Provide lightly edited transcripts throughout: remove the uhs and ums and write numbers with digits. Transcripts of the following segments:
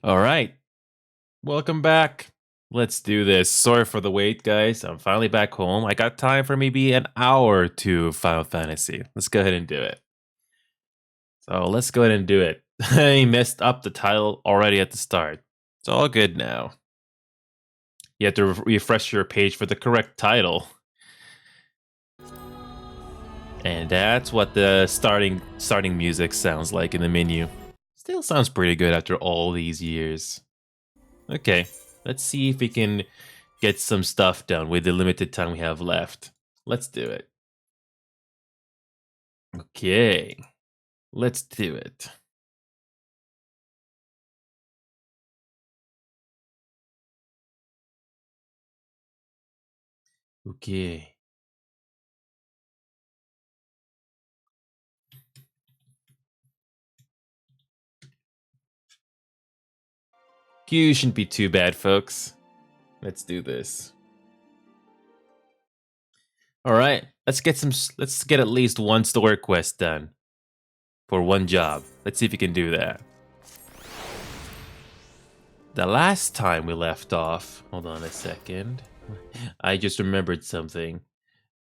All right, welcome back. Let's do this. Sorry for the wait, guys. I'm finally back home. I got time for maybe an hour or two of Final Fantasy. Let's go ahead and do it. So let's go ahead and do it. I messed up the title already at the start. It's all good now. You have to refresh your page for the correct title. And that's what the starting music sounds like in the menu. Still sounds pretty good after all these years. Okay, let's see if we can get some stuff done with the limited time we have left. Let's do it. Okay, let's do it. Okay. Q shouldn't be too bad, folks. Let's do this. All right, let's get at least one story quest done for one job. Let's see if we can do that. The last time we left off, hold on a second. I just remembered something.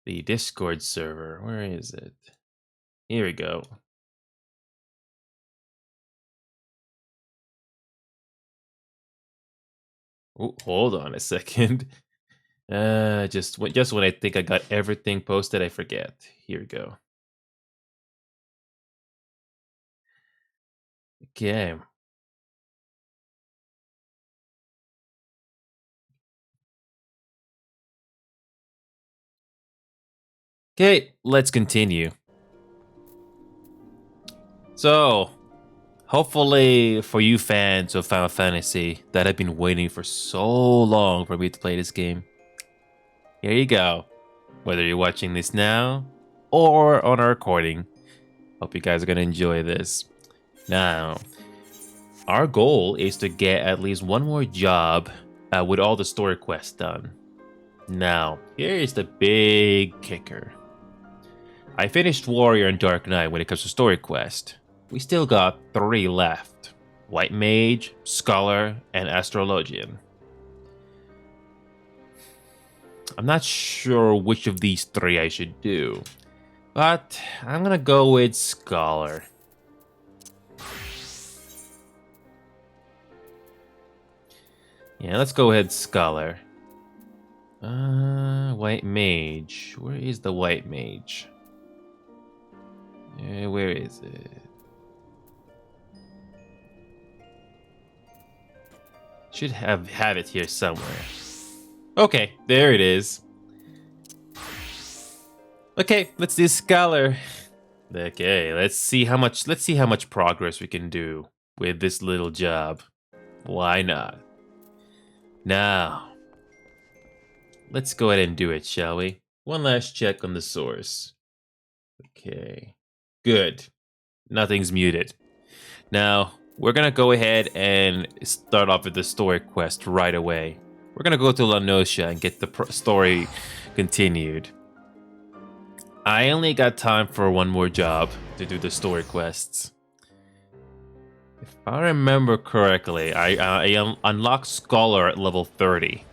The Discord server, where is it? Here we go. Oh, hold on a second. Just when I think I got everything posted, I forget. Here we go. Okay. Okay, let's continue. So, hopefully for you fans of Final Fantasy that have been waiting for so long for me to play this game, here you go. Whether you're watching this now or on a recording, hope you guys are gonna enjoy this. Now, our goal is to get at least one more job with all the story quests done. Now, here is the big kicker. I finished Warrior and Dark Knight when it comes to story quest. We still got 3 left. White Mage, Scholar, and Astrologian. I'm not sure which of these 3 I should do, but I'm gonna go with Scholar. Yeah, let's go ahead, Scholar. White Mage. Where is the White Mage? Where is it? Should have it here somewhere. Okay, there it is. Okay, let's do Scholar. Okay, let's see how much progress we can do with this little job. Why not? Now, let's go ahead and do it, shall we? One last check on the source. Okay, good. Nothing's muted. Now, we're gonna go ahead and start off with the story quest right away. We're gonna go to La Nocia and get the story continued. I only got time for one more job to do the story quests. If I remember correctly, I unlocked Scholar at level 30.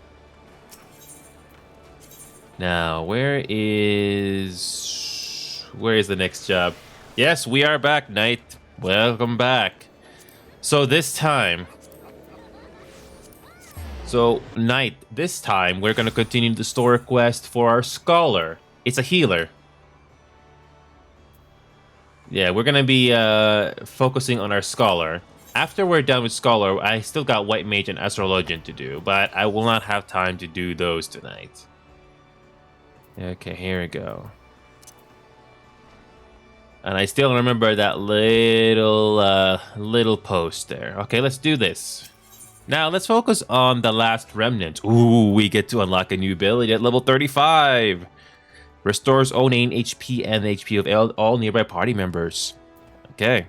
Now, where is the next job? Yes, we are back, Knight. Welcome back. So Knight, this time we're gonna continue the story quest for our Scholar. It's a healer. Yeah, we're gonna be focusing on our Scholar. After we're done with Scholar, I still got White Mage and Astrologian to do, but I will not have time to do those tonight. Okay, here we go. And I still remember that little post there. Okay, let's do this. Now, let's focus on the last remnant. Ooh, we get to unlock a new ability at level 35. Restores own HP and HP of all nearby party members. Okay.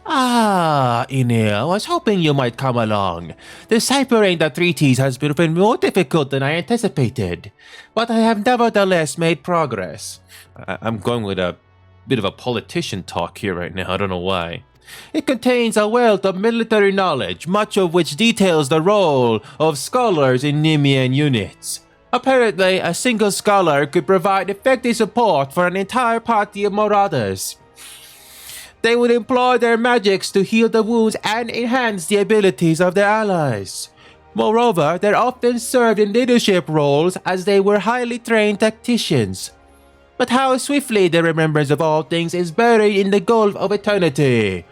Ah, Enel, I was hoping you might come along. Deciphering the treaties has been more difficult than I anticipated, but I have nevertheless made progress. I'm going with a bit of a politician talk here right now, I don't know why. It contains a wealth of military knowledge, much of which details the role of scholars in Nemean units. Apparently, a single scholar could provide effective support for an entire party of marauders. They would employ their magics to heal the wounds and enhance the abilities of their allies. Moreover, they often served in leadership roles as they were highly trained tacticians. But how swiftly the remembrance of all things is buried in the gulf of eternity.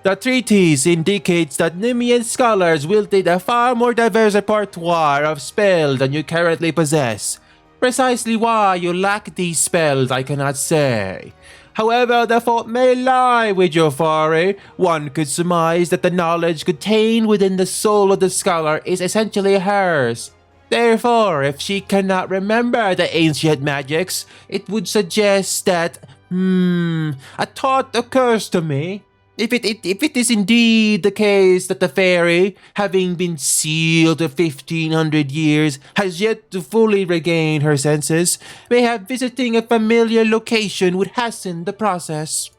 The treatise indicates that Nemean scholars wielded a far more diverse repertoire of spells than you currently possess. Precisely why you lack these spells, I cannot say. However, the fault may lie with your Fari. One could surmise that the knowledge contained within the soul of the scholar is essentially hers. Therefore, if she cannot remember the ancient magics, it would suggest that, a thought occurs to me. If it is indeed the case that the fairy, having been sealed for 1500 years, has yet to fully regain her senses, mayhap visiting a familiar location would hasten the process.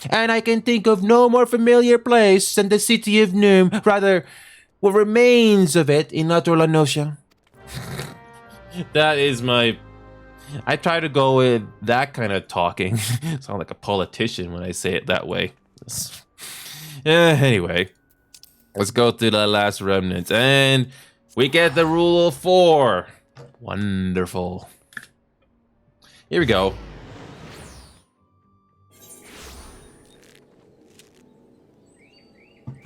And I can think of no more familiar place than the city of Noom, rather, what remains of it in Utter Lanosha. That is my... I try to go with that kind of talking. Sound like a politician when I say it that way. Anyway, let's go to the last remnant. And we get the rule of 4. Wonderful. Here we go.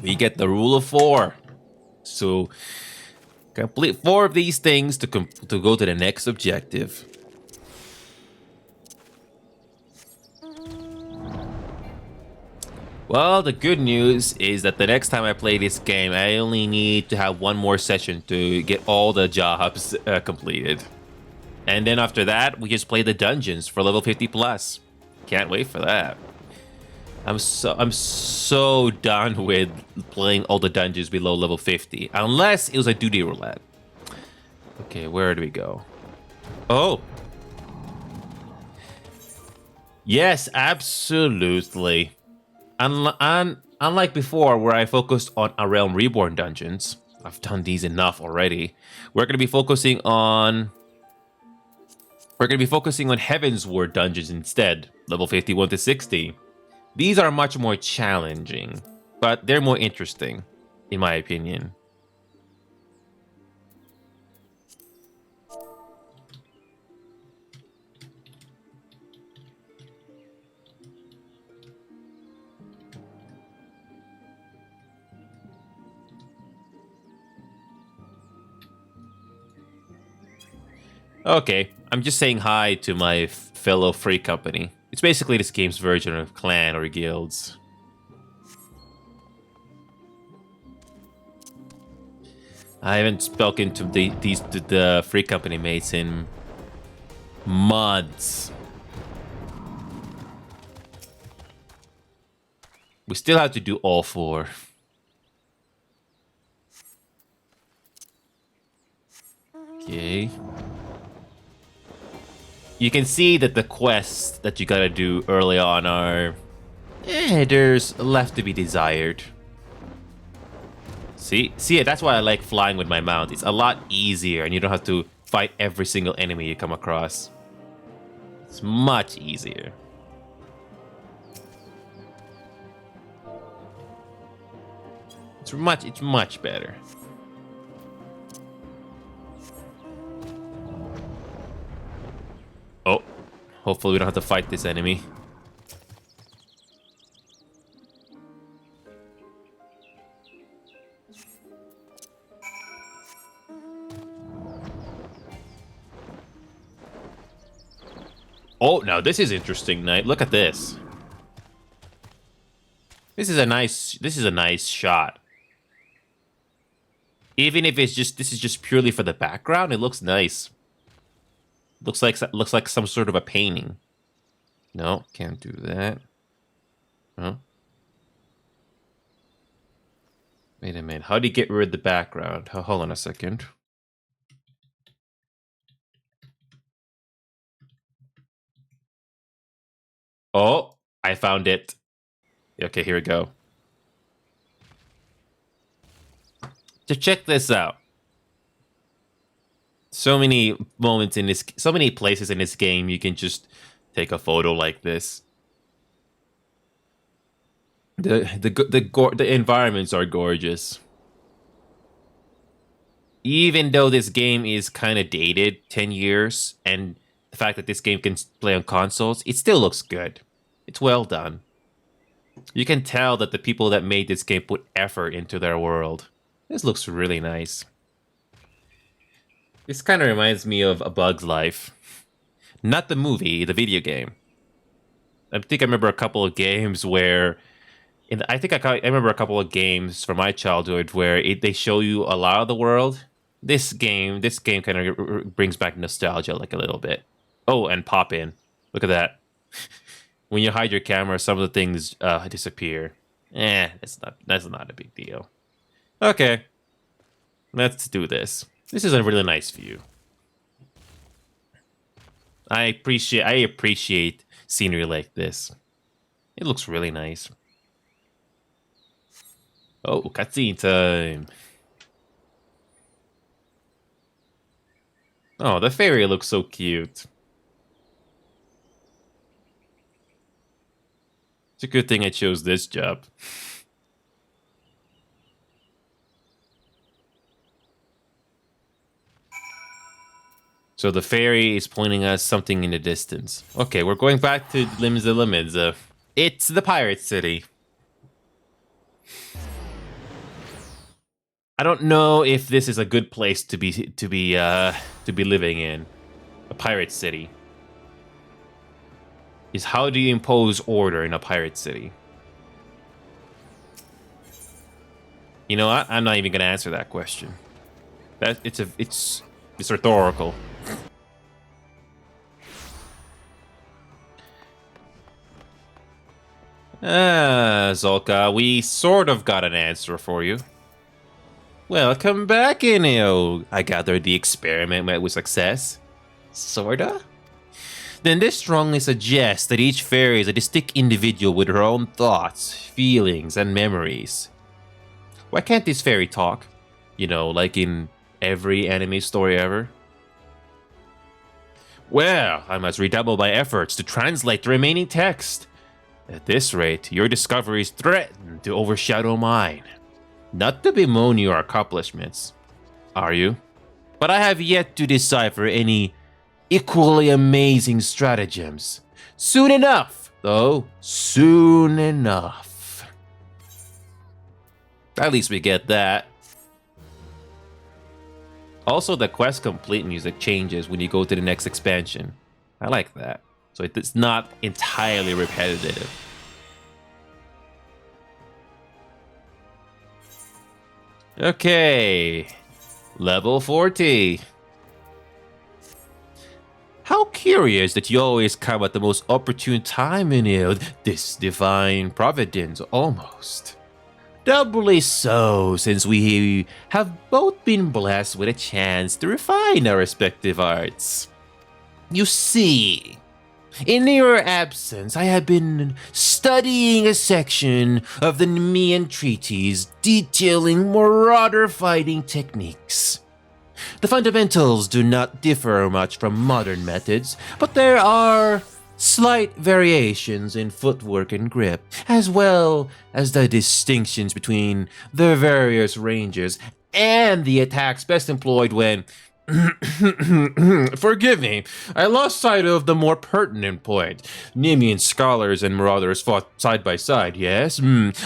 We get the rule of 4. So complete 4 of these things to go to the next objective. Well, the good news is that the next time I play this game, I only need to have 1 more session to get all the jobs completed. And then after that, we just play the dungeons for level 50 plus. Can't wait for that. I'm so done with playing all the dungeons below level 50, unless it was a duty roulette. Okay, where do we go? Oh. Yes, absolutely. Unlike before, where I focused on A Realm Reborn dungeons, I've done these enough already. We're going to be focusing on Heaven's Ward dungeons instead, level 51 to 60. These are much more challenging, but they're more interesting, in my opinion. Okay, I'm just saying hi to my fellow free company. It's basically this game's version of clan or guilds. I haven't spoken to the free company mates in months. We still have to do all 4. Okay. You can see that the quests that you gotta do early on are... there's left to be desired. See, that's why I like flying with my mount. It's a lot easier, and you don't have to fight every single enemy you come across. It's much easier. It's much better. Oh, hopefully we don't have to fight this enemy. Oh, now this is interesting, Knight. Look at this. This is a nice shot. Even if this is just purely for the background, it looks nice. Looks like some sort of a painting. No, can't do that. Huh? Wait a minute. How do you get rid of the background? Hold on a second. Oh, I found it. Okay, here we go. To check this out. So many moments in this, so many places in this game you can just take a photo like this. The environments are gorgeous. Even though this game is kind of dated, 10 years, and the fact that this game can play on consoles, it still looks good. It's well done. You can tell that the people that made this game put effort into their world. This looks really nice. This kind of reminds me of A Bug's Life. Not the movie, the video game. I think I remember a couple of games where... I remember a couple of games from my childhood where they show you a lot of the world. This game kind of brings back nostalgia like a little bit. Oh, and pop in. Look at that. When you hide your camera, some of the things disappear. That's not a big deal. Okay, let's do this. This is a really nice view. I appreciate scenery like this. It looks really nice. Oh, cutscene time. Oh, the fairy looks so cute. It's a good thing I chose this job. So the fairy is pointing us something in the distance. Okay, we're going back to Limbs the Limits. It's the pirate city. I don't know if this is a good place to be living in. A pirate city. How do you impose order in a pirate city? You know what? I'm not even gonna answer that question. It's rhetorical. Zolka, we sort of got an answer for you. Welcome back, Enio. I gathered the experiment met with success. Sorta? Then this strongly suggests that each fairy is a distinct individual with her own thoughts, feelings, and memories. Why can't this fairy talk? You know, like in every anime story ever? Well, I must redouble my efforts to translate the remaining text. At this rate, your discoveries threaten to overshadow mine. Not to bemoan your accomplishments, are you? But I have yet to decipher any equally amazing stratagems. Soon enough, though. Soon enough. At least we get that. Also, the quest complete music changes when you go to the next expansion. I like that. So it's not entirely repetitive. Okay, level 40. How curious that you always come at the most opportune time in this divine providence, almost. Doubly so, since we have both been blessed with a chance to refine our respective arts. You see, in your absence, I have been studying a section of the Nemean treatise detailing marauder fighting techniques. The fundamentals do not differ much from modern methods, but there are slight variations in footwork and grip, as well as the distinctions between the various ranges and the attacks best employed when... Forgive me, I lost sight of the more pertinent point. Nemean scholars and marauders fought side by side, yes?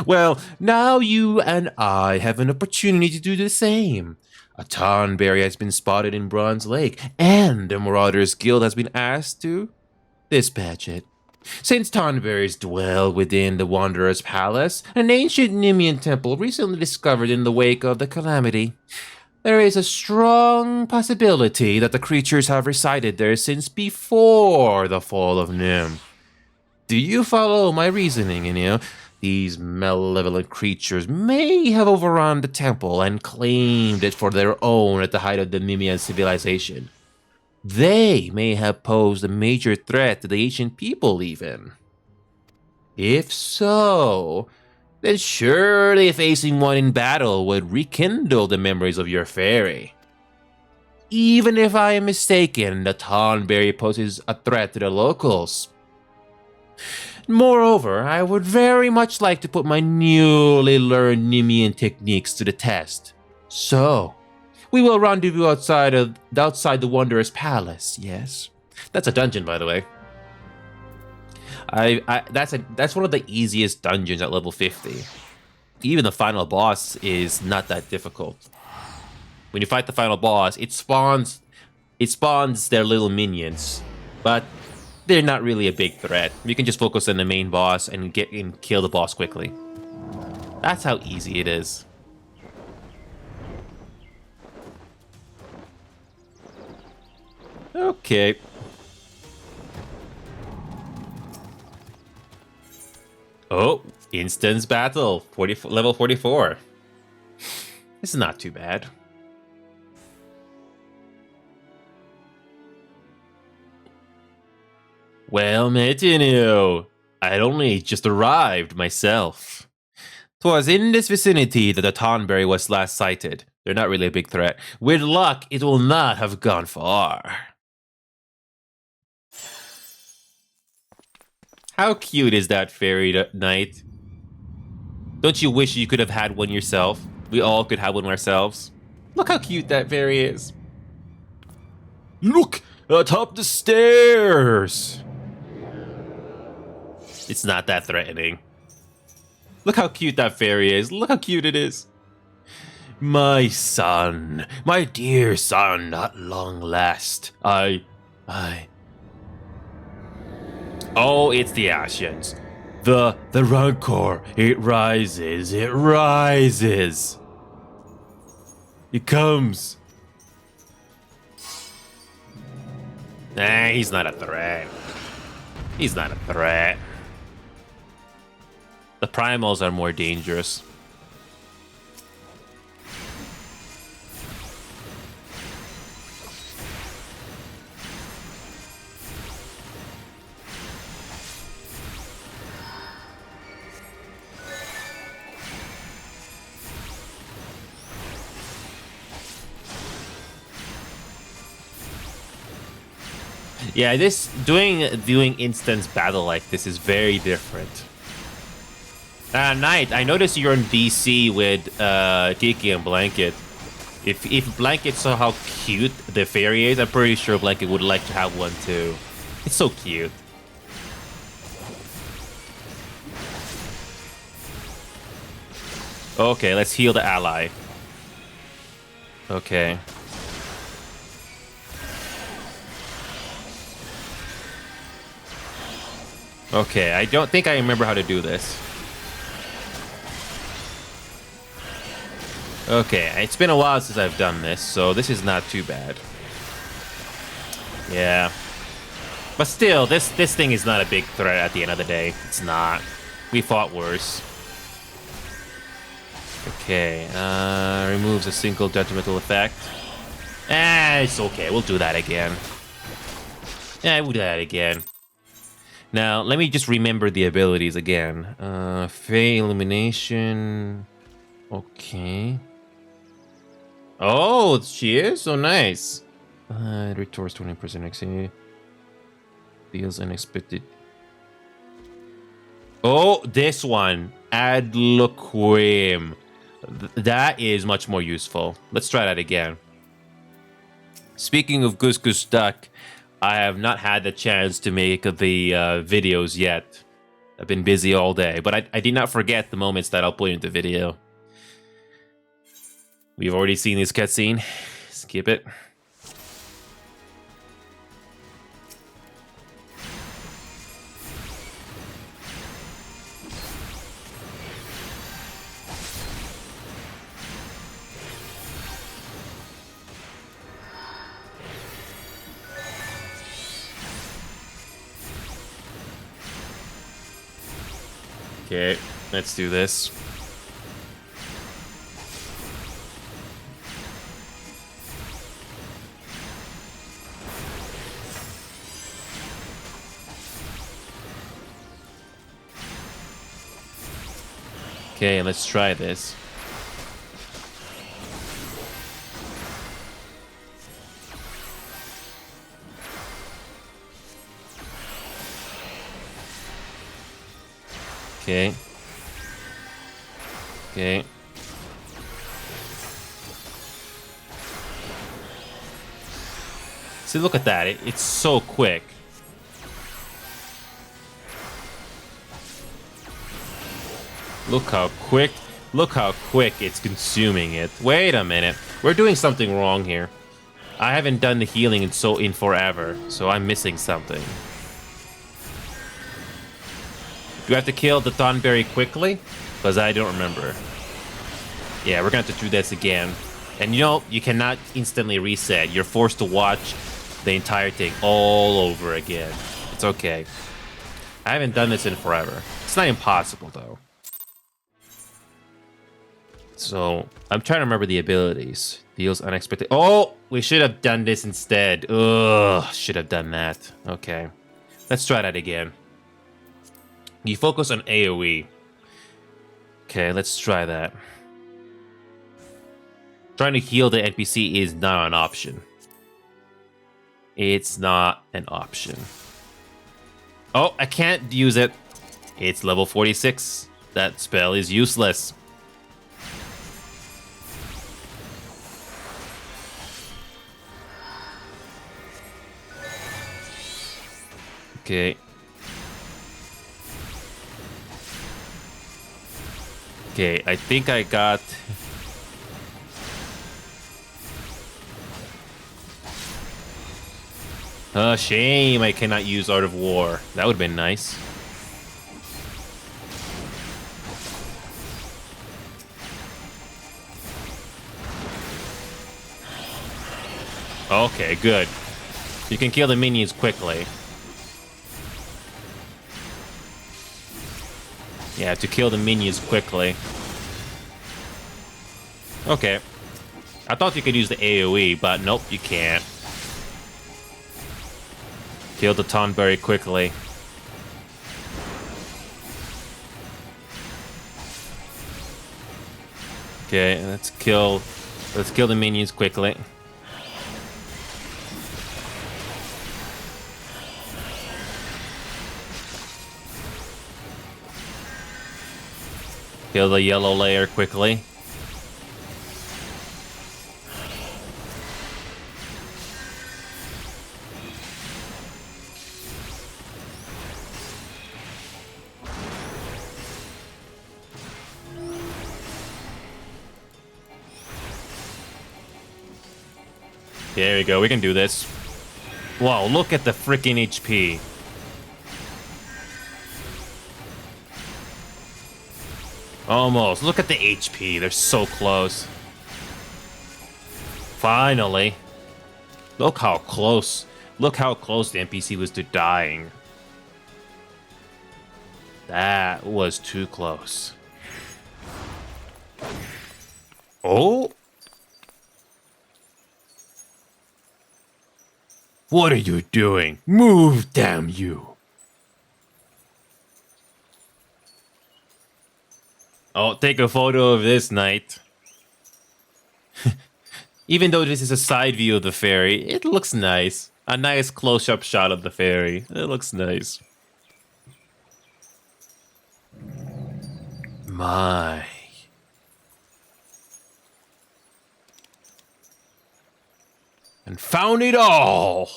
Well, now you and I have an opportunity to do the same. A Tonberry has been spotted in Bronze Lake, and the Marauders Guild has been asked to dispatch it. Since Tonberries dwell within the Wanderer's Palace, an ancient Nemean temple recently discovered in the wake of the calamity, there is a strong possibility that the creatures have resided there since before the fall of Nim. Do you follow my reasoning, Enio? These malevolent creatures may have overrun the temple and claimed it for their own at the height of the Nemean civilization. They may have posed a major threat to the ancient people even. If so, then surely facing one in battle would rekindle the memories of your fairy. Even if I am mistaken, the Tonberry poses a threat to the locals. Moreover, I would very much like to put my newly learned Nemean techniques to the test. So, we will rendezvous outside the Wanderer's Palace, yes? That's a dungeon, by the way. That's one of the easiest dungeons at level 50. Even the final boss is not that difficult. When you fight the final boss, it spawns their little minions, but they're not really a big threat. You can just focus on the main boss and kill the boss quickly. That's how easy it is. Okay. Oh, instance battle, level 44. This is not too bad. Well met, Inio. I'd only just arrived myself. 'Twas in this vicinity that the Tonberry was last sighted. They're not really a big threat. With luck, it will not have gone far. How cute is that fairy knight? Don't you wish you could have had one yourself? We all could have one ourselves. Look how cute that fairy is. Look, atop the stairs. It's not that threatening. Look how cute that fairy is. Look how cute it is. My son, my dear son, at long last, Oh, it's the Ascians. The rancor, it rises, it rises. It comes. Nah, he's not a threat. He's not a threat. The primals are more dangerous. Yeah, doing instance battle like this is very different. Knight, I noticed you're in DC with Tiki and Blanket. If Blanket saw how cute the fairy is, I'm pretty sure Blanket would like to have one too. It's so cute. Okay, let's heal the ally. Okay. Okay, I don't think I remember how to do this. Okay, it's been a while since I've done this, so this is not too bad. Yeah. But still, this thing is not a big threat at the end of the day. It's not. We fought worse. Okay, removes a single detrimental effect. It's okay, we'll do that again. Yeah, we'll do that again. Now, let me just remember the abilities again. Fey Illumination. Okay. Oh, she is? So nice. It restores 20% XP. Deals unexpected. Oh, this one. Ad Loquim. That is much more useful. Let's try that again. Speaking of Goose Goose Duck, I have not had the chance to make the videos yet. I've been busy all day, but I did not forget the moments that I'll put into video. We've already seen this cutscene. Skip it. Okay, let's do this. Okay, let's try this. Okay. Okay. See, look at that. It's so quick. Look how quick. Look how quick it's consuming it. Wait a minute. We're doing something wrong here. I haven't done the healing in forever, so I'm missing something. Do I have to kill the Thornberry quickly? Because I don't remember. Yeah, we're going to have to do this again. And you know, you cannot instantly reset. You're forced to watch the entire thing all over again. It's okay. I haven't done this in forever. It's not impossible, though. So, I'm trying to remember the abilities. Deals unexpected. Oh, we should have done this instead. Ugh, should have done that. Okay. Let's try that again. You focus on AoE. Okay, let's try that. Trying to heal the NPC is not an option. It's not an option. Oh, I can't use it. It's level 46. That spell is useless. Okay. Okay, I think I got... shame I cannot use Art of War. That would have been nice. Okay, good. You can kill the minions quickly. Yeah, to kill the minions quickly. Okay. I thought you could use the AoE, but nope, you can't. Kill the Thornberry quickly. Okay, let's kill the minions quickly. Kill the yellow layer quickly. There we go, we can do this. Wow, look at the freaking HP. Almost. Look at the HP. They're so close. Finally. Look how close. Look how close the NPC was to dying. That was too close. Oh? What are you doing? Move, damn you. Oh, take a photo of this knight. Even though this is a side view of the fairy, it looks nice. A nice close-up shot of the fairy. It looks nice. My. And found it all!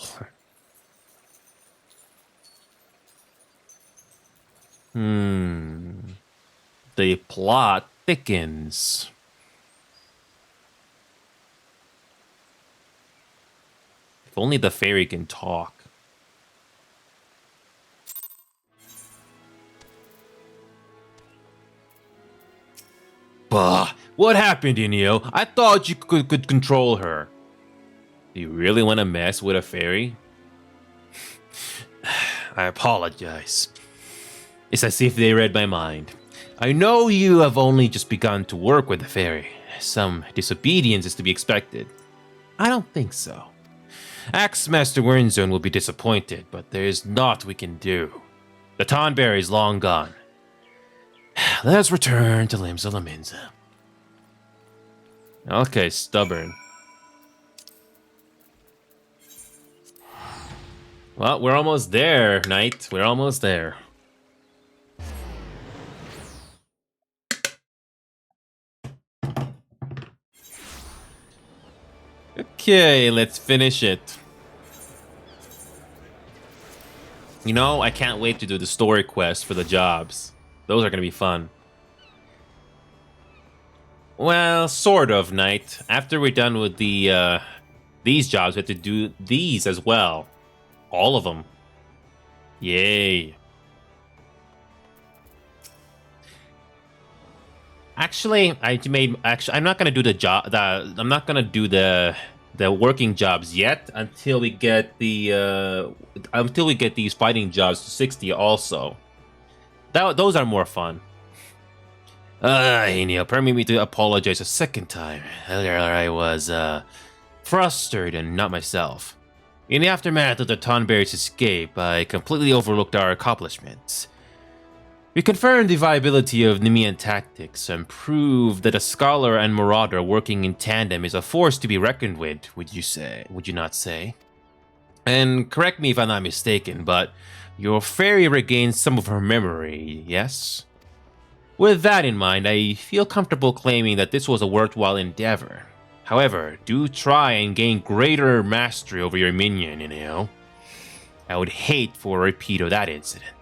The plot thickens. If only the fairy can talk. Bah, what happened, Inio? I thought you could control her. Do you really want to mess with a fairy? I apologize. It's as if they read my mind. I know you have only just begun to work with the fairy. Some disobedience is to be expected. I don't think so. Axemaster Wernzone will be disappointed, but there is naught we can do. The Thornberry is long gone. Let's return to Limsa Laminza. Okay, stubborn. Well, we're almost there, Knight. We're almost there. Okay, let's finish it. You know, I can't wait to do the story quest for the jobs. Those are gonna be fun. Well, sort of, Knight. After we're done with the these jobs, we have to do these as well. All of them. Yay. Actually, I'm not gonna do the job. I'm not gonna do the working jobs yet until we get the until we get these fighting jobs to 60. Also, those are more fun. Neil, permit me to apologize a second time. Earlier, I was frustrated and not myself. In the aftermath of the Tonberry's escape, I completely overlooked our accomplishments. We confirmed the viability of Nemean tactics and proved that a scholar and marauder working in tandem is a force to be reckoned with, would you not say? And correct me if I'm not mistaken, but your fairy regained some of her memory, yes? With that in mind, I feel comfortable claiming that this was a worthwhile endeavor. However, do try and gain greater mastery over your minion, you know? I would hate for a repeat of that incident.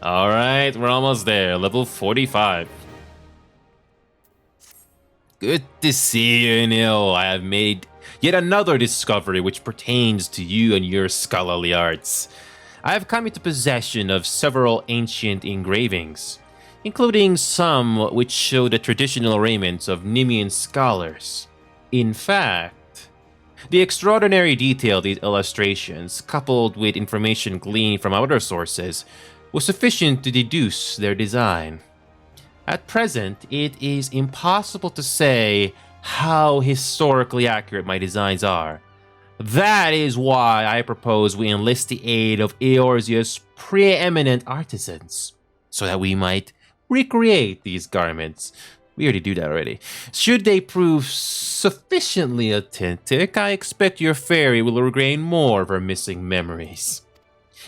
Alright, we're almost there. Level 45. Good to see you, Neil. I have made yet another discovery which pertains to you and your scholarly arts. I have come into possession of several ancient engravings, including some which show the traditional raiments of Nemean scholars. In fact, the extraordinary detail of these illustrations, coupled with information gleaned from other sources, was sufficient to deduce their design. At present, it is impossible to say how historically accurate my designs are. That is why I propose we enlist the aid of Eorzea's preeminent artisans, so that we might recreate these garments. We already do that already. Should they prove sufficiently authentic, I expect your fairy will regain more of her missing memories.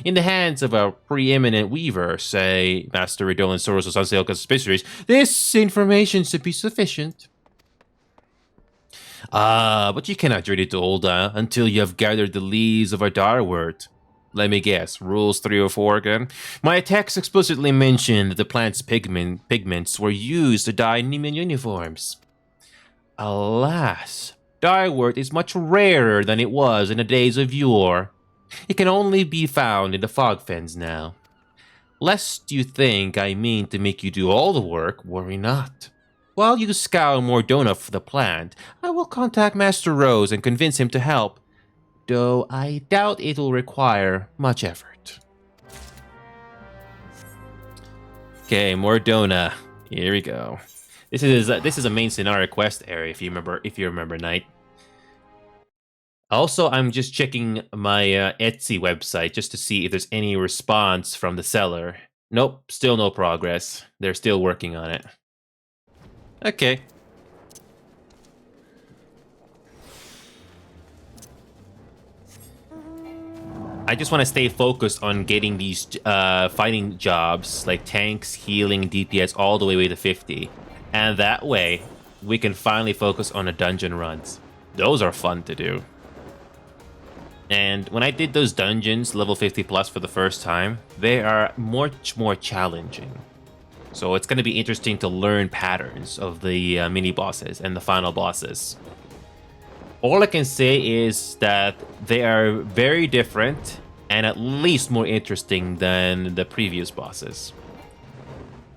In the hands of a preeminent weaver, say Master Ridolin Soros or Sanseoka's Suspicious, this information should be sufficient. But you cannot journey to Olda until you have gathered the leaves of our Darwort. Let me guess, rules 3 or 4 again? My text explicitly mentioned that the plant's pigments were used to dye Nemean uniforms. Alas, Darwort is much rarer than it was in the days of yore. It can only be found in the fog fens now. Lest you think I mean to make you do all the work, worry not. While you scour Mordona for the plant, I will contact Master Rose and convince him to help, though I doubt it will require much effort. Okay, Mordona. Here we go. This is a main scenario quest area, if you remember, Knight. Also, I'm just checking my Etsy website just to see if there's any response from the seller. Nope, still no progress. They're still working on it. Okay. I just want to stay focused on getting these fighting jobs, like tanks, healing, DPS, all the way to 50. And that way, we can finally focus on the dungeon runs. Those are fun to do. And when I did those dungeons, level 50 plus for the first time, they are much more challenging. So it's going to be interesting to learn patterns of the mini-bosses and the final bosses. All I can say is that they are very different and at least more interesting than the previous bosses.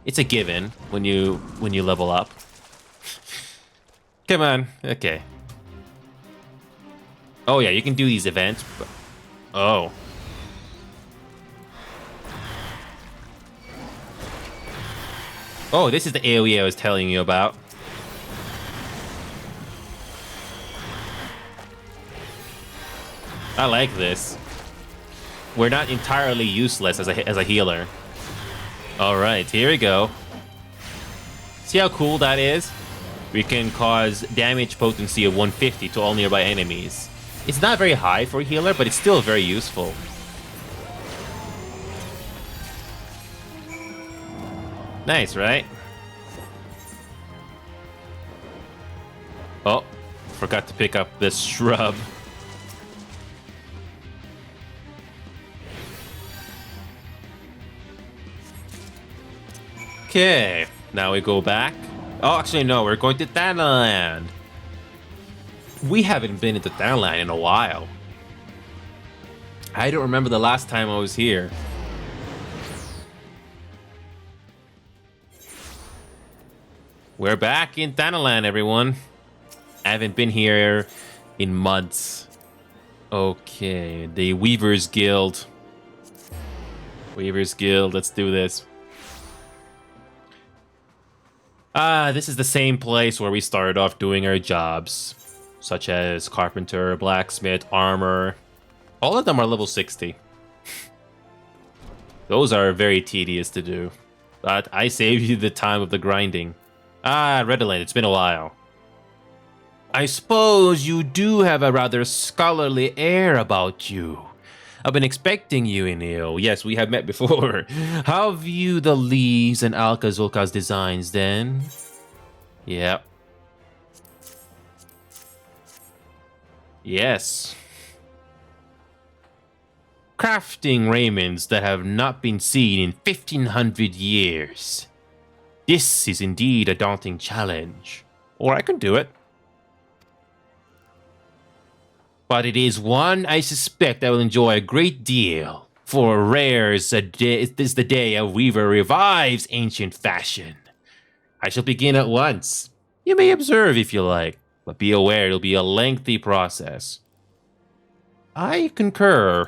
It's a given when you level up. Come on, okay. Oh yeah, you can do these events, but... Oh. Oh, this is the AoE I was telling you about. I like this. we're not entirely useless as a healer. All right, here we go. See how cool that is? We can cause damage potency of 150 to all nearby enemies. It's not very high for a healer, but it's still very useful. Nice, right? Oh, forgot to pick up this shrub. Okay, now we go back. Oh, actually, no, we're going to Thanaland. We haven't been into Thanaland in a while. I don't remember the last time I was here. We're back in Thanaland, everyone. I haven't been here in months. Okay, the Weaver's Guild. Weaver's Guild, let's do this. This is the same place where we started off doing our jobs, such as carpenter, blacksmith, armor. All of them are level 60. Those are very tedious to do, but I saved you the time of the grinding. Redolent, it's been a while. I suppose you do have a rather scholarly air about you. I've been expecting you, Enio. Yes, we have met before. How view the Leaves and Alka-Zulka's designs, then? Yep. Yes. Crafting raiments that have not been seen in 1500 years. This is indeed a daunting challenge. Or I can do it. But it is one I suspect I will enjoy a great deal. For rare is the day a weaver revives ancient fashion. I shall begin at once. You may observe if you like, but be aware it'll be a lengthy process. I concur.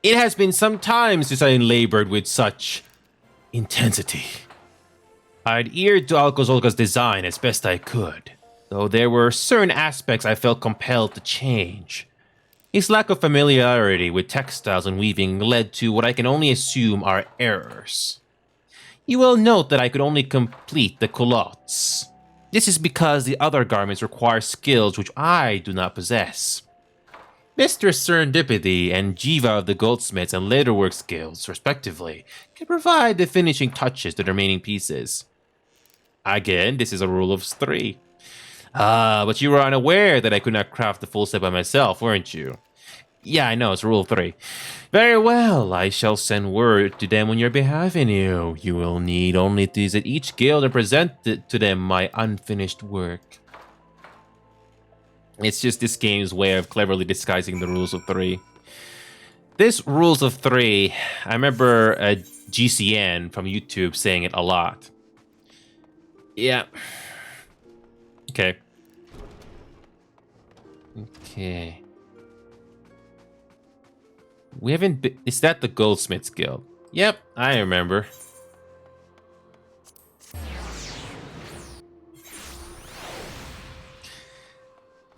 It has been some time since I labored with such intensity. I adhered to Alka-Zulka's design as best I could, though there were certain aspects I felt compelled to change. His lack of familiarity with textiles and weaving led to what I can only assume are errors. You will note that I could only complete the culottes. This is because the other garments require skills which I do not possess. Mr. Serendipity and Jiva of the Goldsmiths and Leatherworks Guilds, respectively, can provide the finishing touches to the remaining pieces. Again, this is a rule of 3. But you were unaware that I could not craft the full set by myself, weren't you? Yeah, I know, it's rule of 3. Very well, I shall send word to them on your behalf, Enio. You will need only to visit each guild and present to them my unfinished work. It's just this game's way of cleverly disguising the rules of 3. This rules of 3, I remember GCN from YouTube saying it a lot. Yeah. Okay. Okay. We haven't been... Is that the Goldsmiths Guild? Yep, I remember.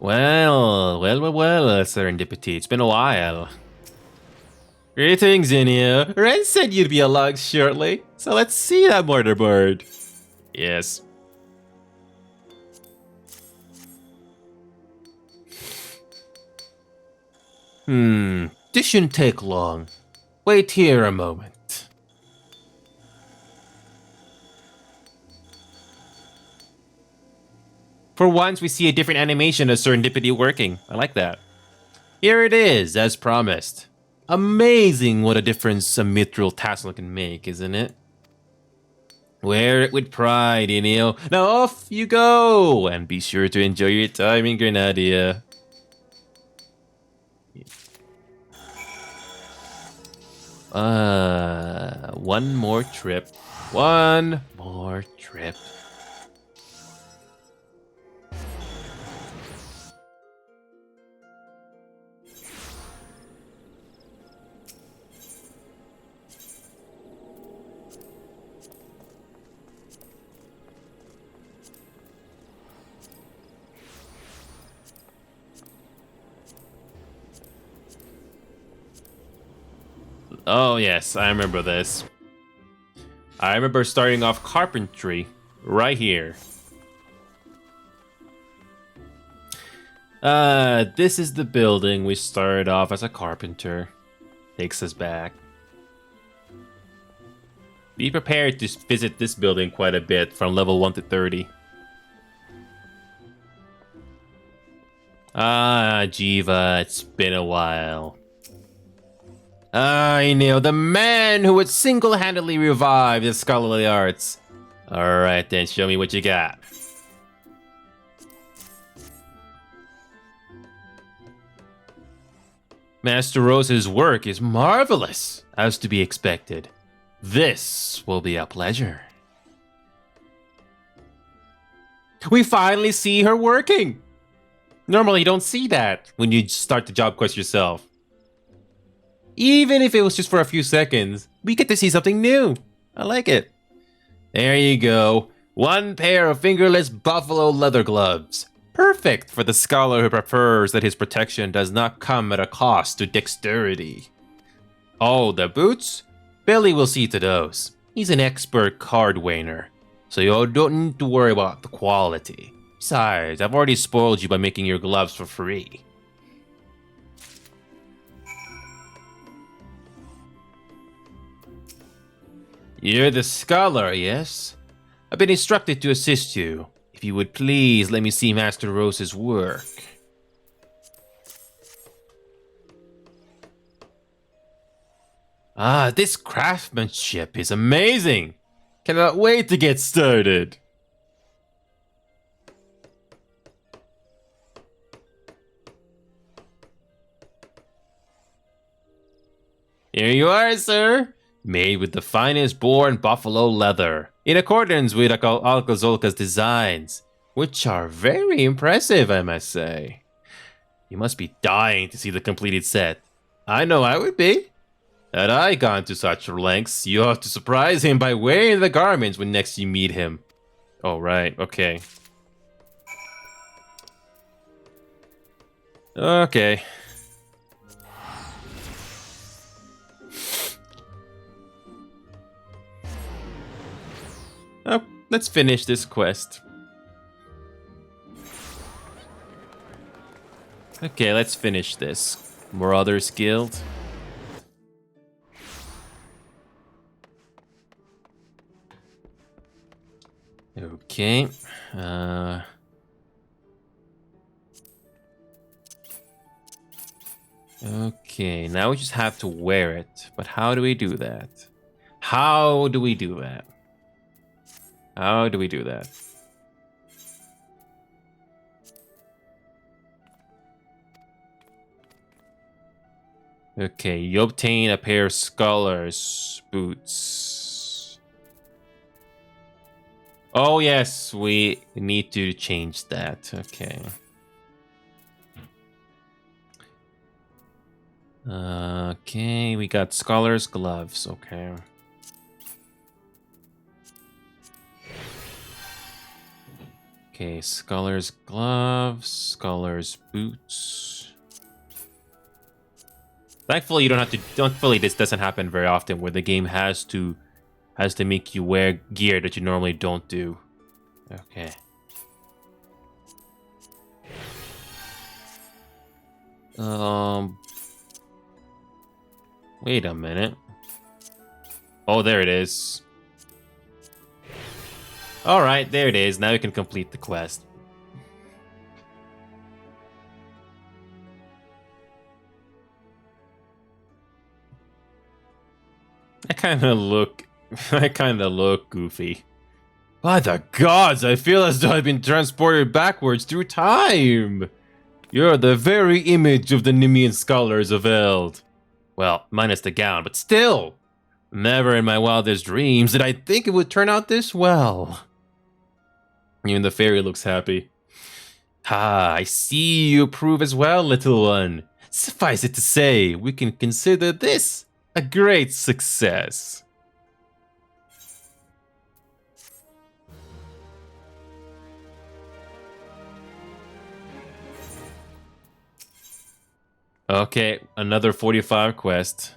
Well, Serendipity. It's been a while. Greetings, Zinnia. Ren said you'd be along shortly, so let's see that mortar board. Yes. This shouldn't take long. Wait here a moment. For once, we see a different animation of Serendipity working. I like that. Here it is, as promised. Amazing what a difference a mithril tassel can make, isn't it? Wear it with pride, Enio. Now off you go! And be sure to enjoy your time in Granadia. One more trip. One more trip. Oh yes, I remember this. I remember starting off carpentry right here. This is the building we started off as a carpenter. Takes us back. Be prepared to visit this building quite a bit from level 1 to 30. Ah, Jiva, it's been a while. I know the man who would single-handedly revive the scholarly arts. Alright then, show me what you got. Master Rose's work is marvelous, as to be expected. This will be a pleasure. We finally see her working! Normally you don't see that when you start the job quest yourself. Even if it was just for a few seconds, we get to see something new. I like it. There you go. 1 pair of fingerless buffalo leather gloves. Perfect for the scholar who prefers that his protection does not come at a cost to dexterity. Oh, the boots? Billy will see to those. He's an expert cardwainer, so you don't need to worry about the quality. Besides, I've already spoiled you by making your gloves for free. You're the scholar, yes? I've been instructed to assist you. If you would please let me see Master Rose's work. Ah, this craftsmanship is amazing! Cannot wait to get started! Here you are, sir! Made with the finest boar and buffalo leather, in accordance with Alcazolca's designs, which are very impressive, I must say. You must be dying to see the completed set. I know I would be. Had I gone to such lengths, you ought to surprise him by wearing the garments when next you meet him. Oh, right, okay. Okay. Oh, let's finish this quest. Okay, let's finish this. Marauders Guild. Okay. Okay, now we just have to wear it. But how do we do that? How do we do that? How do we do that? Okay, you obtain a pair of scholar's boots. Oh yes, we need to change that. Okay. Okay, we got scholar's gloves. Okay. Okay, scholar's gloves, scholar's boots. Thankfully, you don't have to. Thankfully, this doesn't happen very often, where the game has to make you wear gear that you normally don't do. Okay. Wait a minute. Oh, there it is. All right, there it is. Now you can complete the quest. I kind of look goofy. By the gods, I feel as though I've been transported backwards through time. You're the very image of the Nemean scholars of Eld. Well, minus the gown, but still. Never in my wildest dreams did I think it would turn out this well. Even the fairy looks happy. Ah, I see you approve as well, little one. Suffice it to say, we can consider this a great success. Okay, another 45 quest.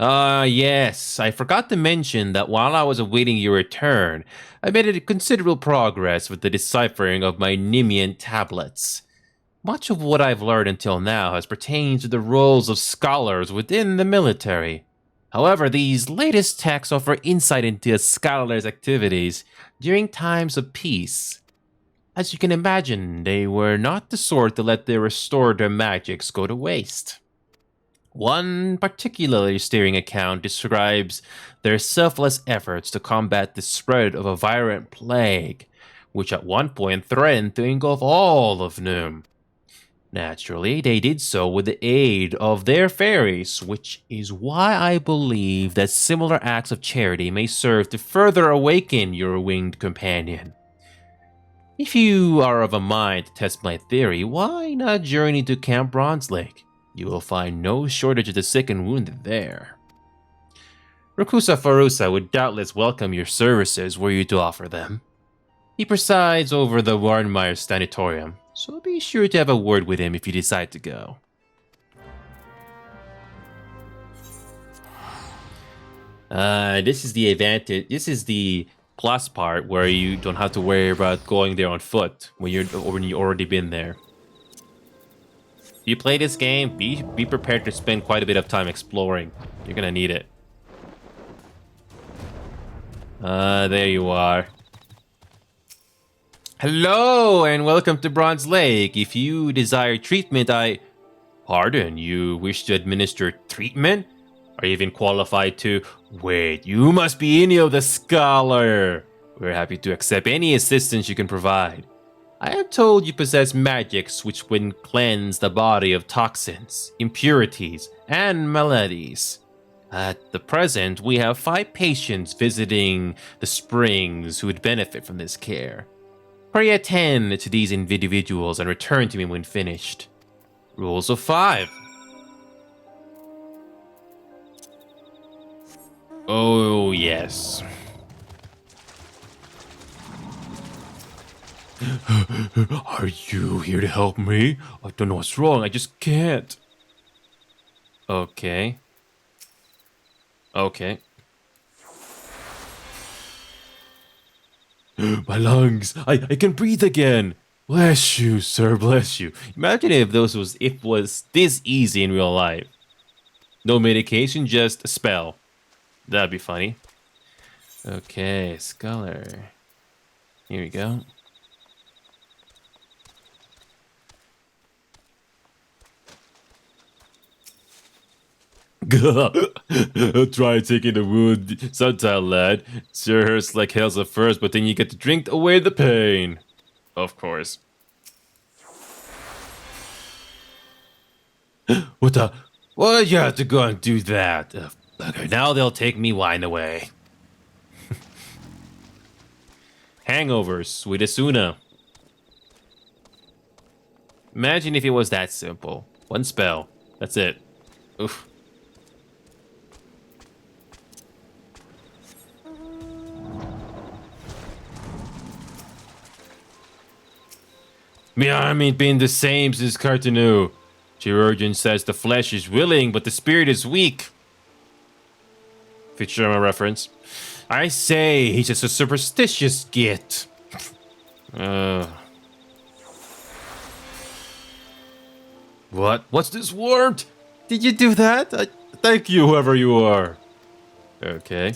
Yes. I forgot to mention that while I was awaiting your return, I made a considerable progress with the deciphering of my Nimian tablets. Much of what I've learned until now has pertained to the roles of scholars within the military. However, these latest texts offer insight into a scholar's activities during times of peace. As you can imagine, they were not the sort to let their restored magics go to waste. One particularly stirring account describes their selfless efforts to combat the spread of a virulent plague, which at one point threatened to engulf all of Noom. Naturally, they did so with the aid of their fairies, which is why I believe that similar acts of charity may serve to further awaken your winged companion. If you are of a mind to test my theory, why not journey to Camp Bronze Lake? You will find no shortage of the sick and wounded there. Rakusa Farusa would doubtless welcome your services were you to offer them. He presides over the Warnmeyer Sanatorium, so be sure to have a word with him if you decide to go. This is the advantage. This is the plus part where you don't have to worry about going there on foot when you've already been there. If you play this game, be prepared to spend quite a bit of time exploring. You're gonna need it. There you are. Hello, and welcome to Bronze Lake. If you desire treatment, Pardon, you wish to administer treatment? Are you even qualified to... Wait, you must be Inio the Scholar. We're happy to accept any assistance you can provide. I am told you possess magics which can cleanse the body of toxins, impurities, and maladies. At the present, we have 5 patients visiting the springs who would benefit from this care. Pray attend to these individuals and return to me when finished. Rules of 5. Oh, yes. Are you here to help me? I don't know what's wrong, I just can't. Okay. My lungs! I can breathe again! Bless you, sir, bless you. Imagine if it was this easy in real life. No medication, just a spell. That'd be funny. Okay, scholar. Here we go. Try taking the wound sometime, lad. Sure hurts like hell's at first, but then you get to drink away the pain. Of course. What the? Why'd you have to go and do that? Okay, now they'll take me wine away. Hangovers, sweet Asuna. Imagine if it was that simple. One spell. That's it. Oof. Me arm ain't been the same since Cartanu. Chirurgeon says the flesh is willing, but the spirit is weak. Futurama reference. I say, he's just a superstitious git. What? What's this word? Did you do that? Thank you, whoever you are. Okay.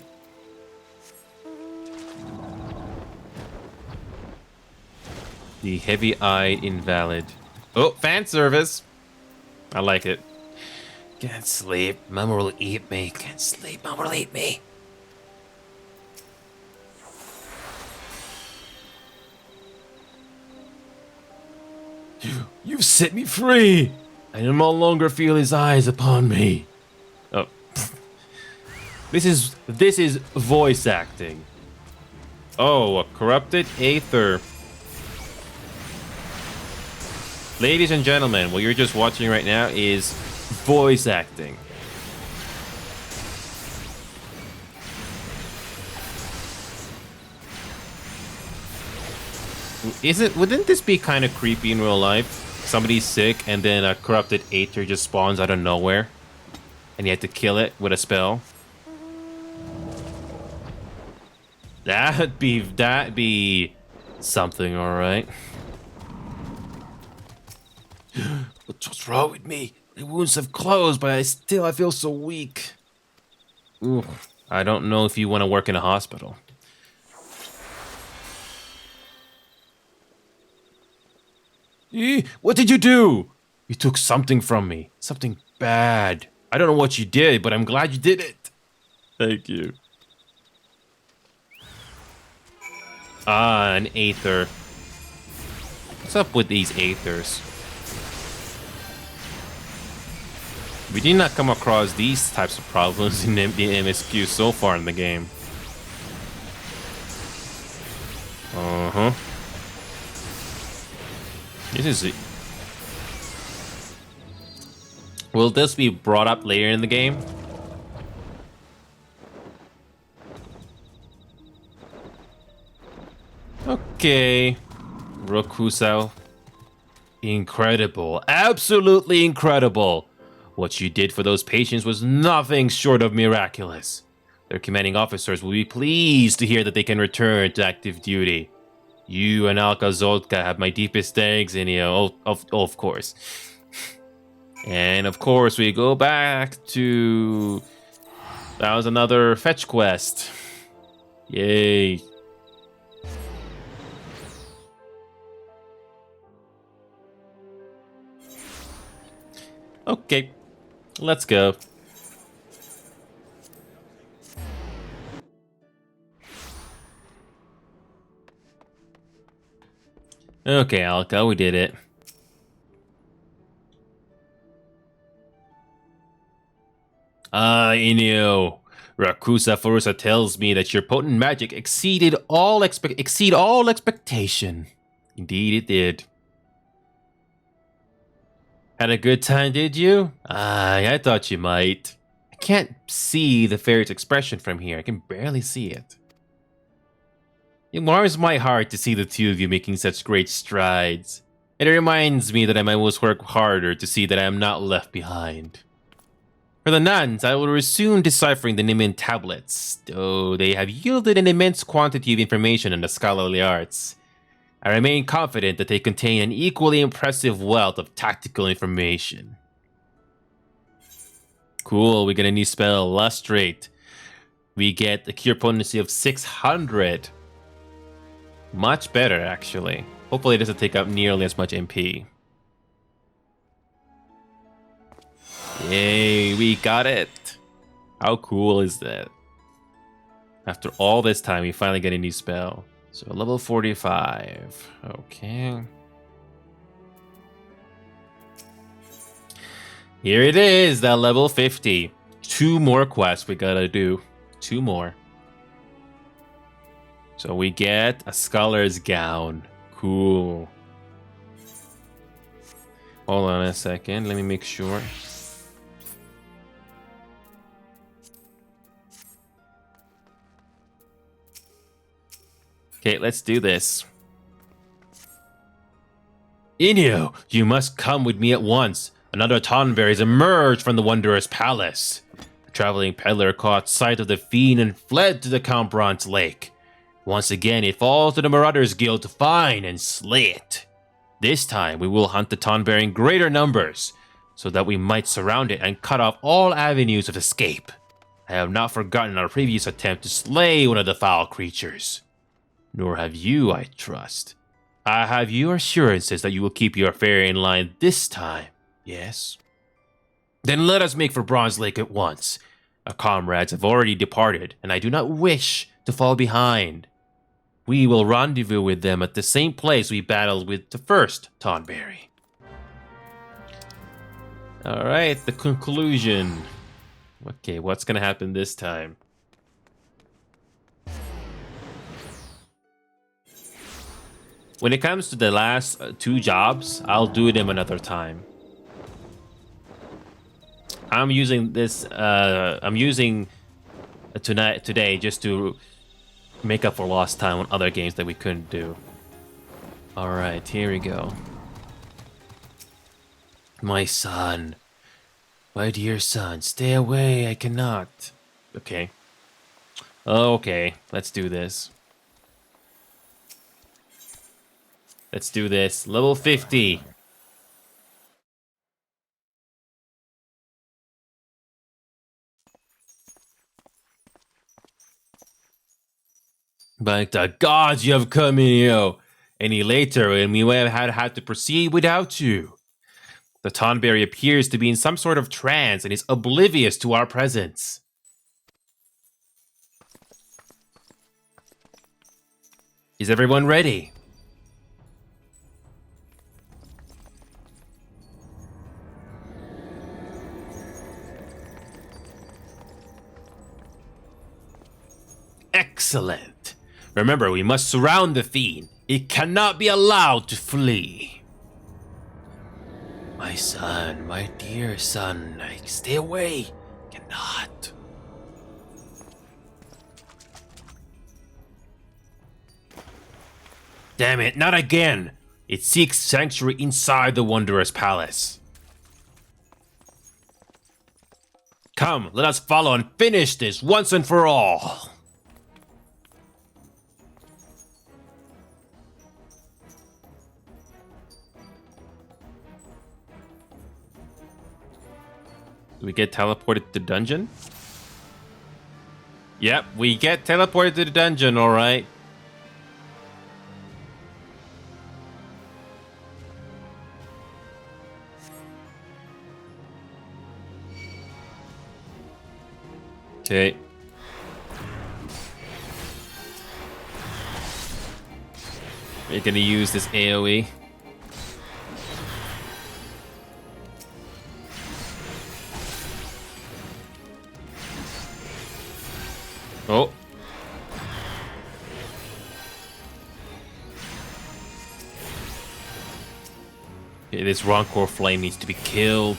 The heavy-eyed invalid. Oh, fan service. I like it. Can't sleep. Mama will eat me. Can't sleep. Mama will eat me. You've set me free. I no longer feel his eyes upon me. Oh. This is voice acting. Oh, a corrupted aether. Ladies and gentlemen, what you're just watching right now is voice acting. Wouldn't this be kind of creepy in real life? Somebody's sick and then a corrupted aether just spawns out of nowhere. And you had to kill it with a spell. That'd be something, alright. What's wrong with me? My wounds have closed, but I feel so weak. Ooh, I don't know if you want to work in a hospital. What did you do? You took something from me. Something bad. I don't know what you did, but I'm glad you did it. Thank you. Ah, an Aether. What's up with these Aethers? We did not come across these types of problems in the MSQ so far in the game. Uh-huh. This is it. Will this be brought up later in the game? Okay. Rokusao. Incredible. Absolutely incredible. What you did for those patients was nothing short of miraculous. Their commanding officers will be pleased to hear that they can return to active duty. You and Alka Zoltka have my deepest thanks, and of course. And of course, we go back to... That was another fetch quest. Yay. Okay, let's go. Okay, Alka, we did it. Inio. Rakusa Furusa tells me that your potent magic exceed all expectation. Indeed it did. Had a good time, did you? I thought you might. I can't see the fairy's expression from here. I can barely see it. It warms my heart to see the two of you making such great strides. It reminds me that I must work harder to see that I am not left behind. For the nuns, I will resume deciphering the Nimin tablets, though they have yielded an immense quantity of information on the scholarly arts. I remain confident that they contain an equally impressive wealth of tactical information. Cool, we get a new spell, Lustrate. We get a cure potency of 600. Much better, actually. Hopefully it doesn't take up nearly as much MP. Yay, we got it. How cool is that? After all this time, we finally get a new spell. So level 45. Okay. Here it is, that level 50. 2 more quests we gotta do. 2 more. So we get a scholar's gown. Cool. Hold on a second, let me make sure. Okay, let's do this. Inyo, you must come with me at once. Another Tonberry has emerged from the Wanderer's Palace. A traveling peddler caught sight of the fiend and fled to the Count Bronze Lake. Once again, it falls to the Marauders Guild to find and slay it. This time, we will hunt the Tonberry in greater numbers, so that we might surround it and cut off all avenues of escape. I have not forgotten our previous attempt to slay one of the foul creatures. Nor have you, I trust. I have your assurances that you will keep your fairy in line this time, yes? Then let us make for Bronze Lake at once. Our comrades have already departed, and I do not wish to fall behind. We will rendezvous with them at the same place we battled with the first Tonberry. Alright, the conclusion. Okay, what's gonna happen this time? When it comes to the last 2 jobs, I'll do them another time. I'm using this, today just to make up for lost time on other games that we couldn't do. Alright, here we go. My son, My dear son, stay away. I cannot. Okay. Okay, let's do this. Let's do this. Level 50. By the gods, you have come in here. Any later, and we would have had to proceed without you. The Tonberry appears to be in some sort of trance and is oblivious to our presence. Is everyone ready? Excellent. Remember, we must surround the fiend. It cannot be allowed to flee. My son, my dear son, stay away. Cannot. Damn it, not again. It seeks sanctuary inside the Wanderer's palace. Come, let us follow and finish this once and for all. Do we get teleported to the dungeon? Yep, we get teleported to the dungeon, alright. Okay. We're gonna use this AoE. Oh. Okay, this Rancor flame needs to be killed.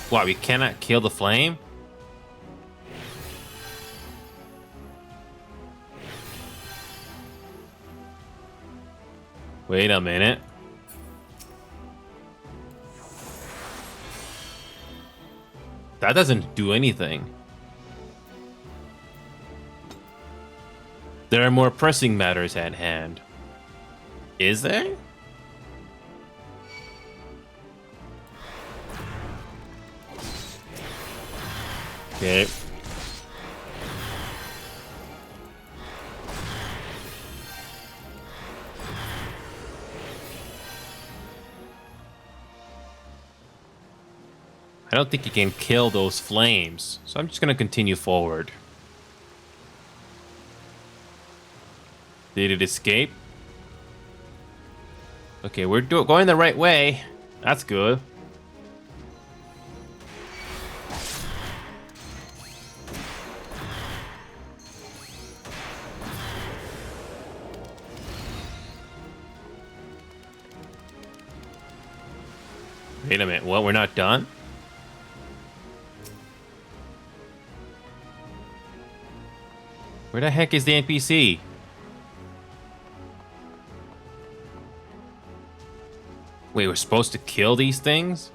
What, we cannot kill the flame? Wait a minute. That doesn't do anything. There are more pressing matters at hand. Is there? Okay. I don't think you can kill those flames, so I'm just gonna continue forward. Did it escape? Okay, we're going the right way. That's good. Wait a minute, what? We're not done? Where the heck is the NPC? Wait, we're supposed to kill these things?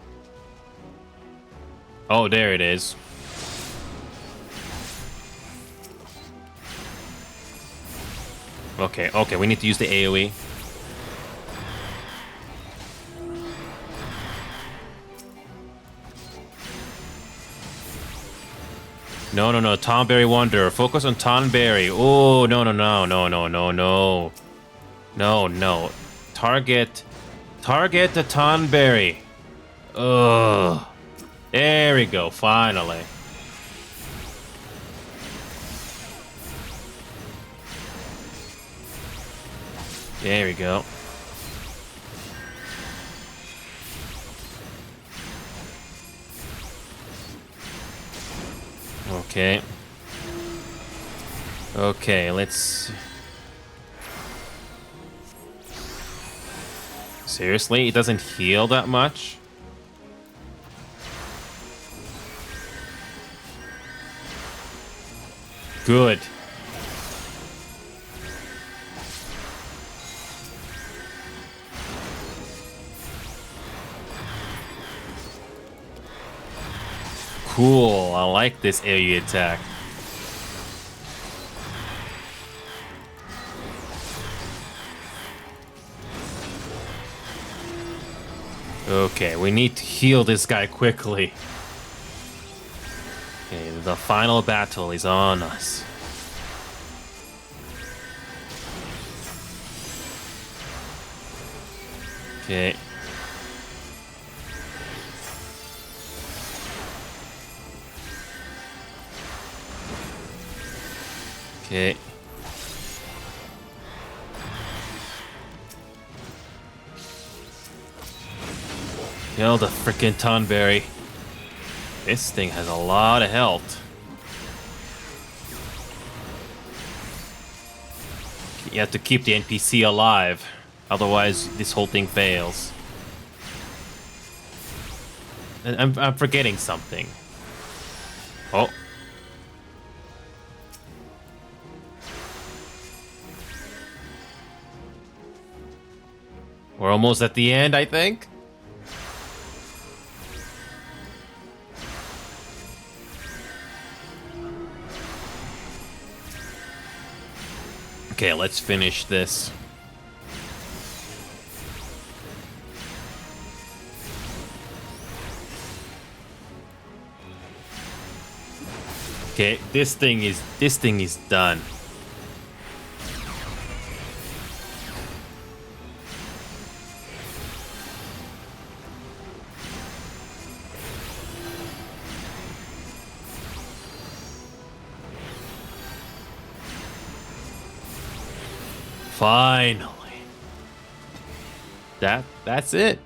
Oh, there it is. Okay, okay, we need to use the AoE. No, no, no, Tonberry Wanderer. Focus on Tonberry. Oh, no, no, no, no, no, no, no. No, no. Target the Tonberry. Ugh. There we go, finally. There we go. Okay. Okay, let's... Seriously? It doesn't heal that much? Good. cool. I like this AoE attack. Okay, we need to heal this guy quickly. Okay, the final battle is on us. Okay. Okay. Kill the frickin' Tonberry. This thing has a lot of health. You have to keep the NPC alive. Otherwise, this whole thing fails. And I'm forgetting something. Oh. We're almost at the end, I think. Okay, let's finish this. Okay, this thing is done. Finally. That's it.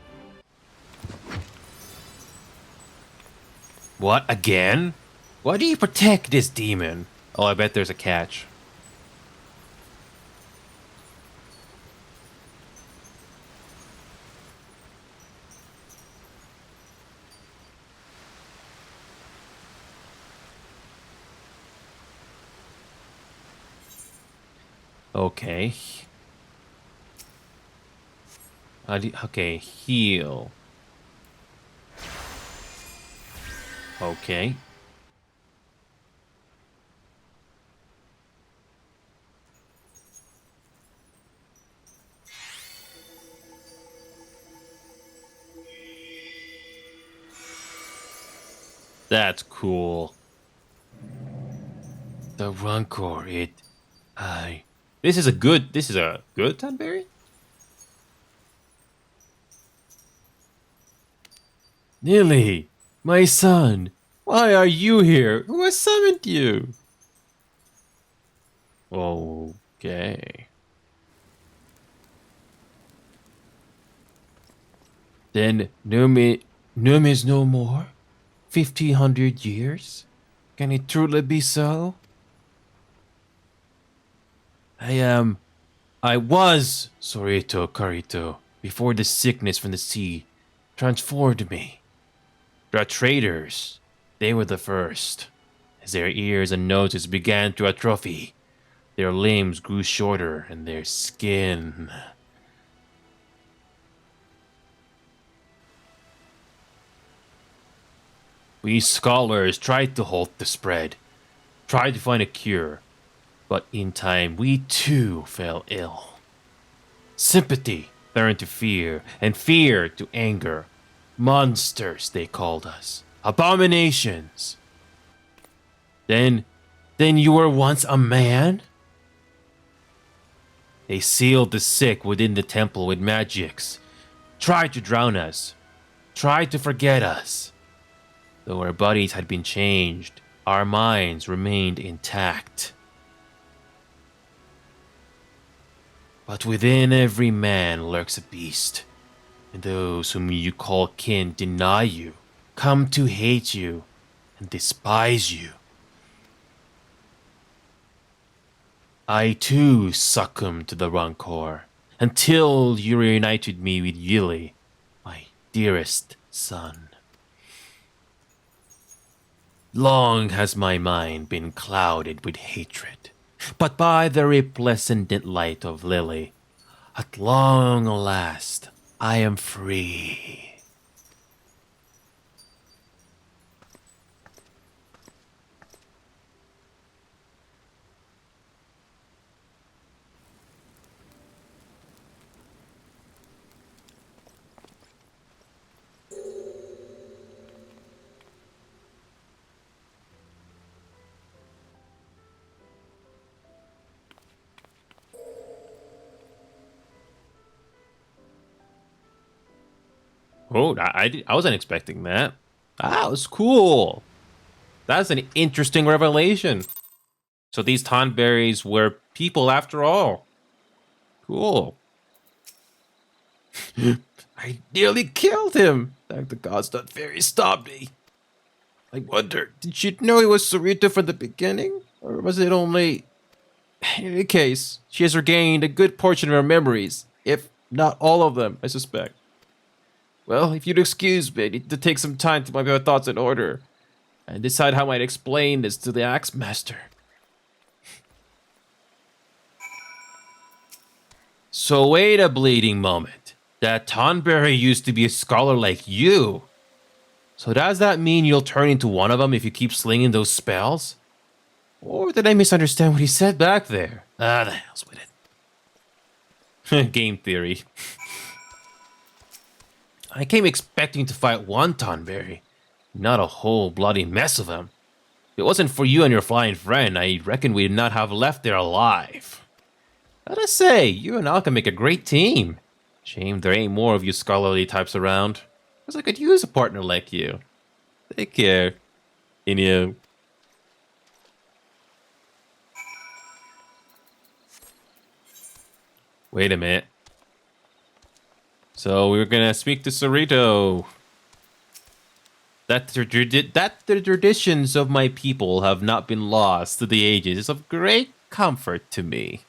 What, again? Why do you protect this demon? Oh, I bet there's a catch. Okay. Okay, heal. Okay. That's cool. The Rancor, this is a good Tanberry? Nilly, my son, why are you here? Who has summoned you? Okay. Then Num is no more? 1,500 years? Can it truly be so? I was Sorito Karito before the sickness from the sea transformed me. The traders, they were the first. As their ears and noses began to atrophy, their limbs grew shorter and their skin. We scholars tried to halt the spread, tried to find a cure, but in time we too fell ill. Sympathy turned to fear, and fear to anger. Monsters, they called us. Abominations. Then you were once a man? They sealed the sick within the temple with magics, tried to drown us, tried to forget us. Though our bodies had been changed, our minds remained intact. But within every man lurks a beast, and those whom you call kin deny you, come to hate you, and despise you. I too succumbed to the Rancor, until you reunited me with Yili, my dearest son. Long has my mind been clouded with hatred, but by the resplendent light of Lily, at long last, I am free. Oh, I wasn't expecting that. That was cool. That's an interesting revelation. So these Tonberries were people after all. Cool. I nearly killed him. Thank the gods that fairy stopped me. I wonder, did she know he was Sarita from the beginning? Or was it only... In any case, she has regained a good portion of her memories. If not all of them, I suspect. Well, if you'd excuse me, I need to take some time to put my thoughts in order and decide how I might explain this to the Axe Master. So wait a bleeding moment. That Tonberry used to be a scholar like you. So does that mean you'll turn into one of them if you keep slinging those spells? Or did I misunderstand what he said back there? Ah, the hell's with it. Game theory. I came expecting to fight one Tonberry, not a whole bloody mess of them. If it wasn't for you and your flying friend, I reckon we'd not have left there alive. Gotta say, you and I can make a great team. Shame there ain't more of you scholarly types around. Because I could use a partner like you. Take care. Inyo. Wait a minute. So we were gonna speak to Sarito. That the traditions of my people have not been lost to the ages is of great comfort to me.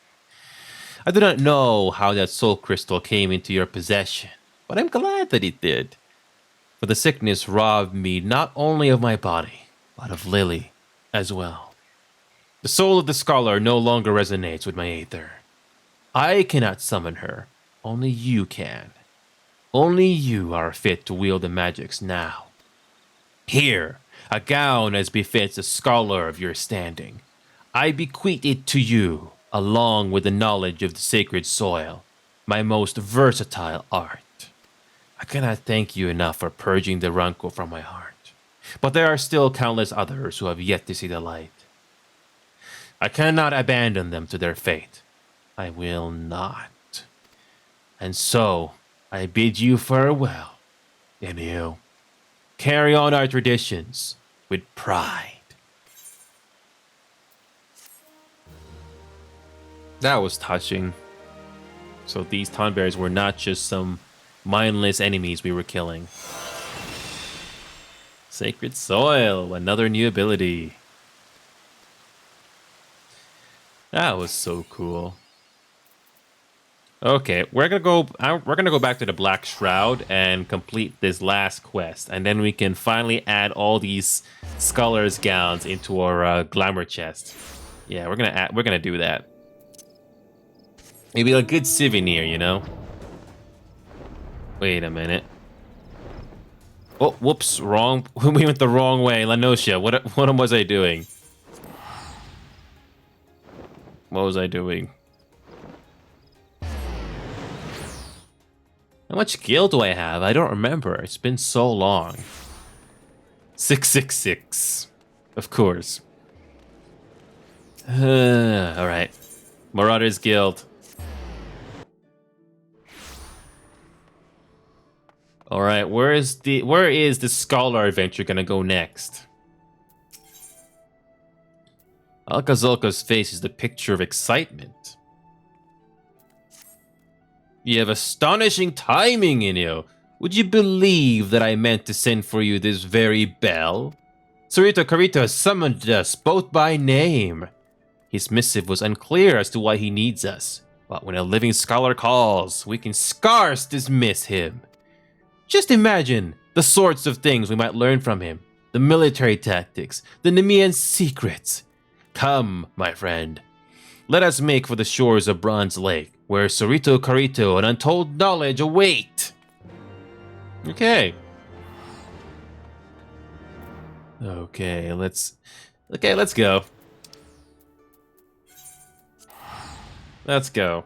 I do not know how that soul crystal came into your possession, but I'm glad that it did. For the sickness robbed me not only of my body, but of Lily as well. The soul of the scholar no longer resonates with my aether. I cannot summon her, only you can. Only you are fit to wield the magics now. Here, a gown as befits a scholar of your standing. I bequeath it to you, along with the knowledge of the sacred soil, my most versatile art. I cannot thank you enough for purging the rancor from my heart, but there are still countless others who have yet to see the light. I cannot abandon them to their fate. I will not. And so, I bid you farewell, Emil. Carry on our traditions with pride. That was touching. So these Tonberries were not just some mindless enemies we were killing. Sacred Soil, another new ability. That was so cool. Okay, we're gonna go back to the Black Shroud and complete this last quest, and then we can finally add all these scholars' gowns into our glamour chest. Yeah, we're gonna do that. Maybe a good souvenir, you know. Wait a minute. Oh, whoops, wrong. We went the wrong way, Lanosha. What was I doing? What was I doing? How much skill do I have? I don't remember. It's been so long. 666. Of course. Alright. Marauders Guild. Alright, where is the Scholar adventure gonna go next? Alcazolca's face is the picture of excitement. You have astonishing timing, Inyo. Would you believe that I meant to send for you this very bell? Sarito Karito has summoned us both by name. His missive was unclear as to why he needs us, but when a living scholar calls, we can scarce dismiss him. Just imagine the sorts of things we might learn from him, the military tactics, the Nemean secrets. Come, my friend. Let us make for the shores of Bronze Lake, where Sarito Karito and untold knowledge await. Okay, let's go. Let's go.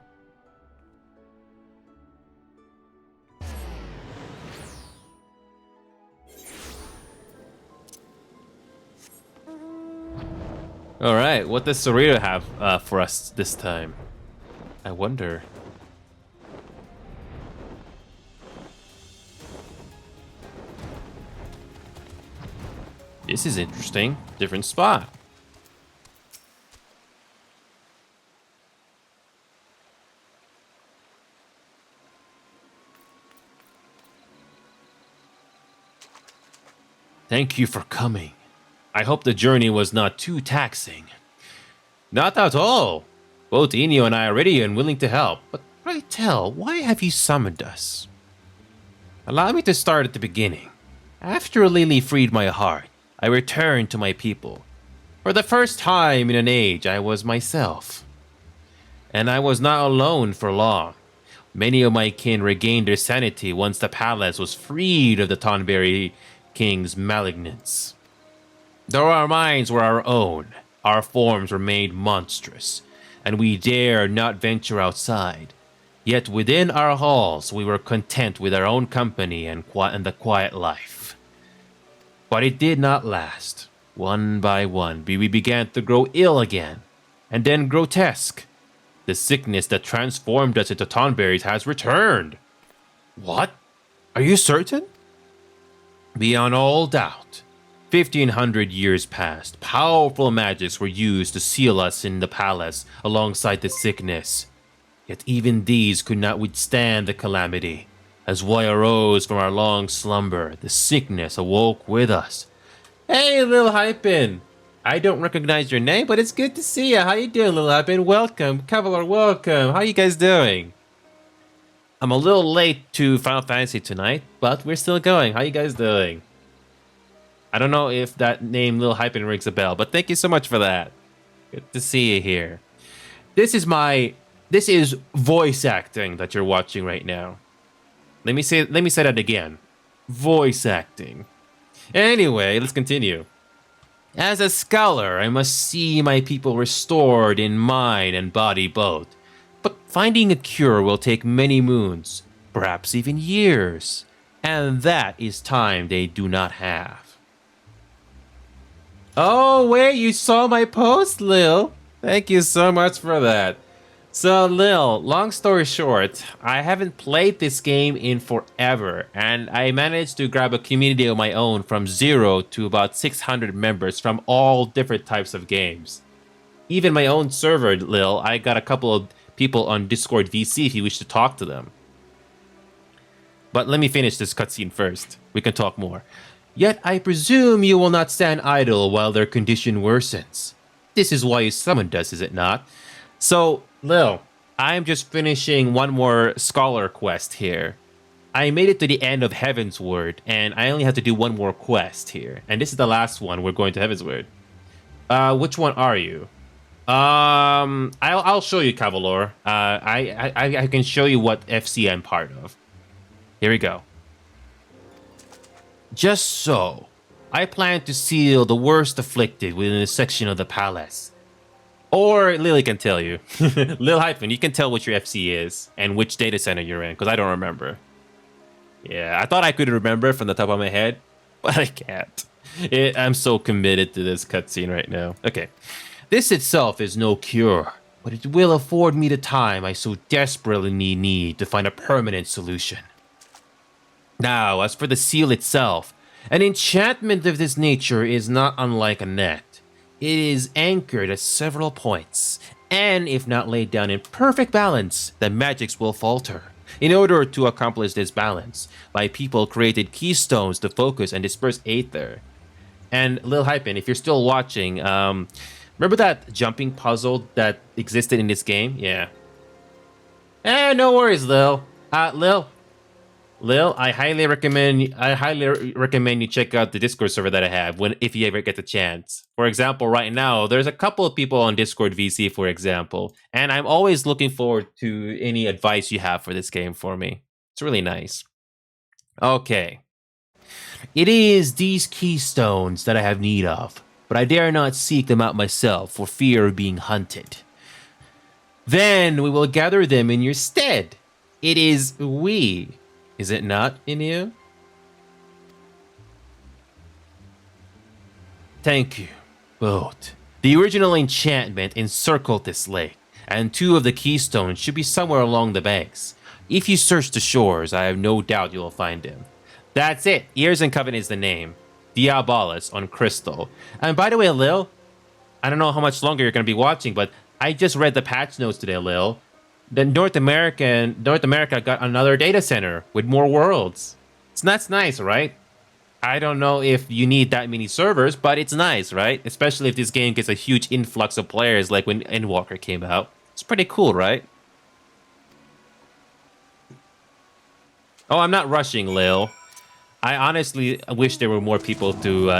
All right, what does Sarito have for us this time? I wonder. This is interesting. Different spot. Thank you for coming. I hope the journey was not too taxing. Not at all. Both Enio and I are ready and willing to help. But pray tell, why have you summoned us? Allow me to start at the beginning. After Lily freed my heart, I returned to my people. For the first time in an age, I was myself. And I was not alone for long. Many of my kin regained their sanity once the palace was freed of the Tonberry King's malignance. Though our minds were our own, our forms were made monstrous, and we dared not venture outside. Yet within our halls, we were content with our own company and the quiet life. But it did not last. One by one, we began to grow ill again, and then grotesque. The sickness that transformed us into Tonberries has returned. What? Are you certain? Beyond all doubt. 1,500 years passed. Powerful magics were used to seal us in the palace alongside the sickness. Yet even these could not withstand the calamity. As we arose from our long slumber, the sickness awoke with us. Hey, Lil Hypin! I don't recognize your name, but it's good to see you. How you doing, Lil Hypin? Welcome. Cavalier, welcome. How you guys doing? I'm a little late to Final Fantasy tonight, but we're still going. How you guys doing? I don't know if that name Lil Hypin rings a bell, but thank you so much for that. Good to see you here. This is voice acting that you're watching right now. Let me say that again. Voice acting. Anyway, let's continue. As a scholar, I must see my people restored in mind and body both. But finding a cure will take many moons, perhaps even years. And that is time they do not have. Oh, wait, you saw my post, Lil. Thank you so much for that. So, Lil, long story short, I haven't played this game in forever, and I managed to grab a community of my own from 0 to about 600 members from all different types of games. Even my own server, Lil, I got a couple of people on Discord VC if you wish to talk to them. But let me finish this cutscene first. We can talk more. Yet I presume you will not stand idle while their condition worsens. This is why you summoned us, is it not? So, Lil, I'm just finishing one more scholar quest here. I made it to the end of Heavensward, and I only have to do one more quest here. And this is the last one. We're going to Heavensward. Which one are you? I'll show you, Cavalier. I can show you what FC I'm part of. Here we go. Just so, I plan to seal the worst afflicted within a section of the palace. Or Lily can tell you. Lil Hyphen, you can tell what your FC is and which data center you're in, because I don't remember. Yeah, I thought I could remember from the top of my head, but I can't. I'm so committed to this cutscene right now. Okay, this itself is no cure, but it will afford me the time I so desperately need to find a permanent solution. Now, as for the seal itself, an enchantment of this nature is not unlike a net. It is anchored at several points, and if not laid down in perfect balance, the magics will falter. In order to accomplish this balance, my people created keystones to focus and disperse aether. And Lil Hypin, if you're still watching, remember that jumping puzzle that existed in this game? Yeah. No worries, Lil. Lil, I highly recommend you check out the Discord server that I have if you ever get the chance. For example, right now, there's a couple of people on Discord VC, for example, and I'm always looking forward to any advice you have for this game for me. It's really nice. Okay. It is these keystones that I have need of, but I dare not seek them out myself for fear of being hunted. Then we will gather them in your stead. It is we. Is it not, Inu? Thank you, both. The original enchantment encircled this lake, and 2 of the keystones should be somewhere along the banks. If you search the shores, I have no doubt you will find them. That's it. Ears and Coven is the name. Diabolus on Crystal. And by the way, Lil, I don't know how much longer you're going to be watching, but I just read the patch notes today, Lil. The North America got another data center with more worlds. So that's nice, right? I don't know if you need that many servers, but it's nice, right? Especially if this game gets a huge influx of players like when Endwalker came out. It's pretty cool, right? Oh, I'm not rushing, Lil. I honestly wish there were more people to.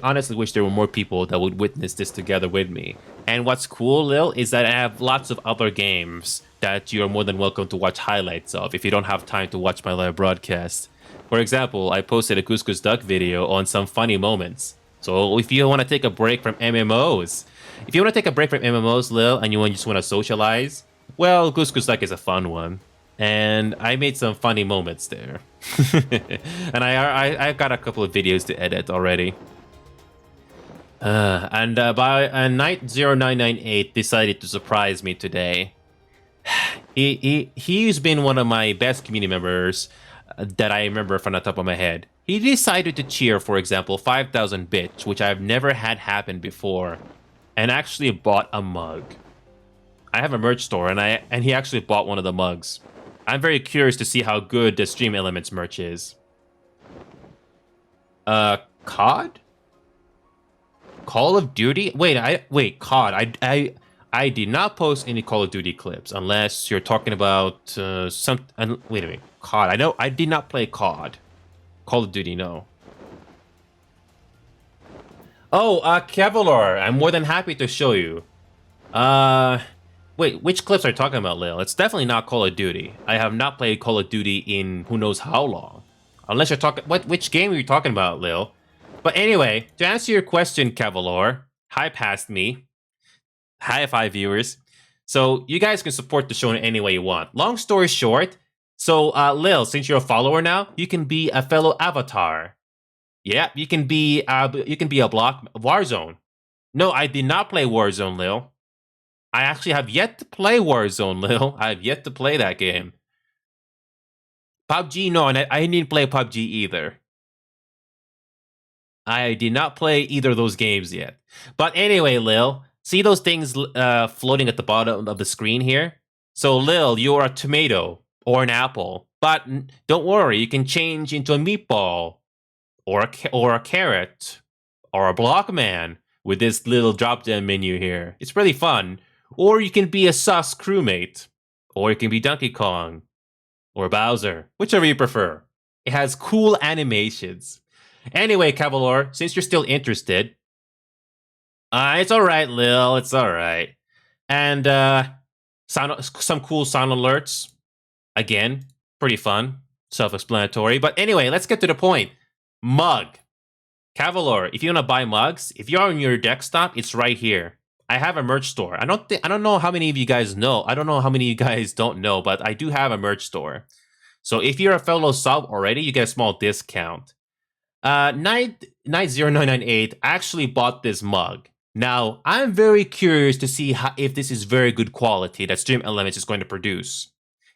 Honestly wish there were more people that would witness this together with me. And what's cool, Lil, is that I have lots of other games that you are more than welcome to watch highlights of if you don't have time to watch my live broadcast. For example, I posted a Couscous Duck video on some funny moments. So if you want to take a break from MMOs, Lil, and you just want to socialize, well, Couscous Duck is a fun one. And I made some funny moments there. And I got a couple of videos to edit already. By Night 0998 decided to surprise me today. He's been one of my best community members that I remember from the top of my head. He decided to cheer, for example, 5,000 bits, which I've never had happen before, and actually bought a mug. I have a merch store, and he actually bought one of the mugs. I'm very curious to see how good the Stream Elements merch is. COD? Call of Duty? Wait, COD. I did not post any Call of Duty clips unless you're talking about wait a minute. COD. I know I did not play COD. Call of Duty, no. Oh, Kevlar. I'm more than happy to show you. Wait, which clips are you talking about, Lil? It's definitely not Call of Duty. I have not played Call of Duty in who knows how long. Unless you're talking... Which game are you talking about, Lil? But anyway, to answer your question, Cavalor, hi past me. Hi, 5 viewers. So, you guys can support the show in any way you want. Long story short, so, Lil, since you're a follower now, you can be a fellow avatar. Yeah, you can be a block... Warzone. No, I did not play Warzone, Lil. I actually have yet to play Warzone, Lil. I have yet to play that game. PUBG, no, and I didn't play PUBG either. I did not play either of those games yet. But anyway, Lil, see those things floating at the bottom of the screen here? So, Lil, you're a tomato or an apple. But don't worry, you can change into a meatball or a carrot or a block man with this little drop-down menu here. It's really fun. Or you can be a sus crewmate. Or you can be Donkey Kong. Or Bowser. Whichever you prefer. It has cool animations. Anyway, Cavalor, since you're still interested... it's alright, Lil. It's alright. And, some cool sound alerts. Again, pretty fun. Self-explanatory. But anyway, let's get to the point. Mug. Cavalor, if you want to buy mugs, if you're on your desktop, it's right here. I have a merch store. I don't know how many of you guys know. I don't know how many of you guys don't know, but I do have a merch store. So if you're a fellow sub already, you get a small discount. Night 0998 actually bought this mug. Now, I'm very curious to see if this is very good quality that Stream Elements is going to produce.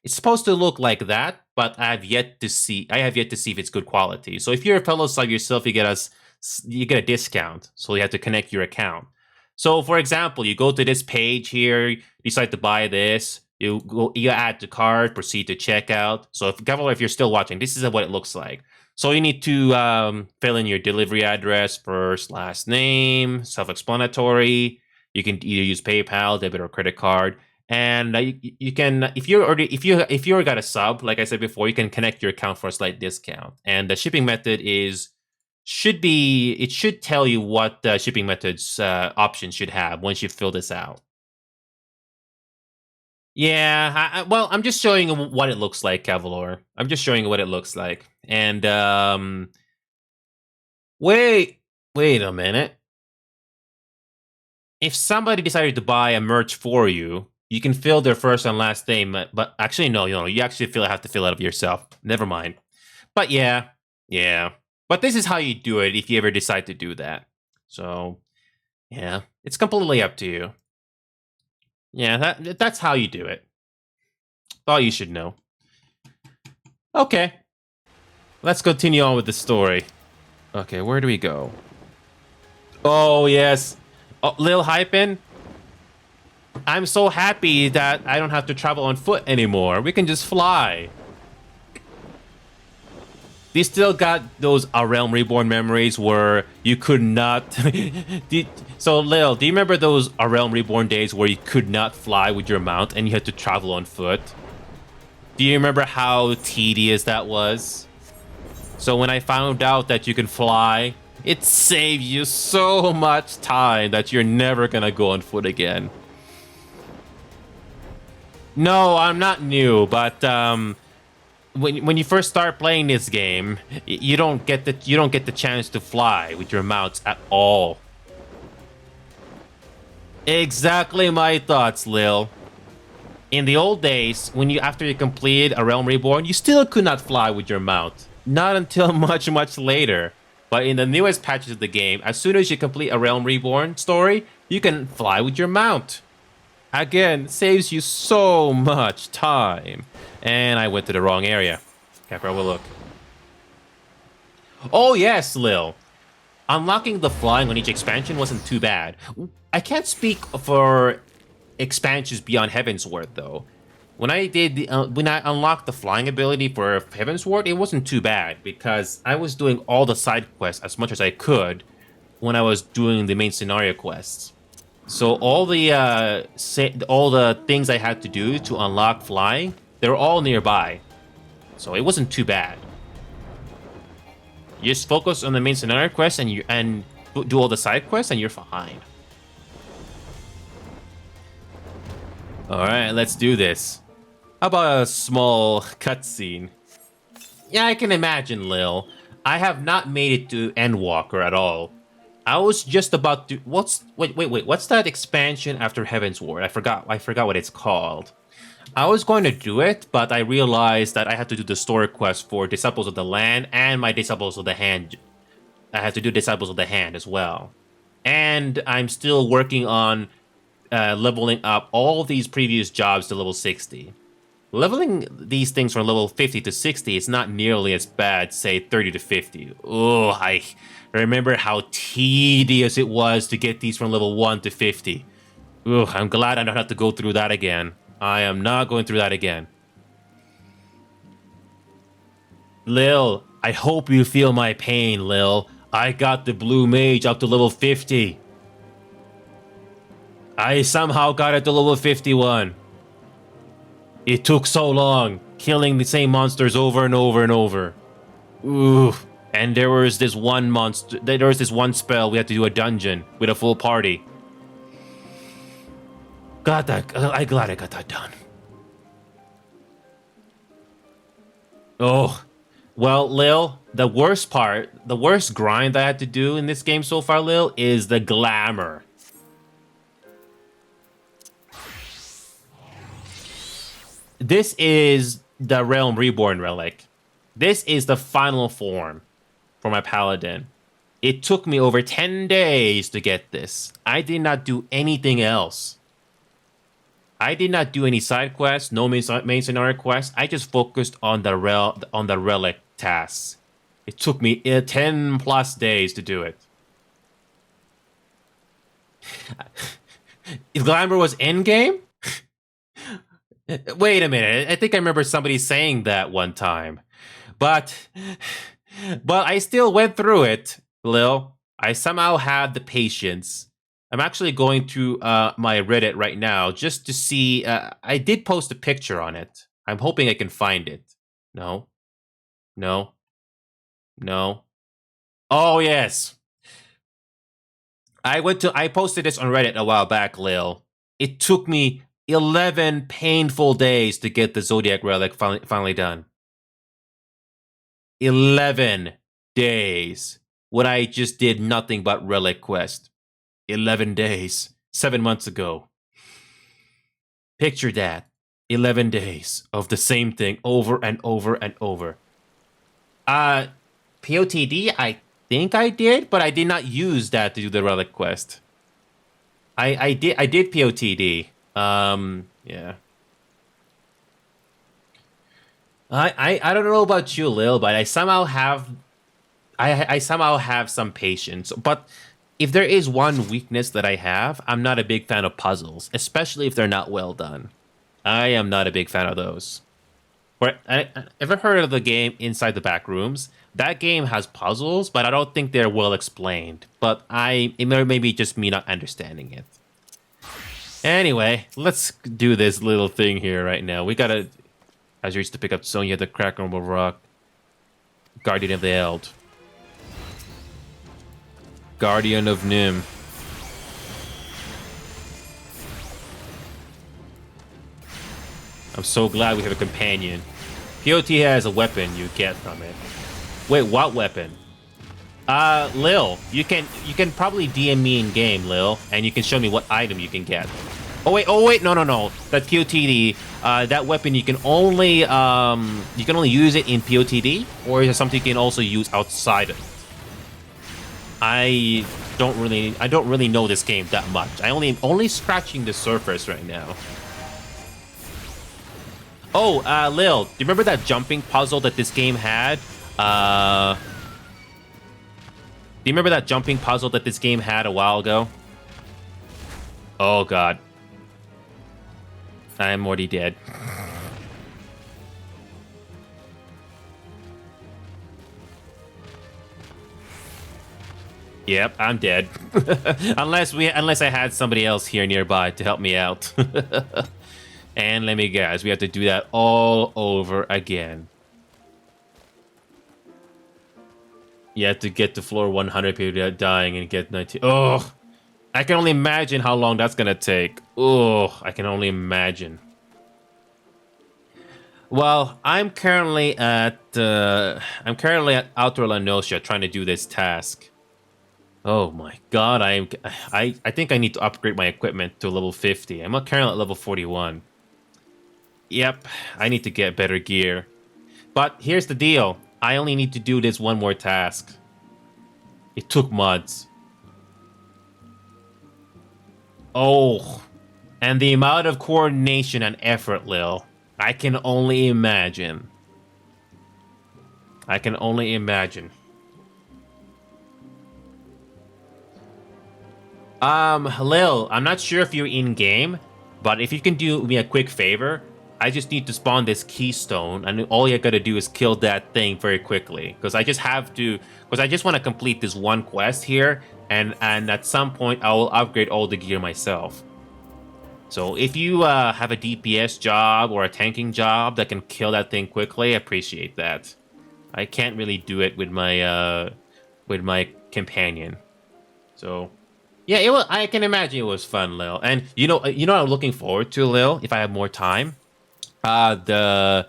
It's supposed to look like that, but I have yet to see if it's good quality. So if you're a fellow sub yourself, you get a discount. So you have to connect your account. So, for example, you go to this page here, decide to buy this, you add to cart, proceed to checkout. So, if you're still watching, this is what it looks like. So, you need to fill in your delivery address, first, last name, self-explanatory. You can either use PayPal, debit, or credit card. And you can, if you got a sub, like I said before, you can connect your account for a slight discount. And the shipping method it should tell you what the shipping methods options should have once you fill this out. Yeah, well, I'm just showing you what it looks like, Cavalor. I'm just showing you what it looks like. And, wait a minute. If somebody decided to buy a merch for you, you can fill their first and last name, but actually, no, you actually have to fill it out yourself. Never mind. But yeah. But this is how you do it if you ever decide to do that. So, yeah, it's completely up to you. Yeah, that's how you do it. All you should know. Okay. Let's continue on with the story. Okay, where do we go? Oh, yes. Oh, Lil Hypin, I'm so happy that I don't have to travel on foot anymore. We can just fly. They still got those A Realm Reborn memories where you could not... So, Lil, do you remember those A Realm Reborn days where you could not fly with your mount and you had to travel on foot? Do you remember how tedious that was? So when I found out that you can fly, it saved you so much time that you're never gonna go on foot again. No, I'm not new, but when you first start playing this game, you don't get the chance to fly with your mounts at all. Exactly my thoughts, Lil. In the old days, after you completed A Realm Reborn, you still could not fly with your mount. Not until much later. But in the newest patches of the game, as soon as you complete A Realm Reborn story, you can fly with your mount. Again, saves you so much time. And I went to the wrong area. Can't probably look. Oh yes, Lil. Unlocking the flying on each expansion wasn't too bad. I can't speak for expansions beyond Heavensward though. When I unlocked the flying ability for Heavensward, it wasn't too bad because I was doing all the side quests as much as I could when I was doing the main scenario quests. So all the things I had to do to unlock flying, they were all nearby. So it wasn't too bad. You just focus on the main scenario quest and do all the side quests and you're fine. Alright, let's do this. How about a small cutscene? Yeah, I can imagine, Lil. I have not made it to Endwalker at all. I was just about to... Wait, what's that expansion after Heavensward? I forgot what it's called. I was going to do it, but I realized that I had to do the story quest for Disciples of the Land and my Disciples of the Hand. I had to do Disciples of the Hand as well. And I'm still working on leveling up all these previous jobs to level 60. Leveling these things from level 50 to 60 is not nearly as bad, say 30 to 50. Oh, I remember how tedious it was to get these from level 1 to 50. Ugh, I'm glad I don't have to go through that again. I am not going through that again. Lil, I hope you feel my pain, Lil. I got the blue mage up to level 50. I somehow got it to level 51. It took so long, killing the same monsters over and over and over. Ooh. And there was this one monster, there was this one spell we had to do a dungeon with a full party. I'm glad I got that done. Oh, well, Lil, the worst grind I had to do in this game so far, Lil, is the glamour. This is the Realm Reborn relic. This is the final form for my paladin. It took me over 10 days to get this. I did not do anything else. I did not do any side quests, no main scenario quests. I just focused on the relic tasks. It took me 10 plus days to do it. If glamour was endgame? Wait a minute. I think I remember somebody saying that one time. But I still went through it, Lil. I somehow had the patience. I'm actually going through my Reddit right now just to see. I did post a picture on it. I'm hoping I can find it. No. Oh, yes. I posted this on Reddit a while back, Lil. It took me 11 painful days to get the Zodiac Relic finally done. 11 days when I just did nothing but Relic Quest. 11 days. 7 months ago. Picture that. 11 days of the same thing over and over and over. POTD, I think I did, but I did not use that to do the Relic Quest. I did POTD. Yeah. I don't know about you, Lil, but I somehow have I somehow have some patience, but if there is one weakness that I have, I'm not a big fan of puzzles, especially if they're not well done. I am not a big fan of those. Ever heard of the game Inside the Back Rooms? That game has puzzles, but I don't think they're well explained. But it may be just me not understanding it. Anyway, let's do this little thing here right now. We gotta, as you used to pick up Sonya the Cracker Rock, Guardian of the Eld, Guardian of Nim. I'm so glad we have a companion. POT has a weapon you get from it. Wait, what weapon? Lil, you can probably DM me in game, Lil, and you can show me what item you can get. Oh wait, no. That POTD, that weapon you can only use it in POTD, or is it something you can also use outside of it? I don't really know this game that much. I only scratching the surface right now. Oh, Lil, do you remember that jumping puzzle that this game had? Do you remember that jumping puzzle that this game had a while ago? Oh god. I'm already dead. Yep, I'm dead. unless I had somebody else here nearby to help me out. And let me guess, we have to do that all over again. You have to get to floor 100 without dying and get 19. Oh, I can only imagine how long that's gonna take. Oh, I can only imagine. Well, I'm currently at Outer Lanosha trying to do this task. Oh my god, I think I need to upgrade my equipment to level 50. I'm currently at level 41. Yep, I need to get better gear. But here's the deal. I only need to do this one more task. It took months. Oh, and the amount of coordination and effort, Lil. I can only imagine. I can only imagine. Lil, I'm not sure if you're in-game, but if you can do me a quick favor, I just need to spawn this keystone, and all you gotta do is kill that thing very quickly. Because I just want to complete this one quest here, and at some point, I will upgrade all the gear myself. So if you have a DPS job or a tanking job that can kill that thing quickly, I appreciate that. I can't really do it with my companion. So yeah, I can imagine it was fun, Lil. And you know what I'm looking forward to, Lil, if I have more time. The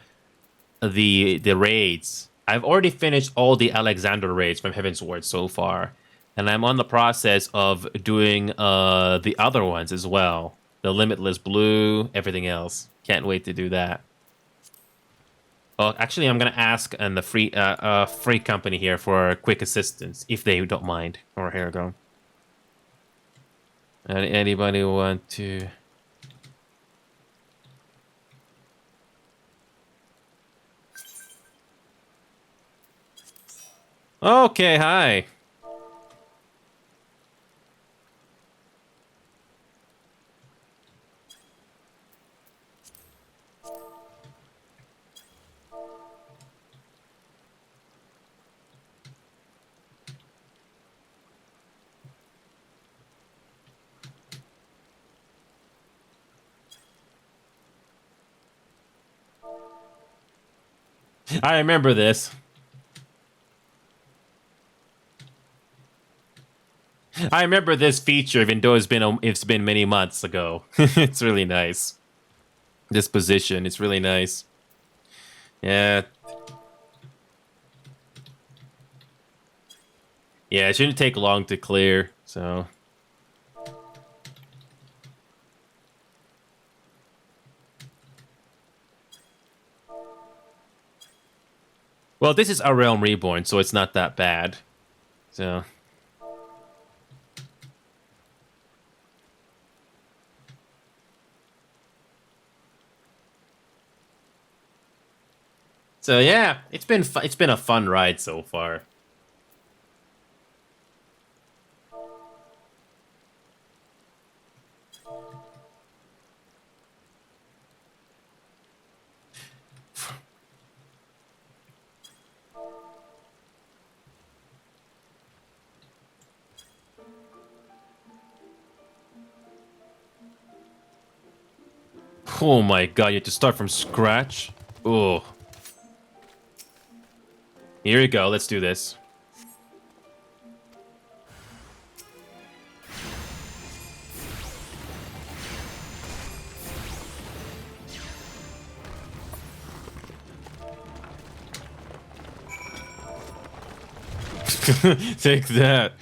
raids. I've already finished all the Alexander raids from Heavensward so far, and I'm on the process of doing the other ones as well. The Limitless Blue, everything else. Can't wait to do that. Oh, actually, I'm gonna ask the free company here for quick assistance if they don't mind. Or here we go. Anybody want to? Okay, hi. I remember this. I remember this feature, even though it's been many months ago. It's really nice. This position, it's really nice. Yeah. Yeah, it shouldn't take long to clear, so. Well, this is A Realm Reborn, so it's not that bad. So. So yeah, it's been a fun ride so far. Oh my god, you have to start from scratch? Oh. Here we go, let's do this. Take that.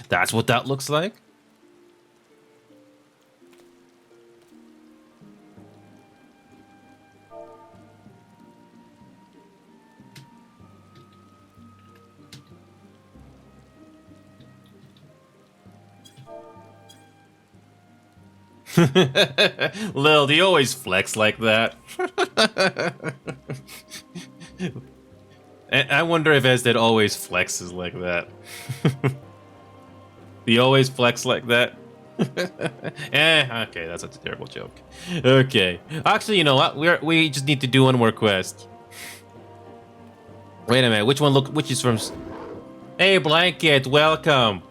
That's what that looks like? Lil, do you always flex like that? I wonder if Esdead always flexes like that. Do you always flex like that? Okay, that's a terrible joke. Okay. Actually, you know what? We just need to do one more quest. Wait a minute, which is from... Hey, Blanket, welcome.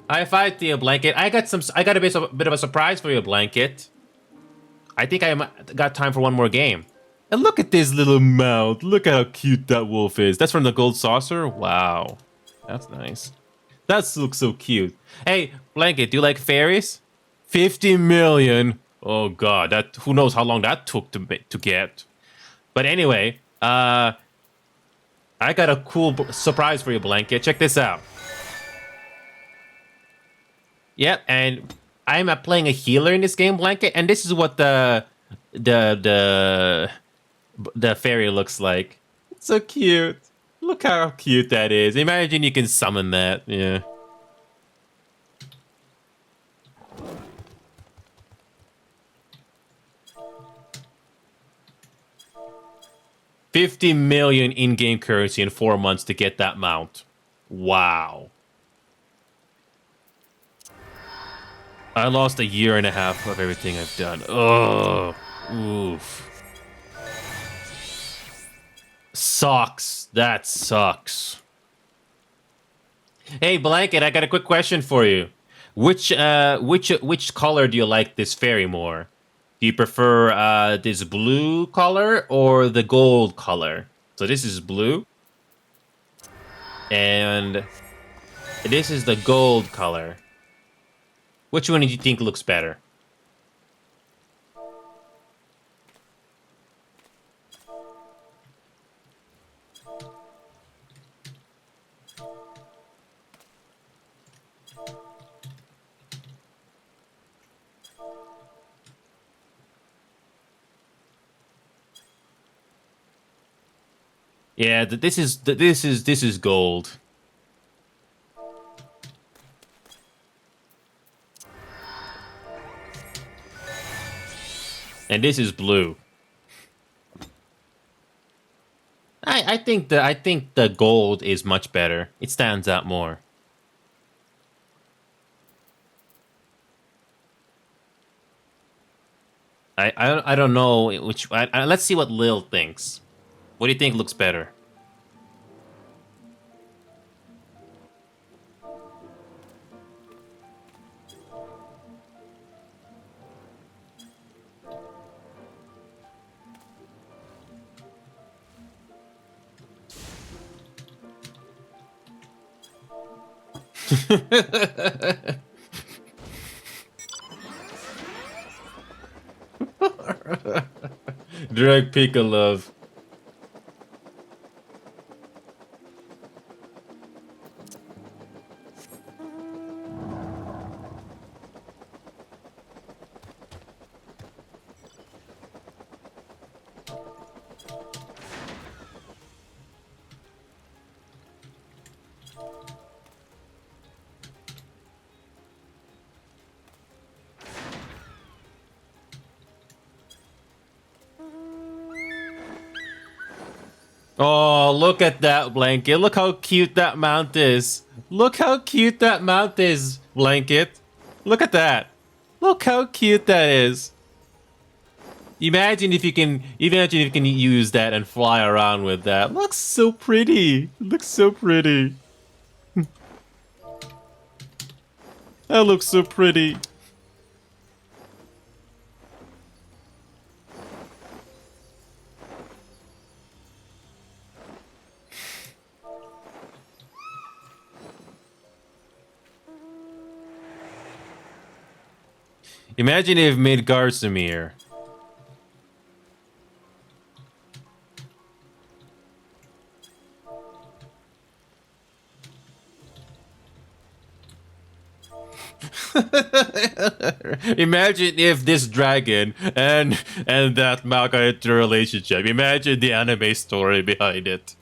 High five to you, Blanket. I got a bit of a surprise for you, Blanket. I think I got time for one more game. And look at this little mouth. Look at how cute that wolf is. That's from the gold saucer? Wow. That's nice. That looks so cute. Hey, Blanket, do you like fairies? 50 million. Oh god, who knows how long that took to get. But anyway, I got a cool surprise for you, Blanket. Check this out. Yep, and I'm playing a healer in this game, Blanket, and this is what the fairy looks like. It's so cute. Look how cute that is. Imagine you can summon that. Yeah. $50 million in-game currency in 4 months to get that mount. Wow. I lost a year and a half of everything I've done. Ugh. Oof. Sucks. That sucks. Hey, Blanket, I got a quick question for you. Which color do you like this fairy more? Do you prefer this blue color or the gold color? So this is blue. And this is the gold color. Which one do you think looks better? Yeah, this is gold. And this is blue. I think the gold is much better. It stands out more. I don't know which. Let's see what Lil thinks. What do you think looks better? Drag Pika love. Oh, look at that, Blanket. Look how cute that mount is. Look how cute that mount is, Blanket. Look at that. Look how cute that is. Imagine if you can use that and fly around with that. Looks so pretty. It looks so pretty. That looks so pretty. Imagine if made Garsamir. Imagine if this dragon and that manga had a relationship. Imagine the anime story behind it.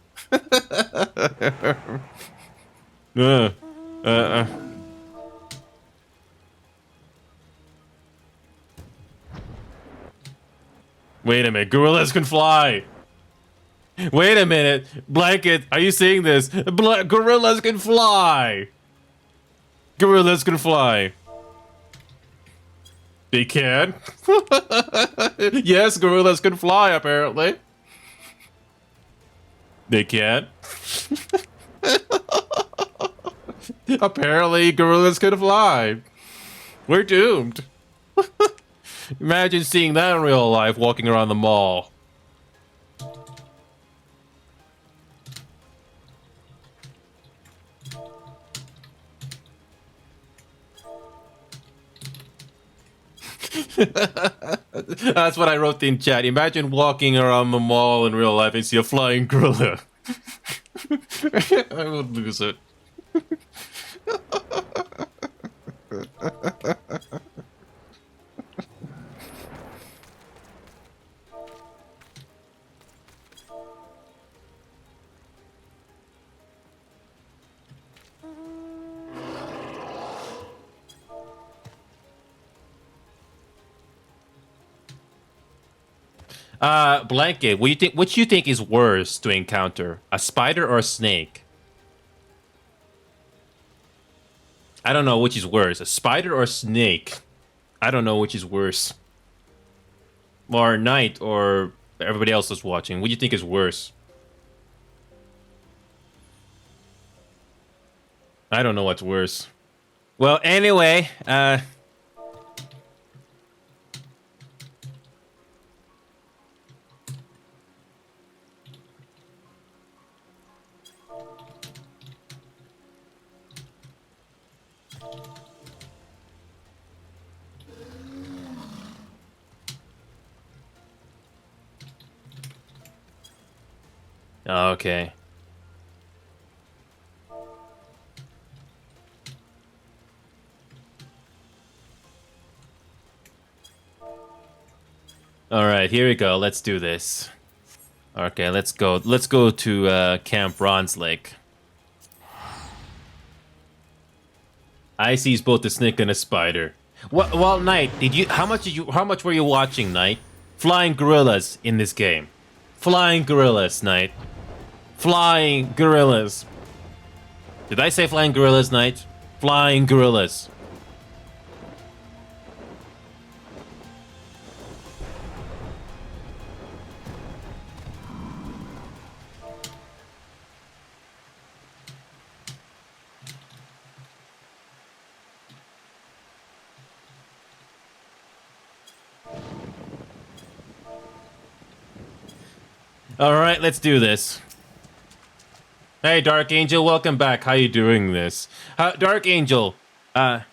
Wait a minute, gorillas can fly. Wait a minute, Blanket, are you seeing this? Gorillas can fly. Gorillas can fly. They can? Yes, gorillas can fly, apparently. They can? Apparently, gorillas can fly. We're doomed. Imagine seeing that in real life, walking around the mall. That's what I wrote in chat. Imagine walking around the mall in real life and see a flying gorilla. I would lose it. Blanket, what you think is worse to encounter? A spider or a snake? I don't know which is worse, a spider or a snake. I don't know which is worse. Or Knight or everybody else that's watching. What do you think is worse? I don't know what's worse. Well, anyway, okay. All right, here we go. Let's do this. Okay, let's go. Let's go to Camp Ron's Lake. I sees both a snake and a spider. Well, Knight, how much were you watching, Knight? Flying gorillas in this game. Flying gorillas, Knight. Flying gorillas. Did I say flying gorillas, Knight? Flying gorillas. All right, let's do this. Hey, Dark Angel, welcome back. How you doing this? Dark Angel, Dark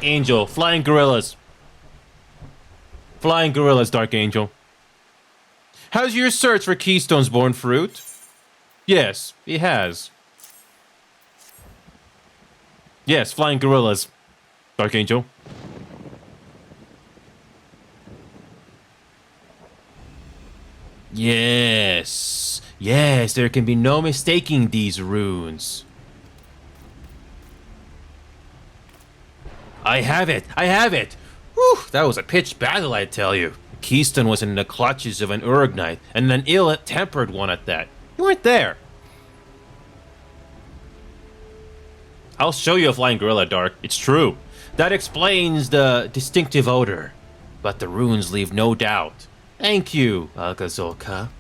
Angel, flying gorillas. Flying gorillas, Dark Angel. How's your search for Keystone's born fruit? Yes, he has. Yes, flying gorillas, Dark Angel. Yes. Yes, there can be no mistaking these runes. I have it! I have it! Whew, that was a pitched battle, I tell you. Keystone was in the clutches of an Urgnite, and an ill-tempered one at that. You weren't there. I'll show you a flying gorilla, Dark. It's true. That explains the distinctive odor, but the runes leave no doubt. Thank you, Algazolka.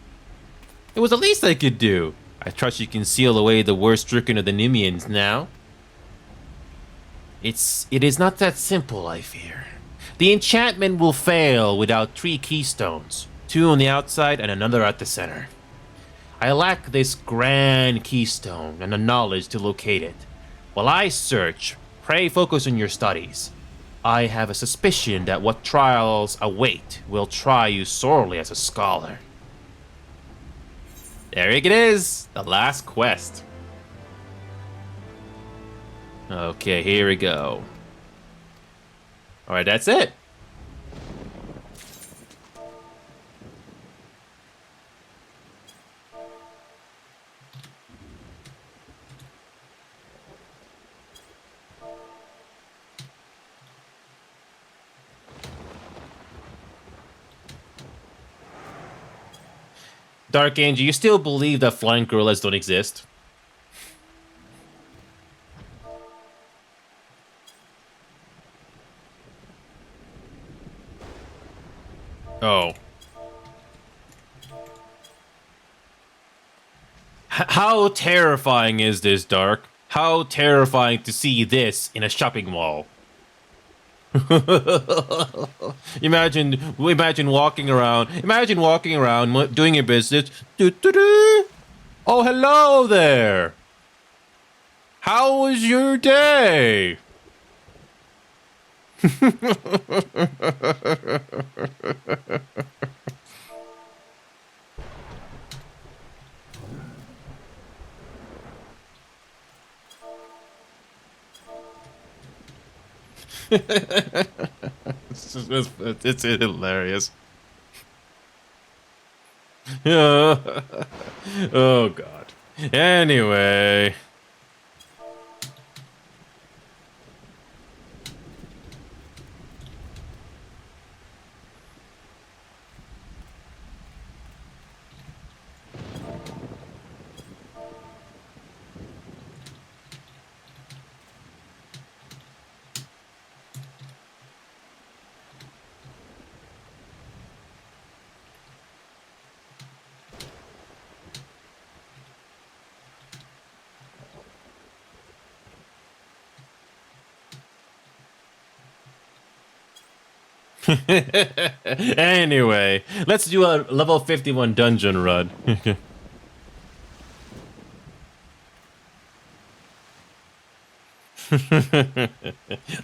It was the least I could do. I trust you can seal away the worst-stricken of the Nimians now. It is not that simple, I fear. The enchantment will fail without 3 keystones, 2 on the outside and another at the center. I lack this grand keystone and the knowledge to locate it. While I search, pray focus on your studies. I have a suspicion that what trials await will try you sorely as a scholar. There it is, the last quest. Okay, here we go. Alright, that's it. Dark Angel, you still believe that flying gorillas don't exist? Oh. How terrifying is this, Dark? How terrifying to see this in a shopping mall. Imagine walking around. Imagine walking around doing your business. Oh, hello there. How was your day? It's hilarious. Oh god. Anyway. Anyway, let's do a level 51 dungeon run.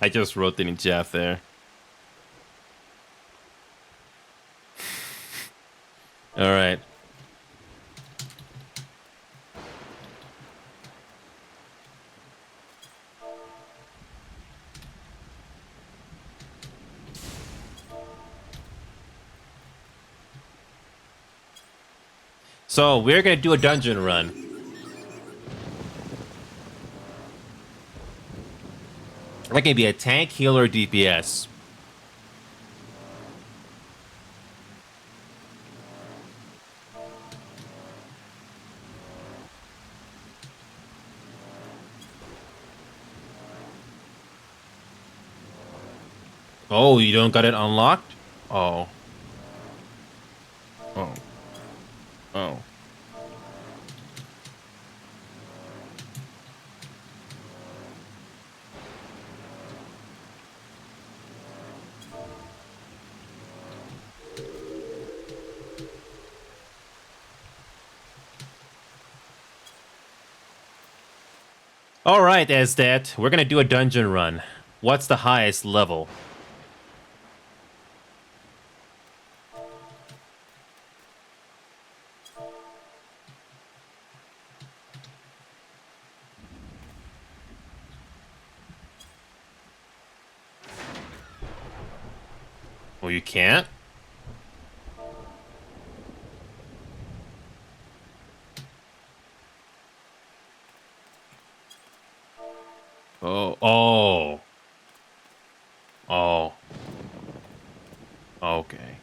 I just wrote it in chat there. All right. So we're gonna do a dungeon run. That can be a tank, healer, DPS. Oh, you don't got it unlocked? Oh. Oh. Oh. Alright, Esdet, we're gonna do a dungeon run. What's the highest level? Well, you can't? Oh, oh. Oh. Okay.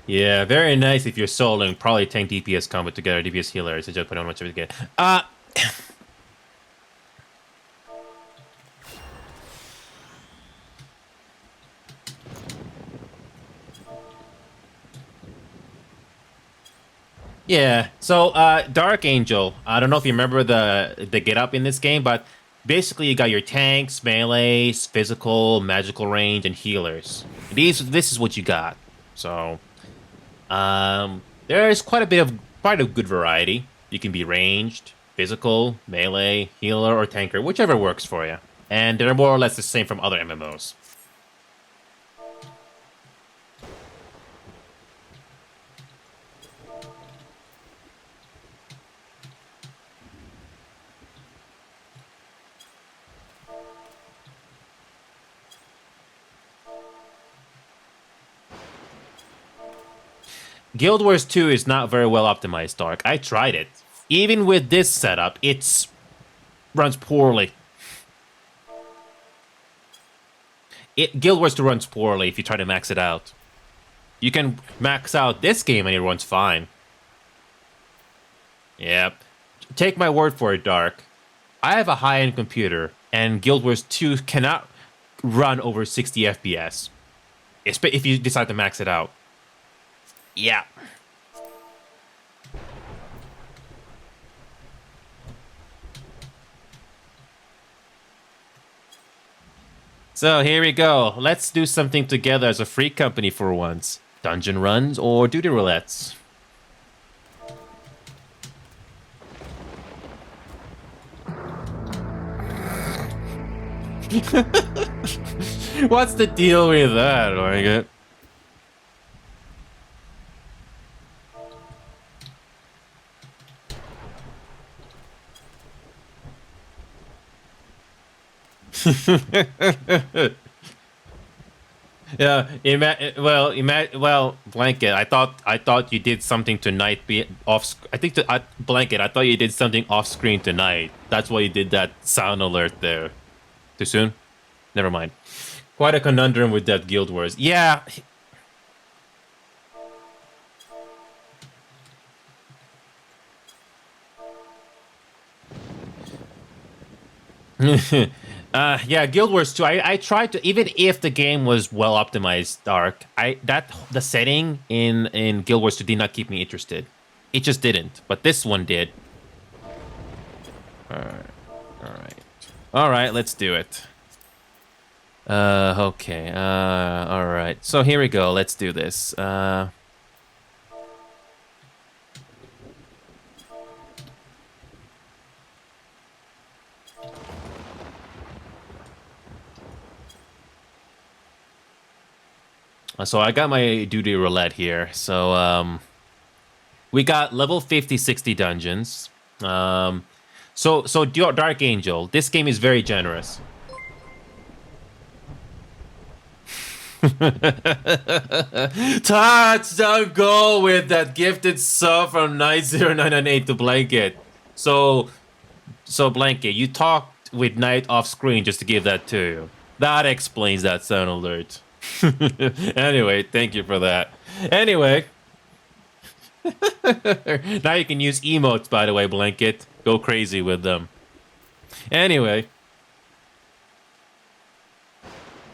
Yeah, very nice if you're soloing. Probably tank DPS combo together, DPS healer. It's a joke, but I don't much of it get. Yeah. So, Dark Angel. I don't know if you remember the get up in this game, but basically you got your tanks, melees, physical, magical range, and healers. This is what you got. So, there's quite a good variety. You can be ranged, physical, melee, healer, or tanker, whichever works for you. And they're more or less the same from other MMOs. Guild Wars 2 is not very well optimized, Dark. I tried it. Even with this setup, it runs poorly. Guild Wars 2 runs poorly if you try to max it out. You can max out this game and it runs fine. Yep. Take my word for it, Dark. I have a high-end computer, and Guild Wars 2 cannot run over 60 FPS. If you decide to max it out. Yeah. So here we go. Let's do something together as a free company for once. Dungeon runs or duty roulettes. What's the deal with that, like? Yeah, Blanket. I thought you did something tonight. Be off. I think Blanket. I thought you did something off screen tonight. That's why you did that sound alert there. Too soon? Never mind. Quite a conundrum with that Guild Wars. Yeah. Yeah, Guild Wars 2. I tried to, even if the game was well optimized, Dark. The setting in Guild Wars 2 did not keep me interested. It just didn't. But this one did. All right. Let's do it. Okay. All right. So here we go. Let's do this. So I got my duty roulette here. So we got level 50, 60 dungeons. So Dark Angel, this game is very generous. Touchdown goal with that gifted sub from 90998 to Blanket. So Blanket, you talked with Knight off screen just to give that to you. That explains that sound alert. Anyway, thank you for that. Anyway. Now you can use emotes, by the way, Blanket. Go crazy with them. Anyway.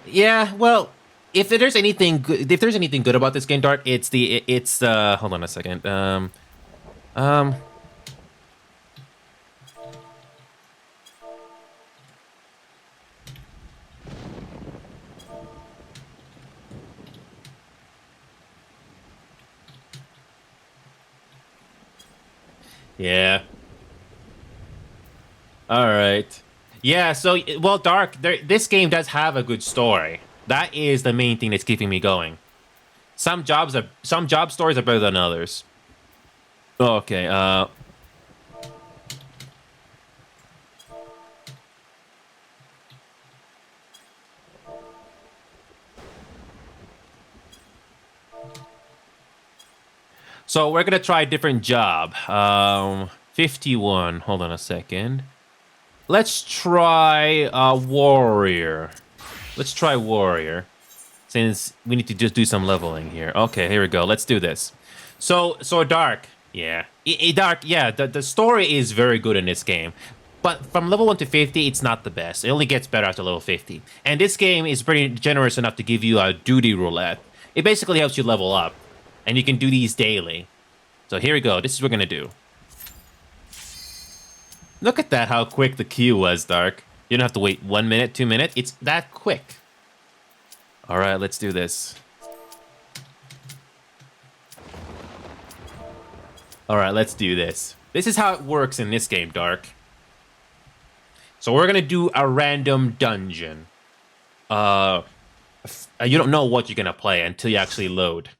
Yeah, well, if there's anything good about this game, Dark, it's hold on a second. Yeah. All right. Yeah, so well, Dark, this game does have a good story. That is the main thing that's keeping me going. Some job stories are better than others. Okay, so we're gonna try a different job. 51. Hold on a second. Let's try warrior. Let's try warrior. since we need to just do some leveling here. Okay, here we go. Let's do this. So Dark, yeah. Dark, yeah, the story is very good in this game. But from level 1 to 50, it's not the best. It only gets better after level 50. And this game is pretty generous enough to give you a duty roulette. It basically helps you level up. And you can do these daily. So here we go. This is what we're going to do. Look at that, how quick the queue was, Dark. You don't have to wait 1 minute, 2 minutes. It's that quick. All right, let's do this. All right, let's do this. This is how it works in this game, Dark. So we're gonna do a random dungeon. You don't know what you're gonna play until you actually load.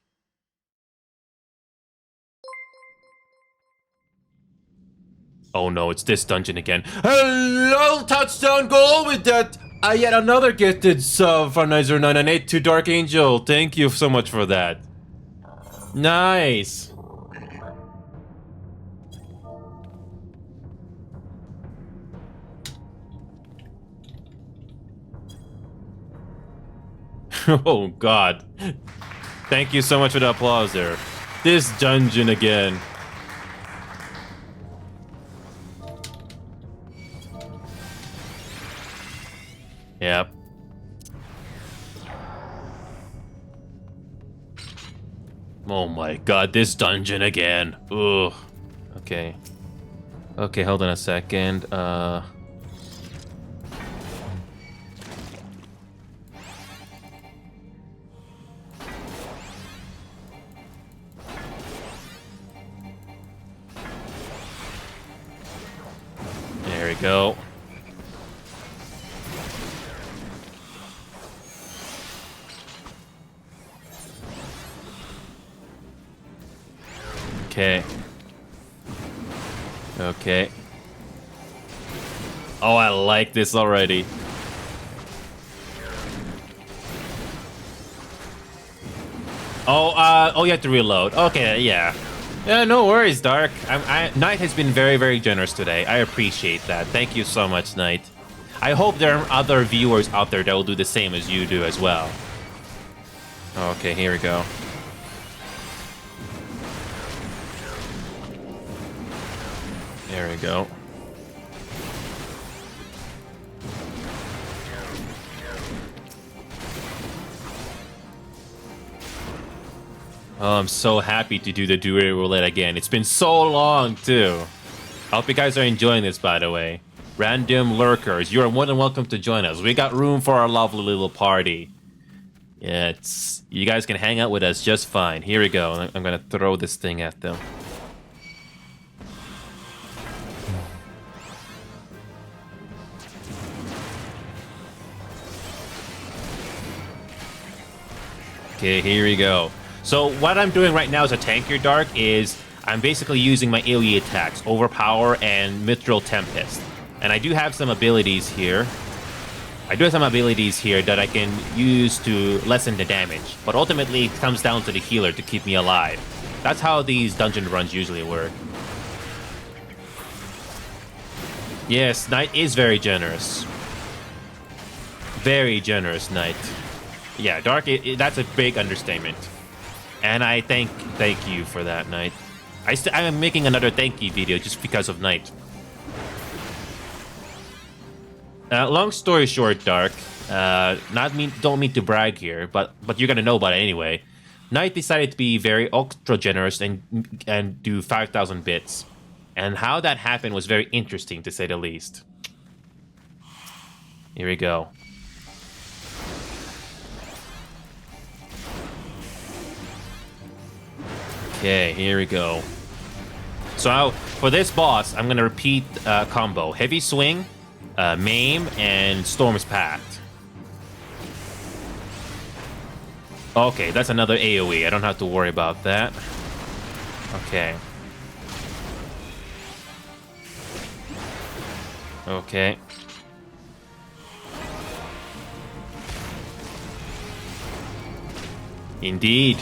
Oh no, it's this dungeon again. Hello, touchdown goal with that. Yet another gifted sub from 90998 to Dark Angel. Thank you so much for that. Nice. Oh god. Thank you so much for the applause there. This dungeon again. Yep. Oh my god, this dungeon again. Ugh. Okay. Okay, hold on a second. There we go. Okay. Okay. Oh, I like this already. Oh, you have to reload. Okay, yeah. Yeah, no worries, Dark. Knight has been very, very generous today. I appreciate that. Thank you so much, Knight. I hope there are other viewers out there that will do the same as you do as well. Okay, here we go. There we go. Oh, I'm so happy to do the duty roulette again. It's been so long, too. I hope you guys are enjoying this, by the way. Random lurkers, you are more than welcome to join us. We got room for our lovely little party. Yeah, you guys can hang out with us just fine. Here we go. I'm gonna throw this thing at them. Okay, here we go. So what I'm doing right now as a tankier, Dark, is I'm basically using my AoE attacks, Overpower and Mithril Tempest. And I do have some abilities here. That I can use to lessen the damage. But ultimately, it comes down to the healer to keep me alive. That's how these dungeon runs usually work. Yes, Knight is very generous. Very generous, Knight. Yeah, Dark, that's a big understatement. And I thank you for that, Knight. I am making another thank you video just because of Knight. Long story short, Dark, don't mean to brag here, but you're gonna know about it anyway. Knight decided to be very ultra generous and do 5,000 bits. And how that happened was very interesting, to say the least. Here we go. Okay, here we go. So for this boss, I'm gonna repeat combo: Heavy Swing, Maim, and Storm's Pact. Okay, that's another AoE. I don't have to worry about that. Okay. Okay. Indeed.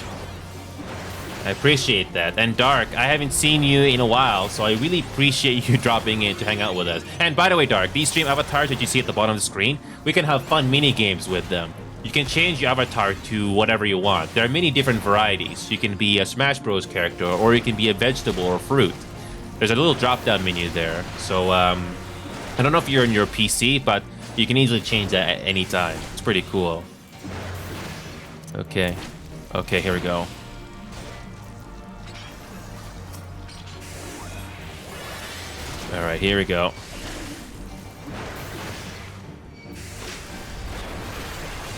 I appreciate that. And Dark, I haven't seen you in a while, so I really appreciate you dropping in to hang out with us. And by the way, Dark, these stream avatars that you see at the bottom of the screen, we can have fun mini games with them. you can change your avatar to whatever you want. There are many different varieties. You can be a Smash Bros. Character, or you can be a vegetable or fruit. There's a little drop-down menu there. So, I don't know if you're in your PC, but you can easily change that at any time. It's pretty cool. Okay. Okay, here we go. All right, here we go.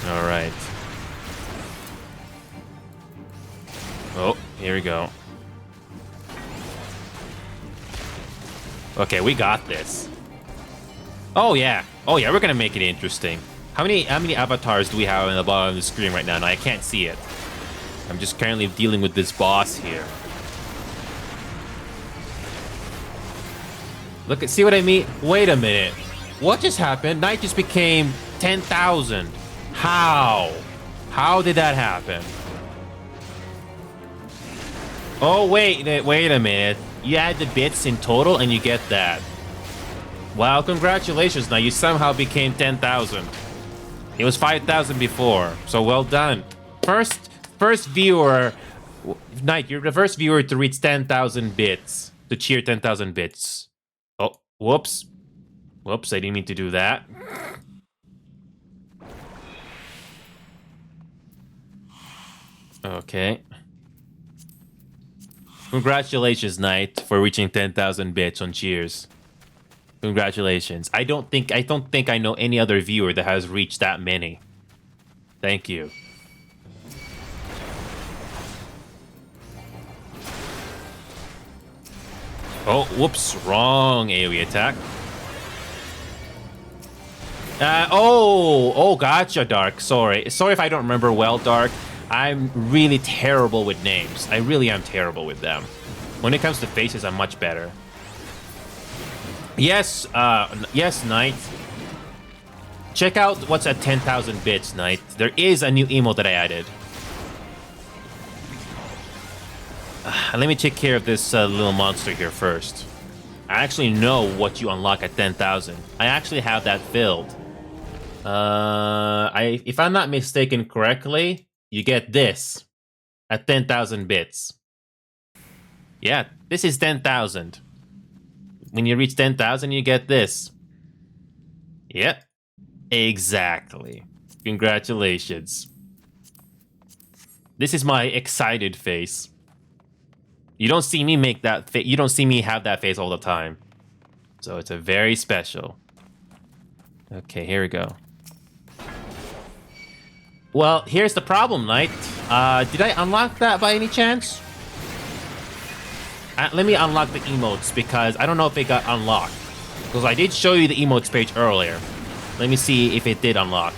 All right. Oh, here we go. Okay, we got this. Oh yeah, we're gonna make it interesting. How many avatars do we have on the bottom of the screen right now? No, I can't see it. I'm just currently dealing with this boss here. Look at, see what I mean? Wait a minute. What just happened? Knight just became 10,000. How? How did that happen? Oh, wait a minute. You add the bits in total and you get that. Wow, congratulations. Now you somehow became 10,000. It was 5,000 before, so well done. First viewer, Knight, you're the first viewer to reach 10,000 bits. To cheer 10,000 bits. Oh, whoops. Whoops, I didn't mean to do that. Okay. Congratulations, Knight, for reaching 10,000 bits on cheers. Congratulations. I don't think I know any other viewer that has reached that many. Thank you. Oh, whoops, wrong AoE attack. Oh, gotcha, Dark. Sorry if I don't remember well, Dark. I'm really terrible with names. I really am terrible with them. When it comes to faces, I'm much better. Yes, yes, Knight. Check out what's at 10,000 bits, Knight. There is a new emote that I added. Let me take care of this little monster here first. I actually know what you unlock at 10,000. I actually have that filled. If I'm not mistaken correctly, you get this at 10,000 bits. Yeah, this is 10,000. When you reach 10,000, you get this. Yep, exactly. Congratulations. This is my excited face. You don't see me make that face. You don't see me have that face all the time. So it's a very special. Okay, here we go. Well, here's the problem, Knight. Did I unlock that by any chance? Let me unlock the emotes because I don't know if it got unlocked. Because I did show you the emotes page earlier. Let me see if it did unlock.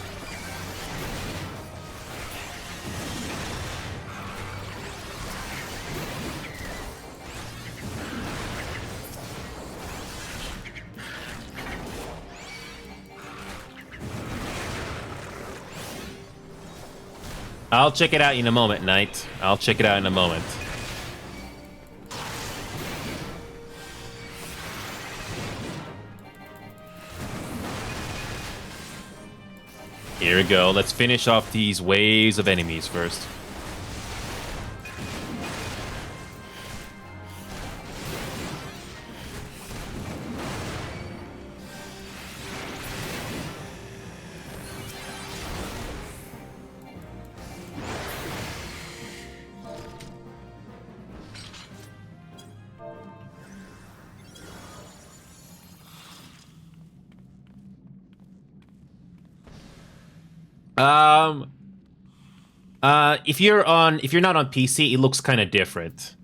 I'll check it out in a moment, Knight. I'll check it out in a moment. Here we go. Let's finish off these waves of enemies first. If you're not on PC, it looks kind of different.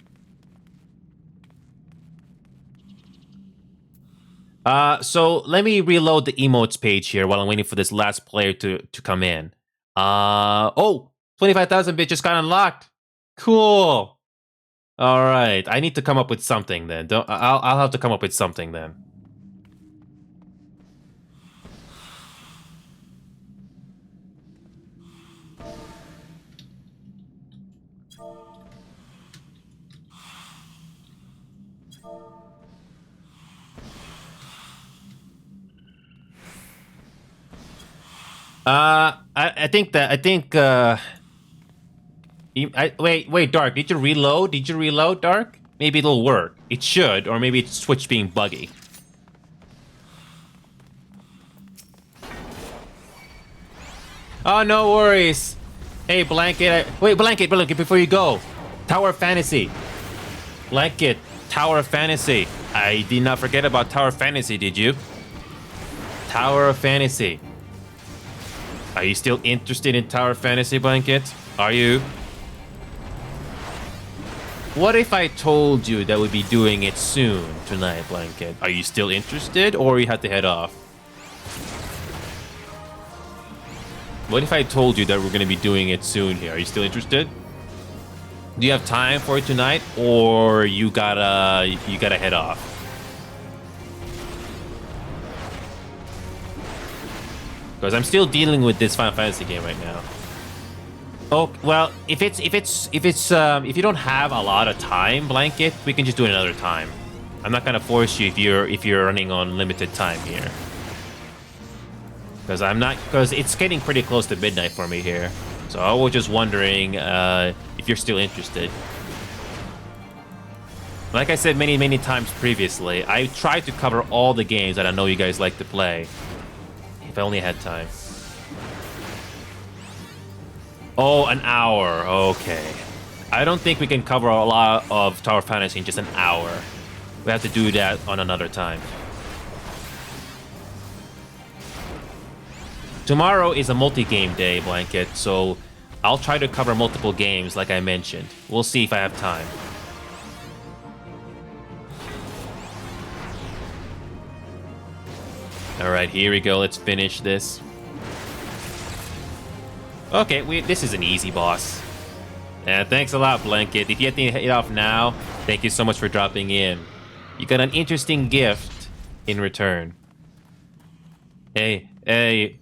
So let me reload the emotes page here while I'm waiting for this last player to come in. Oh, 25,000 bit just got unlocked. Cool. All right, I need to come up with something then. I'll have to come up with something then. Wait, Dark. Did you reload? Did you reload, Dark? Maybe it'll work. It should, or maybe it's Switch being buggy. Oh, no worries. Hey, Blanket. Wait, Blanket, before you go. Tower of Fantasy. Blanket, Tower of Fantasy. I did not forget about Tower of Fantasy, did you? Tower of Fantasy. Are you still interested in Tower of Fantasy, Blanket? Are you? What if I told you that we'd be doing it soon tonight, Blanket? Are you still interested, or you have to head off? What if I told you that we're going to be doing it soon here? Are you still interested? Do you have time for it tonight, or you gotta head off? Because I'm still dealing with this Final Fantasy game right now. Oh well, if you don't have a lot of time, Blanket, we can just do it another time. I'm not gonna force you if you're running on limited time here. Because it's getting pretty close to midnight for me here. So I was just wondering if you're still interested. Like I said many times previously, I tried to cover all the games that I know you guys like to play. If I only had time. Oh, an hour. Okay. I don't think we can cover a lot of Tower Fantasy in just an hour. We have to do that on another time. Tomorrow is a multi-game day, Blanket, so I'll try to cover multiple games like I mentioned. We'll see if I have time. Alright, here we go. Let's finish this. Okay, this is an easy boss. Thanks a lot, Blanket. If you have to head off now, thank you so much for dropping in. You got an interesting gift in return. Hey,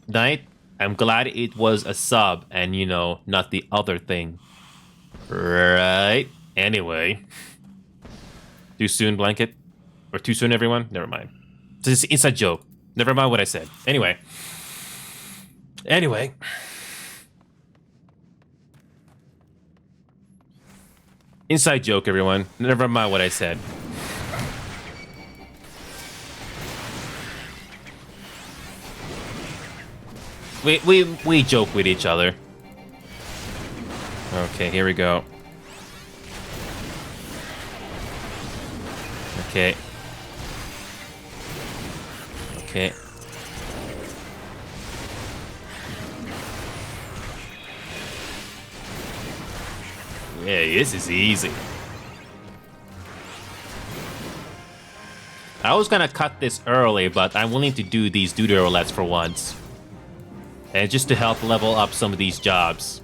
Knight, I'm glad it was a sub and, you know, not the other thing. Right? Anyway. Too soon, Blanket? Or too soon, everyone? Never mind. It's an inside joke. Never mind what I said. Anyway. Inside joke, everyone. Never mind what I said. We joke with each other. Okay, here we go. Okay. Yeah, this is easy. I was gonna cut this early, but I'm willing to do these doodle roulettes for once. And just to help level up some of these jobs.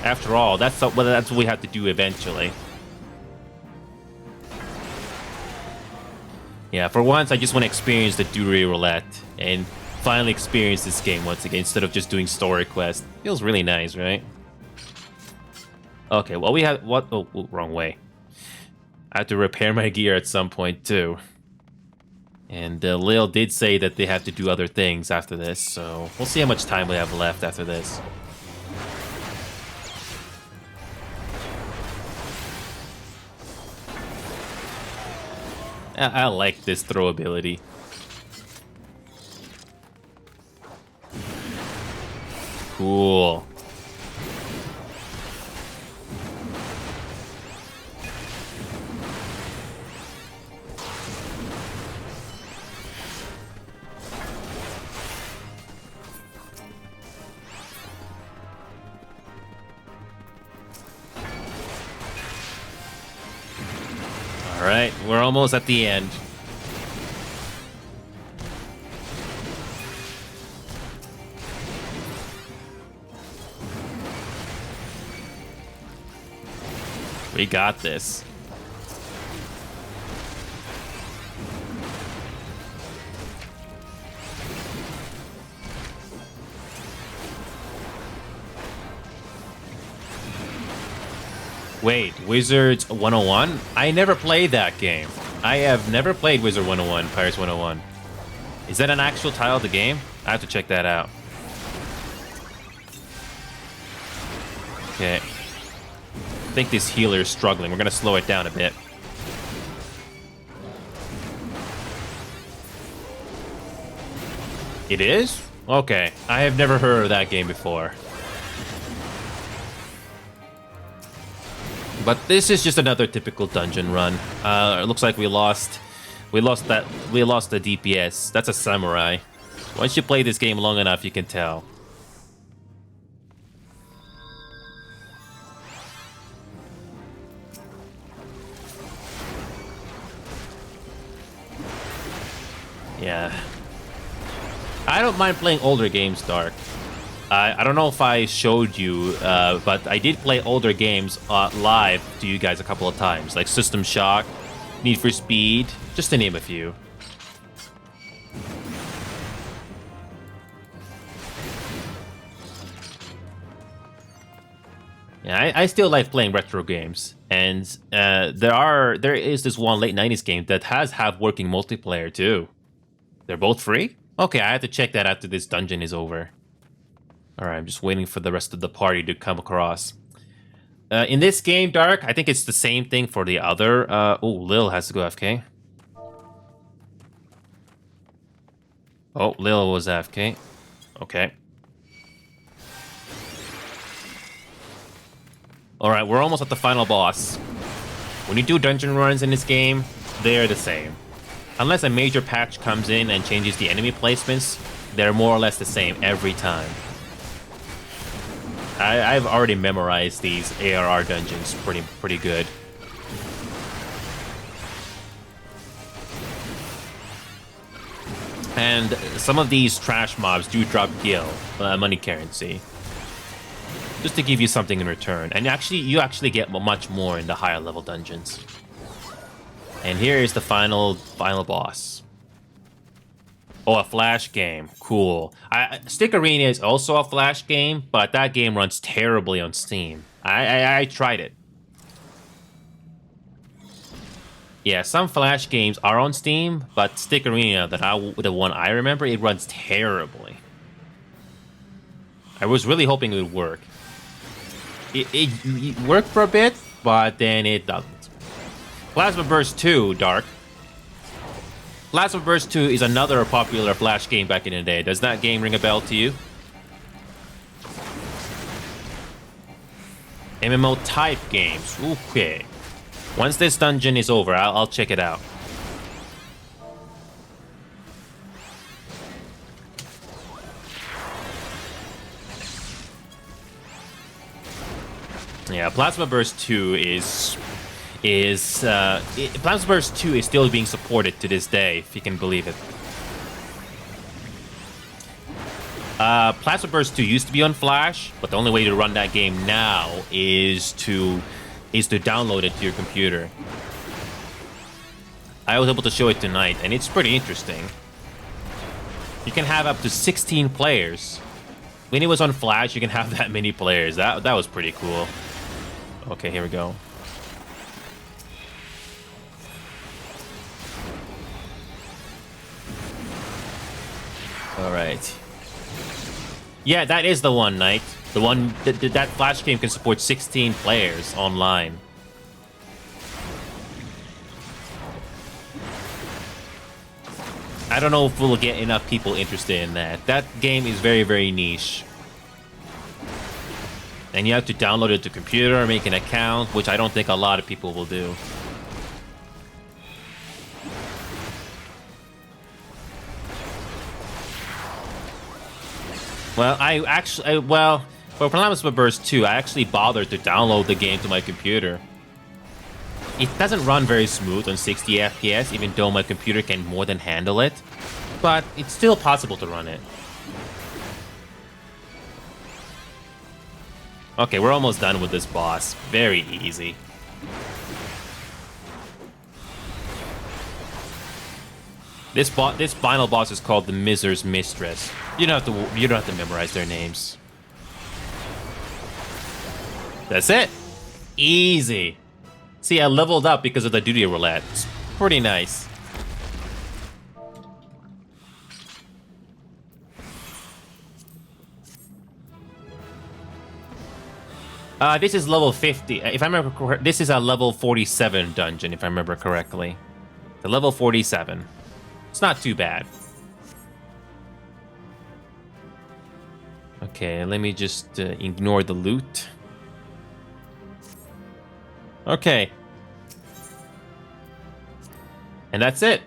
After all, that's what we have to do eventually. Yeah, for once, I just want to experience the doodle roulette and finally experience this game once again instead of just doing story quests. Feels really nice, right? Okay, well, we have what? Oh, wrong way. I have to repair my gear at some point too. And Lil did say that they have to do other things after this, so we'll see how much time we have left after this. I like this throw ability. Cool. Alright, we're almost at the end. We got this. Wait, Wizards 101? I never played that game. I have never played Wizard 101, Pirates 101. Is that an actual title of the game? I have to check that out. Okay. I think this healer is struggling. We're gonna slow it down a bit. It is? Okay. I have never heard of that game before. But this is just another typical dungeon run. It looks like we lost the DPS. That's a samurai. Once you play this game long enough, you can tell. Yeah. I don't mind playing older games, Dark. I don't know if I showed you, but I did play older games live to you guys a couple of times, like System Shock, Need for Speed, just to name a few. Yeah, I still like playing retro games, and there is this one late 90s game that have working multiplayer too. They're both free? Okay, I have to check that after this dungeon is over. Alright, I'm just waiting for the rest of the party to come across. In this game, Dark, I think it's the same thing for the other. Oh, Lil has to go AFK. Oh, Lil was AFK. Okay. Alright, we're almost at the final boss. When you do dungeon runs in this game, they're the same. Unless a major patch comes in and changes the enemy placements, they're more or less the same every time. I've already memorized these ARR dungeons pretty good. And some of these trash mobs do drop gil, money currency, just to give you something in return. And you actually get much more in the higher level dungeons. And here is the final boss. Oh, a Flash game. Cool. Stick Arena is also a Flash game, but that game runs terribly on Steam. I tried it. Yeah, some Flash games are on Steam, but Stick Arena, the one I remember, it runs terribly. I was really hoping it would work. It worked for a bit, but then it doesn't. Plasma Burst 2, Dark. Plasma Burst 2 is another popular Flash game back in the day. Does that game ring a bell to you? MMO type games. Okay. Once this dungeon is over, I'll check it out. Yeah, Plasma Burst 2 Plasma Burst 2 is still being supported to this day, if you can believe it. Plasma Burst 2 used to be on Flash, but the only way to run that game now is to download it to your computer. I was able to show it tonight, and it's pretty interesting. You can have up to 16 players. When it was on Flash, you can have that many players. That was pretty cool. Okay, here we go. Alright. Yeah, that is the one, Knight. The one that Flash game can support 16 players online. I don't know if we'll get enough people interested in that. That game is very, very niche. And you have to download it to computer, make an account, which I don't think a lot of people will do. Well, for Plasma Burst 2, I actually bothered to download the game to my computer. It doesn't run very smooth on 60 FPS, even though my computer can more than handle it. But it's still possible to run it. Okay, we're almost done with this boss. Very easy. This final boss is called the Miser's Mistress. You don't have to memorize their names. That's it. Easy. See, I leveled up because of the duty roulette. It's pretty nice. This is level 50. If I remember correctly, this is a level 47 dungeon, if I remember correctly. The level 47. It's not too bad. Okay, let me just ignore the loot. Okay. And that's it.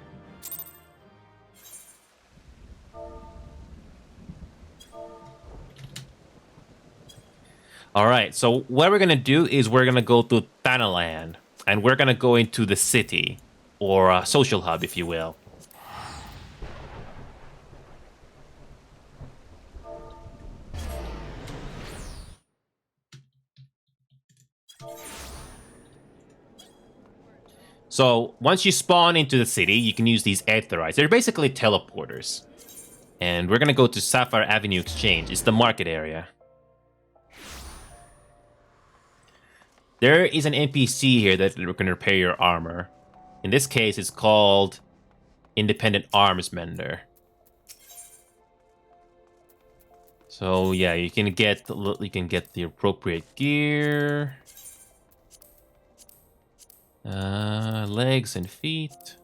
All right, so what we're gonna do is we're gonna go to Thanaland, and we're gonna go into the city, or a social hub, if you will. So once you spawn into the city, you can use these aetherytes. They're basically teleporters. And we're gonna go to Sapphire Avenue Exchange. It's the market area. There is an NPC here that can repair your armor. In this case, it's called Independent Arms Mender. So yeah, you can get the appropriate gear. Legs and feet.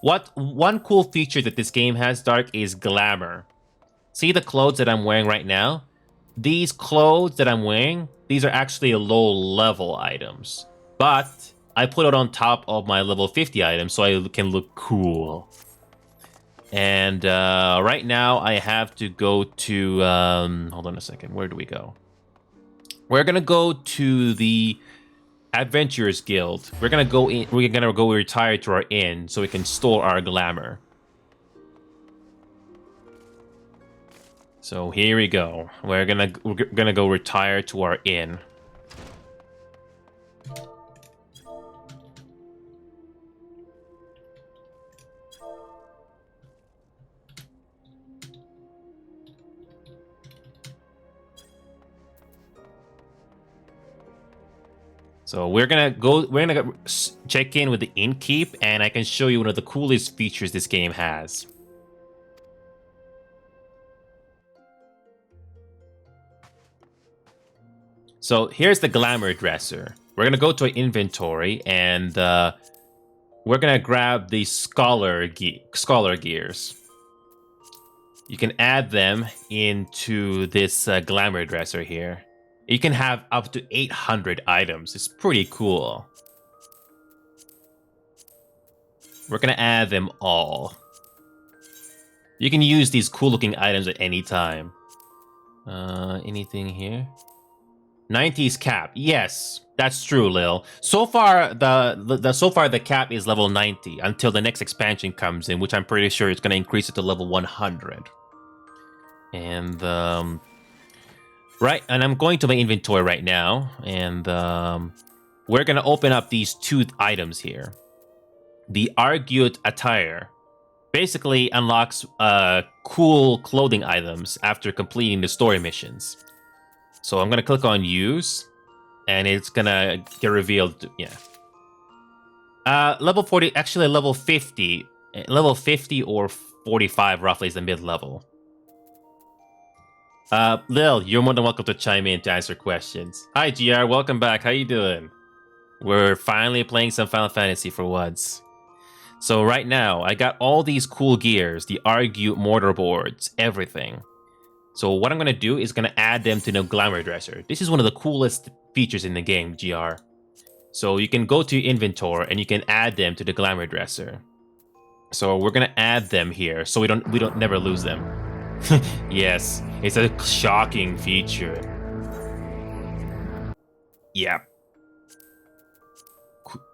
One cool feature that this game has, Dark, is glamour. See the clothes that I'm wearing right now? These clothes that I'm wearing, these are actually low-level items. But I put it on top of my level 50 items so I can look cool. And right now I have to go to... hold on a second. Where do we go? We're going to go to the Adventurers Guild. We're going to go in. We're going to go retire to our inn so we can store our glamour. So here we go. We're gonna go retire to our inn. So we're gonna check in with the innkeep, and I can show you one of the coolest features this game has. So here's the glamour dresser. We're gonna go to our inventory, and we're gonna grab the scholar gears. You can add them into this glamour dresser here. You can have up to 800 items. It's pretty cool. We're gonna add them all. You can use these cool-looking items at any time. Anything here? 90s cap. Yes, that's true, Lil. So far, the cap is level 90 until the next expansion comes in, which I'm pretty sure is going to increase it to level 100. And right, and I'm going to my inventory right now, and we're going to open up these two items here. The Argued Attire basically unlocks cool clothing items after completing the story missions. So I'm gonna click on use, and it's gonna get revealed. Yeah. Level 40, actually level 50. Level 50 or 45 roughly is the mid-level. Lil, you're more than welcome to chime in to answer questions. Hi GR, welcome back. How you doing? We're finally playing some Final Fantasy for once. So right now, I got all these cool gears, the Argued mortar boards, everything. So what I'm going to do is going to add them to the glamour dresser. This is one of the coolest features in the game, GR. So you can go to your inventory and you can add them to the glamour dresser. So we're going to add them here so we don't never lose them. Yes, it's a shocking feature. Yeah.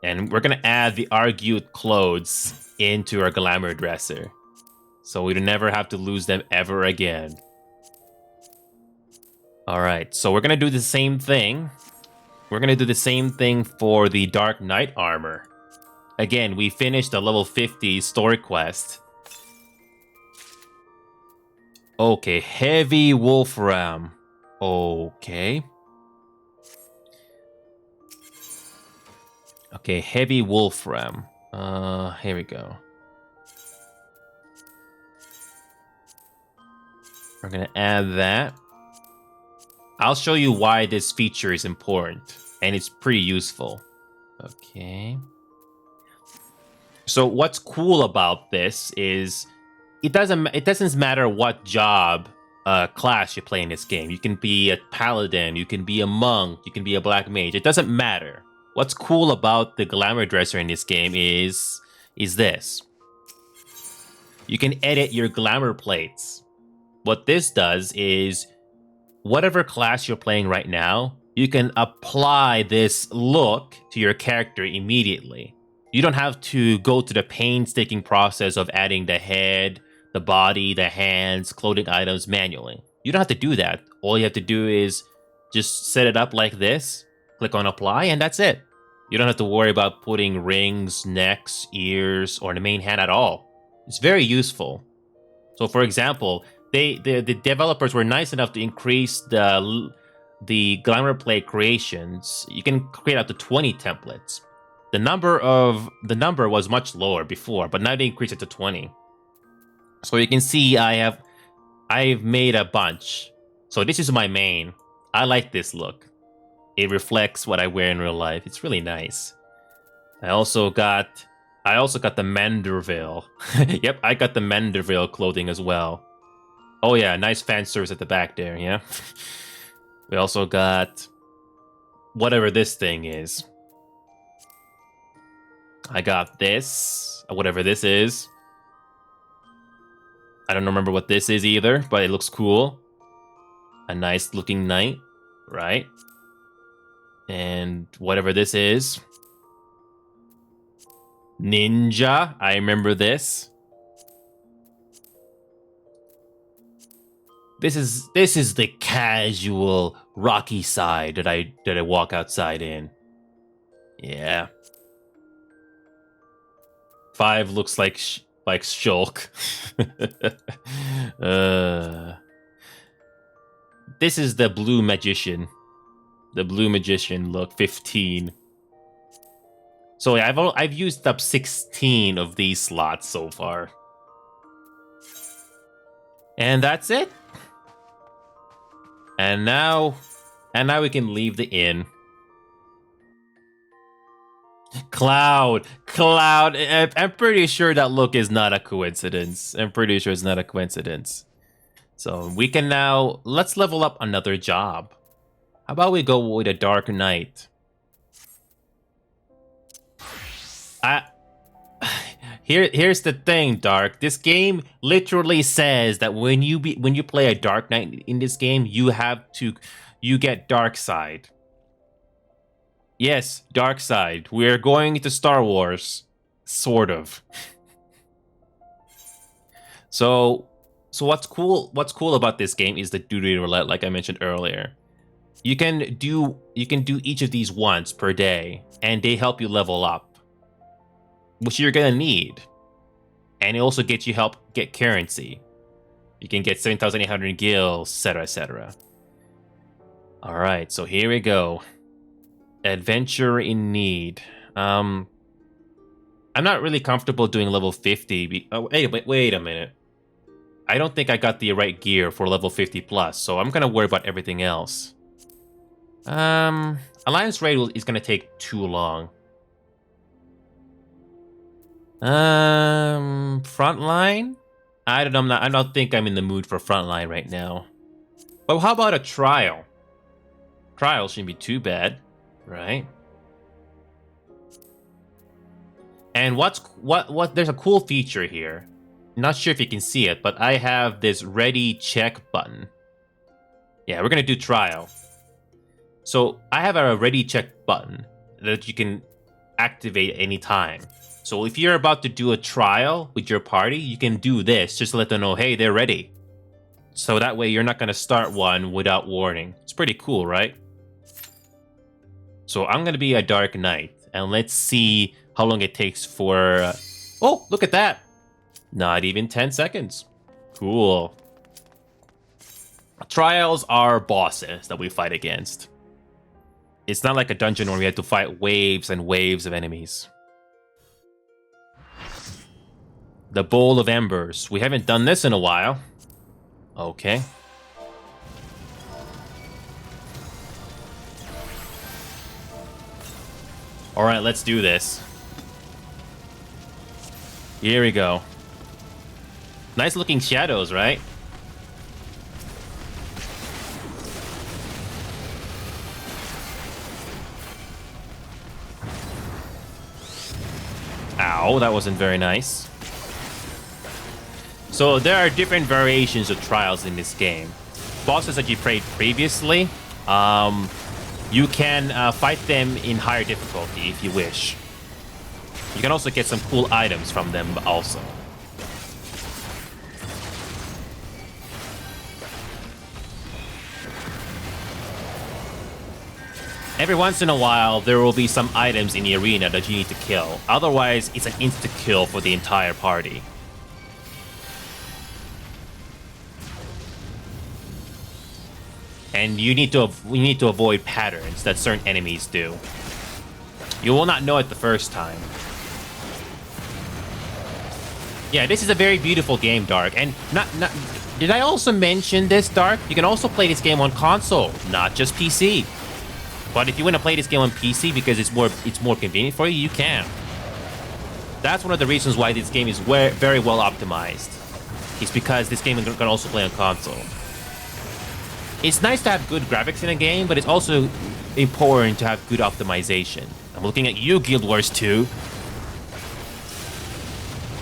And we're going to add the Argued clothes into our glamour dresser. So we never have to lose them ever again. All right, so we're going to do the same thing. We're going to do the same thing for the Dark Knight armor. Again, we finished the level 50 story quest. Okay, heavy wolfram. Okay. Okay, heavy wolfram. Here we go. We're going to add that. I'll show you why this feature is important, and it's pretty useful. Okay. So what's cool about this is it doesn't matter what job class you play in this game. You can be a paladin, you can be a monk, you can be a black mage. It doesn't matter. What's cool about the glamour dresser in this game is this. You can edit your glamour plates. What this does is whatever class you're playing right now, you can apply this look to your character immediately. You don't have to go to the painstaking process of adding the head, the body, the hands, clothing items manually. You don't have to do that. All you have to do is just set it up like this, click on apply, and that's it. You don't have to worry about putting rings, necks, ears, or the main hand at all. It's very useful. So for example, the developers were nice enough to increase the glamour plate creations. You can create up to 20 templates. The number was much lower before, but now they increased it to 20. So you can see I've made a bunch. So this is my main. I like this look. It reflects what I wear in real life. It's really nice. I also got the Manderville. Yep, I got the Manderville clothing as well. Oh yeah, nice fan service at the back there, yeah. We also got whatever this thing is. I got this, whatever this is. I don't remember what this is either, but it looks cool. A nice looking knight, right? And whatever this is. Ninja, I remember this. This is the casual rocky side that I walk outside in. Yeah. 5 looks like Shulk. This is the blue magician. The blue magician look, 15. So yeah, I've used up 16 of these slots so far. And that's it. And now we can leave the inn. Cloud. I'm pretty sure that look is not a coincidence. I'm pretty sure it's not a coincidence. So we can now, let's level up another job. How about we go with a Dark Knight? Here's the thing, Dark. This game literally says that when you play a Dark Knight in this game, you get Dark Side. Yes, Dark Side. We're going to Star Wars, sort of. So what's cool about this game is the duty roulette, like I mentioned earlier. You can do each of these once per day, and they help you level up, which you're gonna need. And it also gets you help get currency. You can get 7,800 gills, etc., etc. All right, so here we go. Adventure in need. I'm not really comfortable doing level 50. Wait a minute. I don't think I got the right gear for level 50 plus, so I'm gonna worry about everything else. Alliance raid is gonna take too long. Frontline? I don't think I'm in the mood for frontline right now. But how about a trial? Trial shouldn't be too bad, right? And there's a cool feature here. Not sure if you can see it, but I have this ready check button. Yeah, we're gonna do trial. So I have a ready check button that you can activate anytime. So if you're about to do a trial with your party, you can do this just to let them know, hey, they're ready. So that way you're not going to start one without warning. It's pretty cool, right? So I'm going to be a Dark Knight, and let's see how long it takes for... Oh, look at that! Not even 10 seconds. Cool. Trials are bosses that we fight against. It's not like a dungeon where we have to fight waves and waves of enemies. The Bowl of Embers. We haven't done this in a while. Okay. Alright, let's do this. Here we go. Nice looking shadows, right? Ow, that wasn't very nice. So there are different variations of trials in this game. Bosses that you played previously, you can fight them in higher difficulty if you wish. You can also get some cool items from them also. Every once in a while, there will be some items in the arena that you need to kill. Otherwise, it's an insta-kill for the entire party. And you need to avoid patterns that certain enemies do. You will not know it the first time. Yeah, this is a very beautiful game, Dark. And did I also mention this, Dark? You can also play this game on console, not just PC. But if you want to play this game on PC because it's more convenient for you, you can. That's one of the reasons why this game is very well optimized. It's because this game can also play on console. It's nice to have good graphics in a game, but it's also important to have good optimization. I'm looking at you, Guild Wars 2.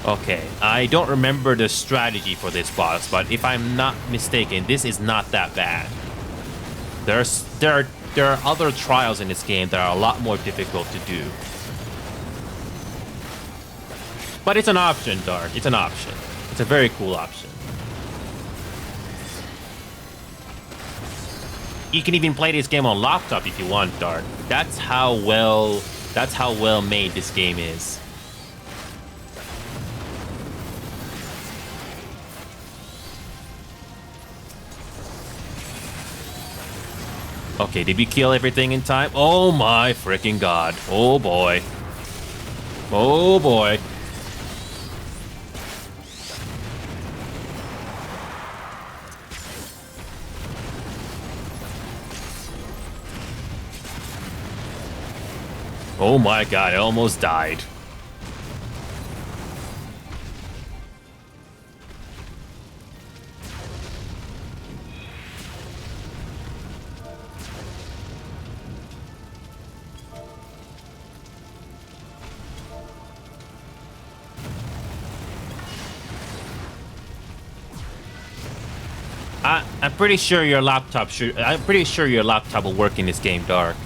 Okay, I don't remember the strategy for this boss, but if I'm not mistaken, this is not that bad. There are other trials in this game that are a lot more difficult to do. But it's an option, Dark. It's an option. It's a very cool option. You can even play this game on laptop if you want, Dark. That's how well made this game is. Okay, did we kill everything in time? Oh my freaking god. Oh boy. Oh boy. Oh my god, I almost died. I'm pretty sure your laptop will work in this game, Dark.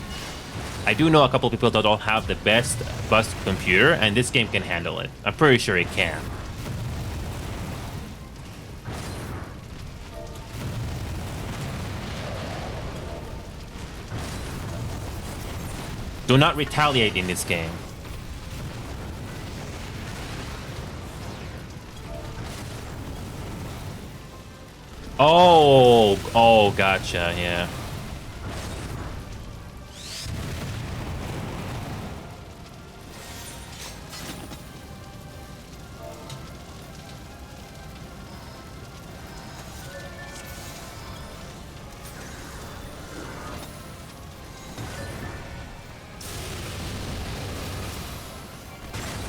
I do know a couple people that don't have the best computer, and this game can handle it. I'm pretty sure it can. Do not retaliate in this game. Oh, gotcha, yeah.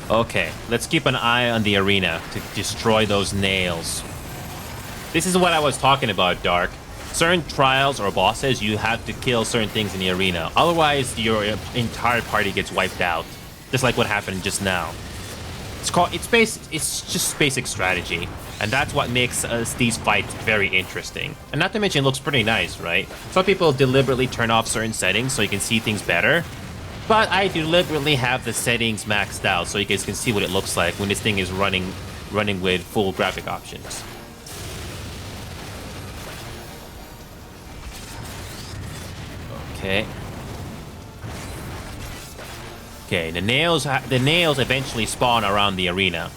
Okay, let's keep an eye on the arena to destroy those nails. This is what I was talking about, Dark. Certain trials or bosses, you have to kill certain things in the arena. Otherwise, your entire party gets wiped out. Just like what happened just now. It's just basic strategy. And that's what makes these fights very interesting. And not to mention, it looks pretty nice, right? Some people deliberately turn off certain settings so you can see things better. But I deliberately have the settings maxed out so you guys can see what it looks like when this thing is running with full graphic options. Okay. Okay, the nails eventually spawn around the arena.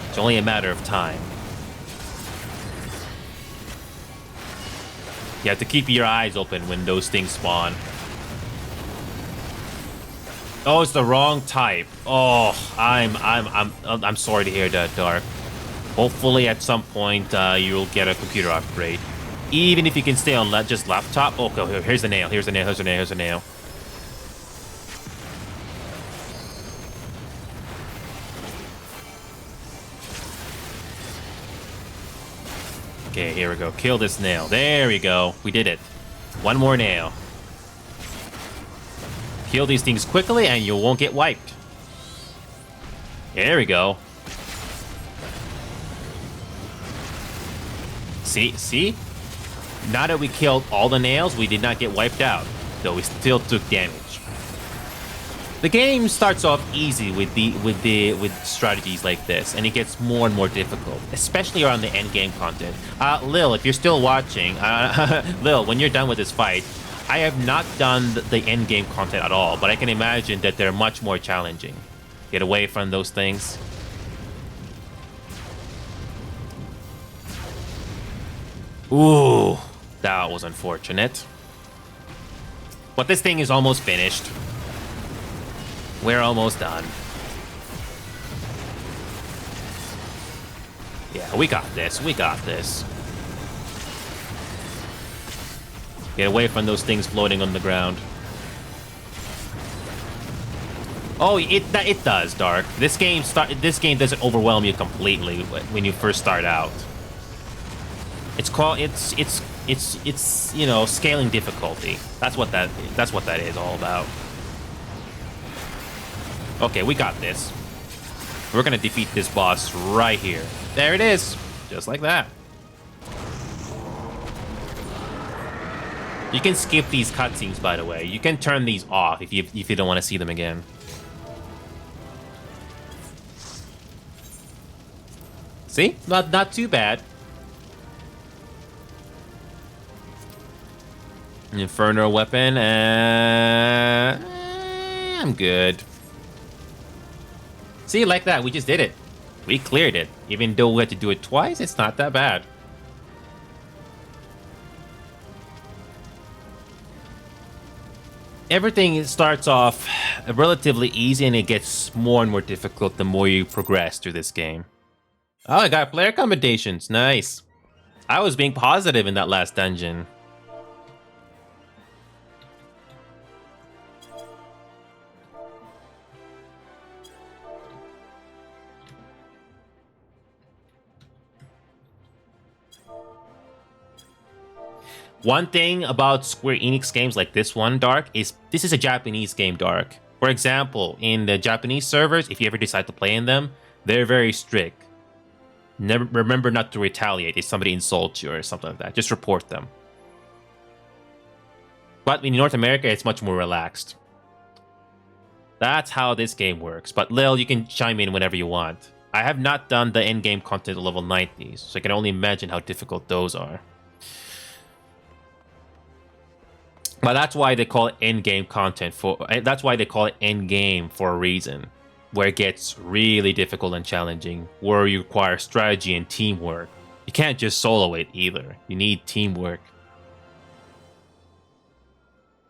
It's only a matter of time. You have to keep your eyes open when those things spawn. Oh, it's the wrong type. Oh, I'm sorry to hear that, Dark. Hopefully, at some point, you'll get a computer upgrade. Even if you can stay on just laptop. Okay, here's the nail. Here's the nail. Here's the nail. Here's the nail. Okay, here we go. Kill this nail. There we go. We did it. One more nail. Kill these things quickly and you won't get wiped. There we go. See? Now that we killed all the nails, we did not get wiped out, though we still took damage. The game starts off easy with strategies like this, and it gets more and more difficult, especially around the end game content. Lil, if you're still watching, Lil, when you're done with this fight, I have not done the end game content at all, but I can imagine that they're much more challenging. Get away from those things. Ooh, that was unfortunate. But this thing is almost finished. We're almost done. Yeah, we got this. We got this. Get away from those things floating on the ground. Oh, it does, Dark. This game doesn't overwhelm you completely when you first start out. It's you know, scaling difficulty. That's what that is all about. Okay, we got this. We're gonna defeat this boss right here. There it is, just like that. You can skip these cutscenes, by the way. You can turn these off if you don't want to see them again. See, not too bad. Inferno weapon, I'm good. See, like that, we just did it. We cleared it. Even though we had to do it twice, it's not that bad. Everything starts off relatively easy and it gets more and more difficult the more you progress through this game. Oh, I got player commendations. Nice. I was being positive in that last dungeon. One thing about Square Enix games like this one, Dark, is this is a Japanese game, Dark. For example, in the Japanese servers, if you ever decide to play in them, they're very strict. Remember not to retaliate if somebody insults you or something like that. Just report them. But in North America, it's much more relaxed. That's how this game works. But Lil, you can chime in whenever you want. I have not done the end-game content at level 90s, so I can only imagine how difficult those are. But that's why they call it end-game content that's why they call it end-game for a reason. Where it gets really difficult and challenging, where you require strategy and teamwork. You can't just solo it either. You need teamwork.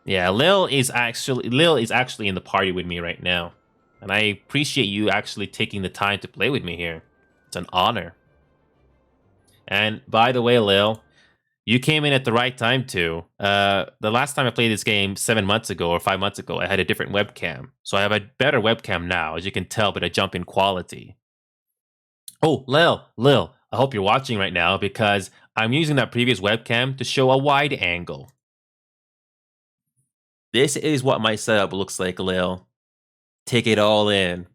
Yeah, Lil is actually in the party with me right now. And I appreciate you actually taking the time to play with me here. It's an honor. And by the way, Lil, you came in at the right time too. The last time I played this game 7 months ago or 5 months ago, I had a different webcam. So I have a better webcam now, as you can tell, but a jump in quality. Oh, Lil, I hope you're watching right now because I'm using that previous webcam to show a wide angle. This is what my setup looks like, Lil. Take it all in.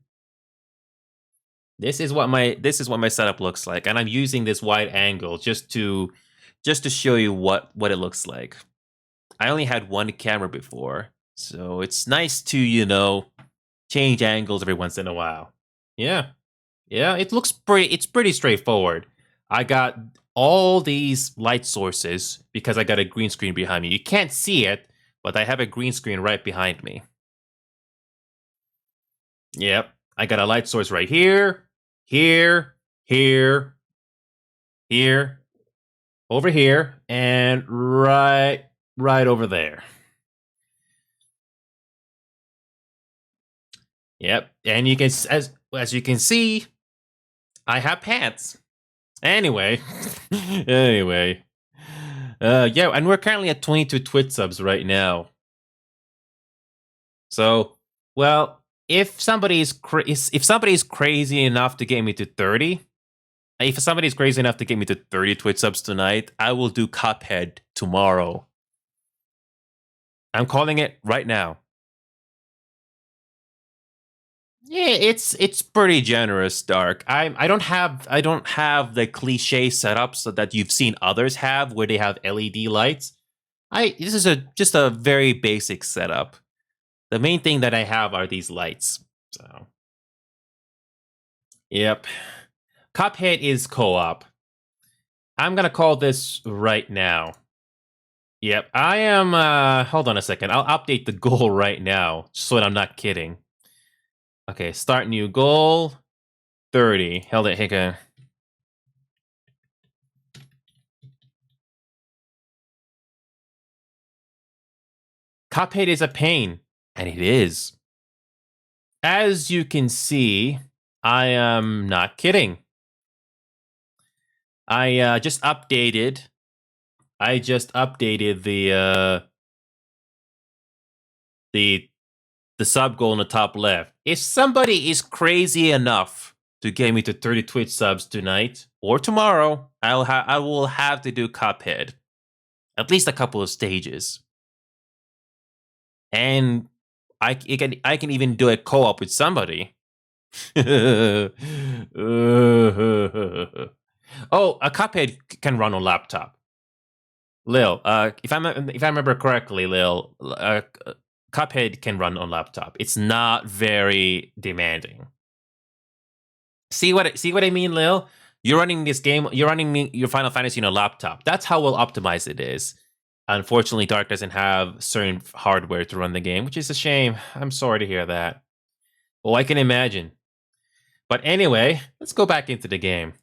This is what my setup looks like, and I'm using this wide angle just to show you what it looks like. I only had one camera before, so it's nice to, you know, change angles every once in a while. Yeah, it's pretty straightforward. I got all these light sources because I got a green screen behind me. You can't see it, but I have a green screen right behind me. Yep, I got a light source right here, here, over here, and right over there. Yep, and you can as you can see, I have pants. Anyway, yeah, and we're currently at 22 Twitch subs right now. So, well, if somebody's crazy enough to get me to 30, If somebody's crazy enough to get me to 30 Twitch subs tonight, I will do Cuphead tomorrow. I'm calling it right now. Yeah, it's pretty generous, Dark. I don't have the cliche setups that you've seen others have where they have LED lights. This is just a very basic setup. The main thing that I have are these lights. So, yep. Cuphead is co-op. I'm gonna call this right now. Yep, I am. Hold on a second. I'll update the goal right now, so that I'm not kidding. Okay, start new goal. 30. Held it, Hicka. Cuphead is a pain, and it is. As you can see, I am not kidding. I just updated the sub goal in the top left. If somebody is crazy enough to get me to 30 Twitch subs tonight or tomorrow, I will have to do Cuphead. At least a couple of stages. And I can even do a co-op with somebody. Oh, a Cuphead can run on laptop. Lil, if I remember correctly, Lil, Cuphead can run on laptop. It's not very demanding. See what I mean, Lil? You're running this game. You're running your Final Fantasy on a laptop. That's how well optimized it is. Unfortunately, Dark doesn't have certain hardware to run the game, which is a shame. I'm sorry to hear that. Oh, I can imagine. But anyway, let's go back into the game.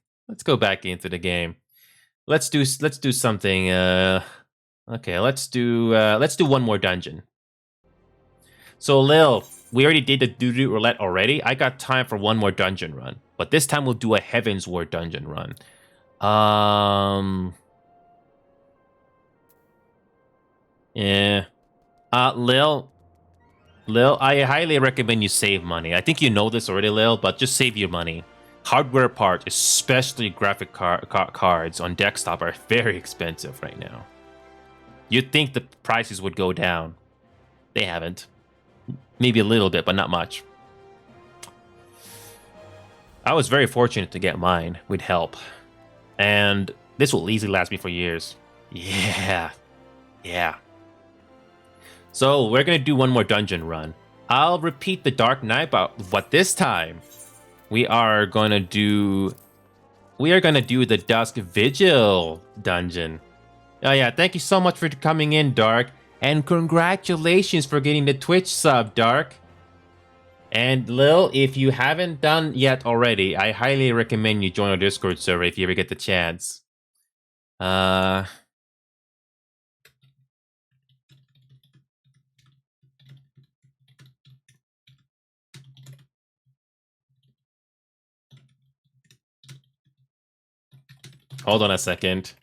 Let's do something. Okay, let's do one more dungeon. So Lil, we already did the doo-doo roulette already. I got time for one more dungeon run, but this time we'll do a Heaven's Ward dungeon run. Yeah. Lil, I highly recommend you save money. I think you know this already, Lil, but just save your money. Hardware parts, especially graphic cards on desktop, are very expensive right now. You'd think the prices would go down. They haven't. Maybe a little bit, but not much. I was very fortunate to get mine with help. And this will easily last me for years. Yeah. So we're going to do one more dungeon run. I'll repeat the Dark Knight, but this time we are going to do the Dusk Vigil dungeon. Oh yeah, thank you so much for coming in, Dark. And congratulations for getting the Twitch sub, Dark. And Lil, if you haven't done yet already, I highly recommend you join our Discord server if you ever get the chance. Hold on a second.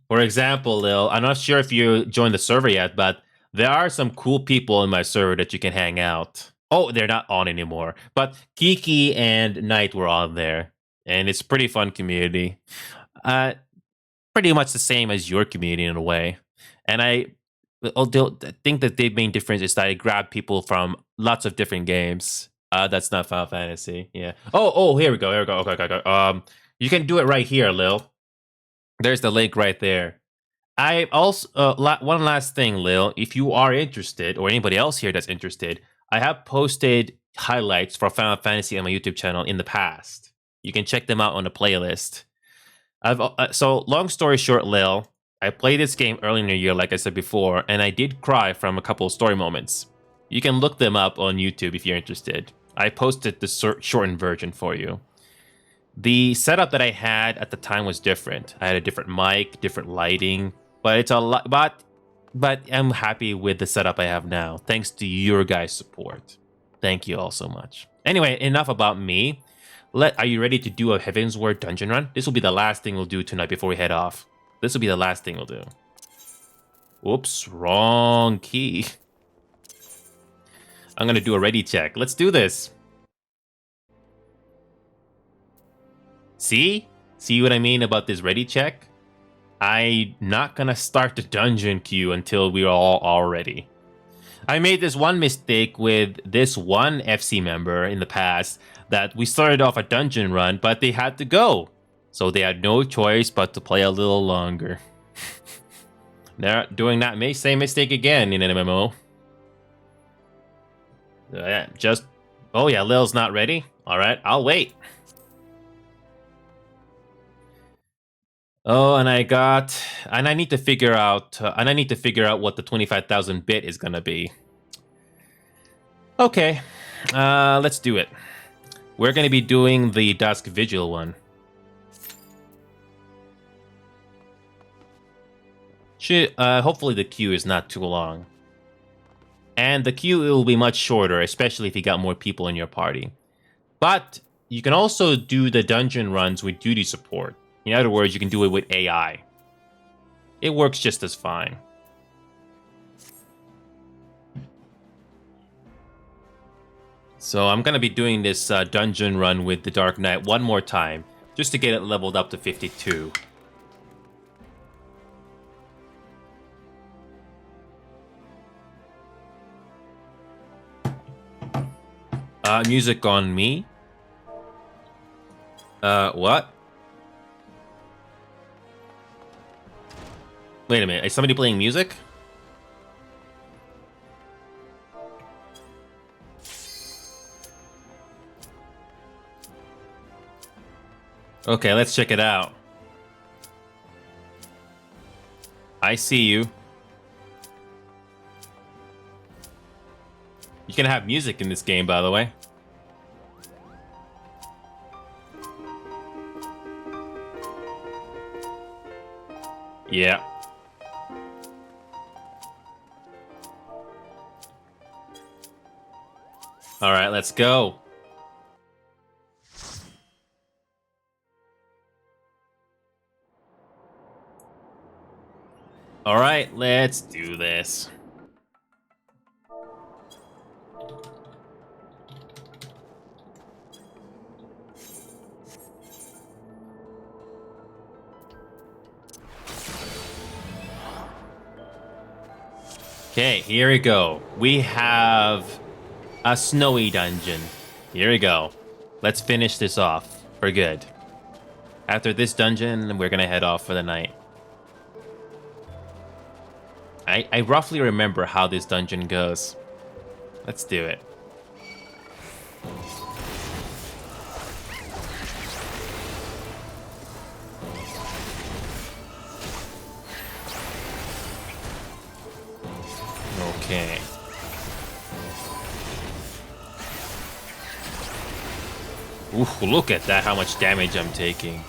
For example, Lil, I'm not sure if you joined the server yet, but there are some cool people in my server that you can hang out. Oh, they're not on anymore. But Kiki and Knight were on there. And it's a pretty fun community. Pretty much the same as your community in a way. And I think that the main difference is that I grab people from lots of different games. That's not Final Fantasy. Yeah. Oh, here we go. Okay. You can do it right here, Lil. There's the link right there. I also one last thing, Lil. If you are interested, or anybody else here that's interested, I have posted highlights for Final Fantasy on my YouTube channel in the past. You can check them out on the playlist. So long story short, Lil, I played this game early in the year, like I said before, and I did cry from a couple of story moments. You can look them up on YouTube if you're interested. I posted the shortened version for you. The setup that I had at the time was different. I had a different mic, different lighting, but it's a lot. But I'm happy with the setup I have now, thanks to your guys' support. Thank you all so much. Anyway, enough about me. Are you ready to do a Heaven's Ward dungeon run? This will be the last thing we'll do tonight before we head off. This will be the last thing we'll do. Oops, wrong key. I'm gonna do a ready check. Let's do this. See? See what I mean about this ready check? I'm not gonna start the dungeon queue until we're all ready. I made this one mistake with this one FC member in the past that we started off a dungeon run, but they had to go. So they had no choice but to play a little longer. They're doing that same mistake again in an MMO. Oh yeah, Lil's not ready. All right, I'll wait. Oh, and I need to figure out what the 25,000 bit is gonna be. Okay, let's do it. We're gonna be doing the Dusk Vigil one. Hopefully the queue is not too long. And the queue will be much shorter, especially if you got more people in your party. But you can also do the dungeon runs with duty support. In other words, you can do it with AI. It works just as fine. So I'm going to be doing this dungeon run with the Dark Knight one more time, just to get it leveled up to 52. Music on me. What? Wait a minute, is somebody playing music? Okay, let's check it out. I see you. You can have music in this game, by the way. Yeah. All right, let's go. All right, let's do this. Okay, here we go. We have a snowy dungeon. Here we go. Let's finish this off for good. After this dungeon, we're gonna head off for the night. I roughly remember how this dungeon goes. Let's do it. Okay. Ooh, look at that, how much damage I'm taking.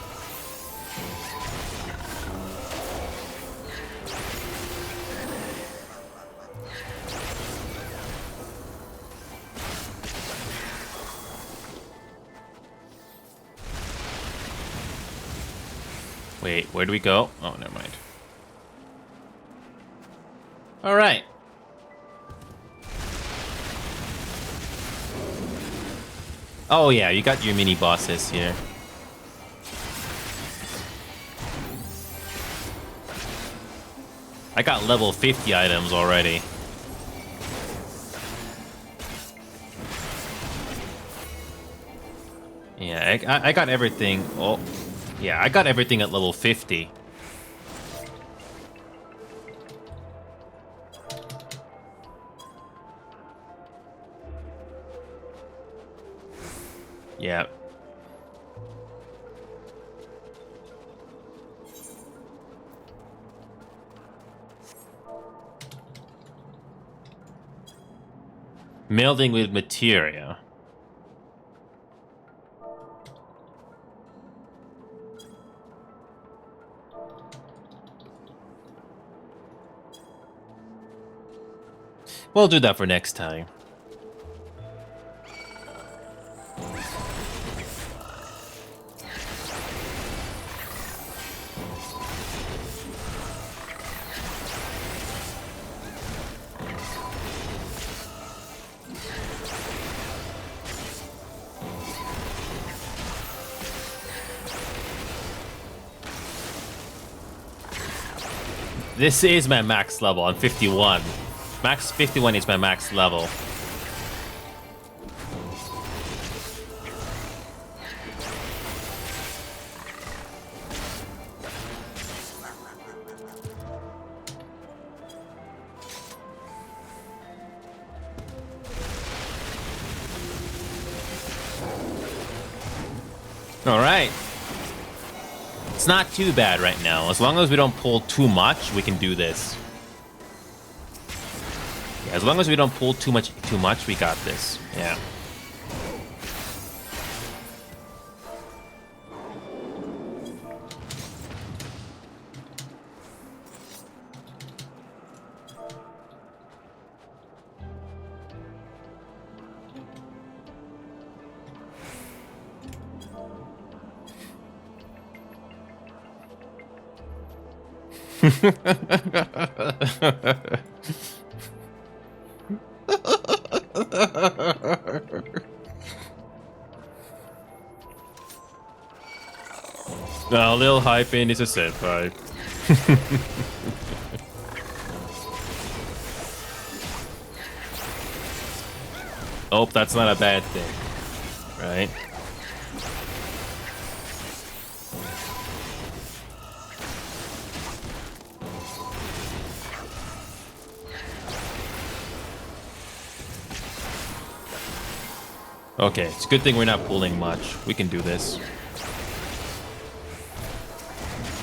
Wait, where do we go? Oh, never mind. All right. Oh yeah, you got your mini bosses here. I got level 50 items already. Yeah, I got everything. Oh, yeah, I got everything at level 50. Yeah. Melding with materia. We'll do that for next time. This is my max level on 51. Max 51 is my max level. All right. It's not too bad right now. As long as we don't pull too much, we can do this. Yeah, as long as we don't pull too much, we got this. Yeah. No, Lil Hyphen is a senpai. Oh, that's not a bad thing, right? Okay, it's a good thing we're not pulling much. We can do this.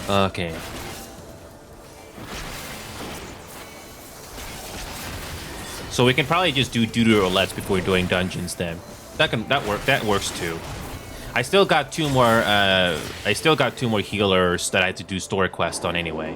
Okay. So we can probably just do roulettes before doing dungeons then. That works too. I still got two more healers that I had to do story quest on anyway.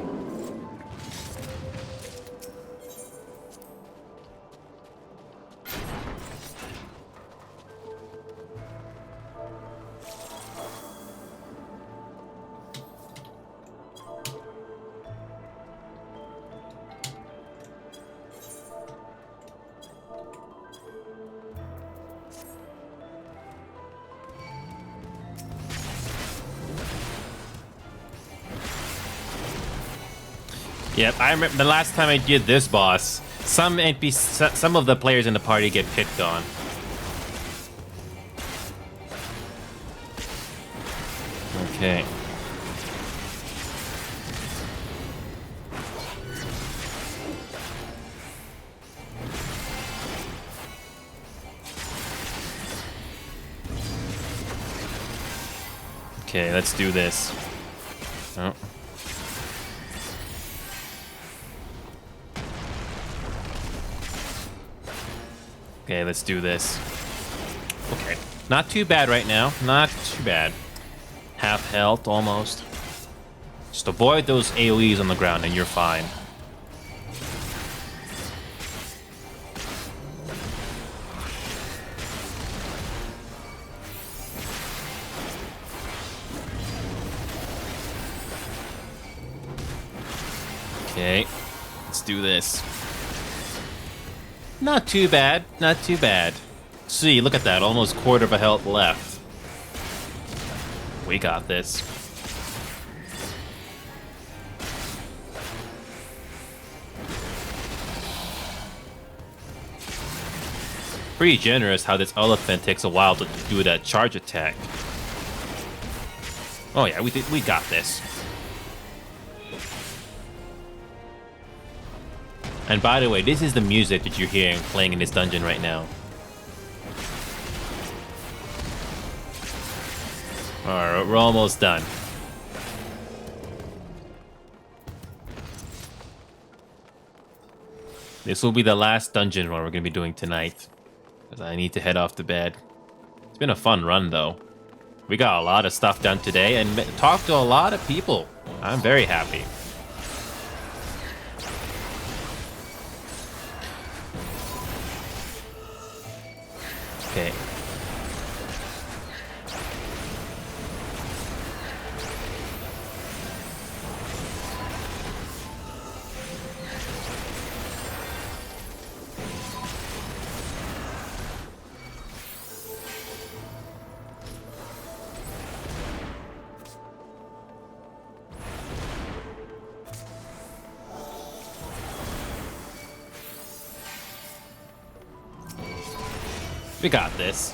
Yep, I remember the last time I did this boss, some of the players in the party get picked on. Okay. Okay, let's do this. Oh. Okay, let's do this. Okay. Not too bad right now. Not too bad. Half health, almost. Just avoid those AoEs on the ground and you're fine. Okay. Let's do this. Not too bad, not too bad. See, look at that, almost quarter of a health left. We got this. Pretty generous how this elephant takes a while to do that charge attack. Oh yeah, we got this. And by the way, this is the music that you're hearing playing in this dungeon right now. Alright, we're almost done. This will be the last dungeon one we're going to be doing tonight. Because I need to head off to bed. It's been a fun run, though. We got a lot of stuff done today and talked to a lot of people. I'm very happy. Okay. We got this.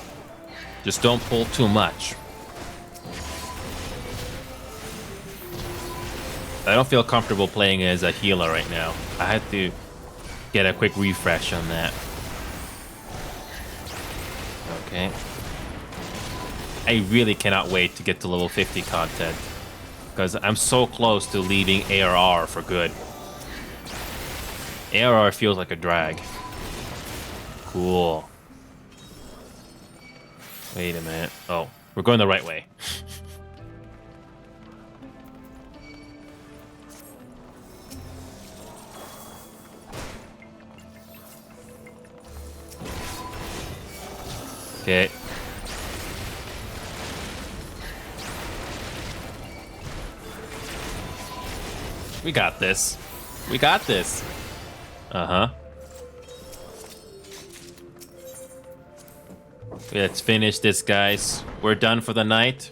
Just don't pull too much. I don't feel comfortable playing as a healer right now. I had to get a quick refresh on that. Okay. I really cannot wait to get to level 50 content, because I'm so close to leaving ARR for good. ARR feels like a drag. Cool. Wait a minute. Oh, we're going the right way. Okay. We got this. We got this. Uh-huh. Let's finish this, guys. We're done for the night.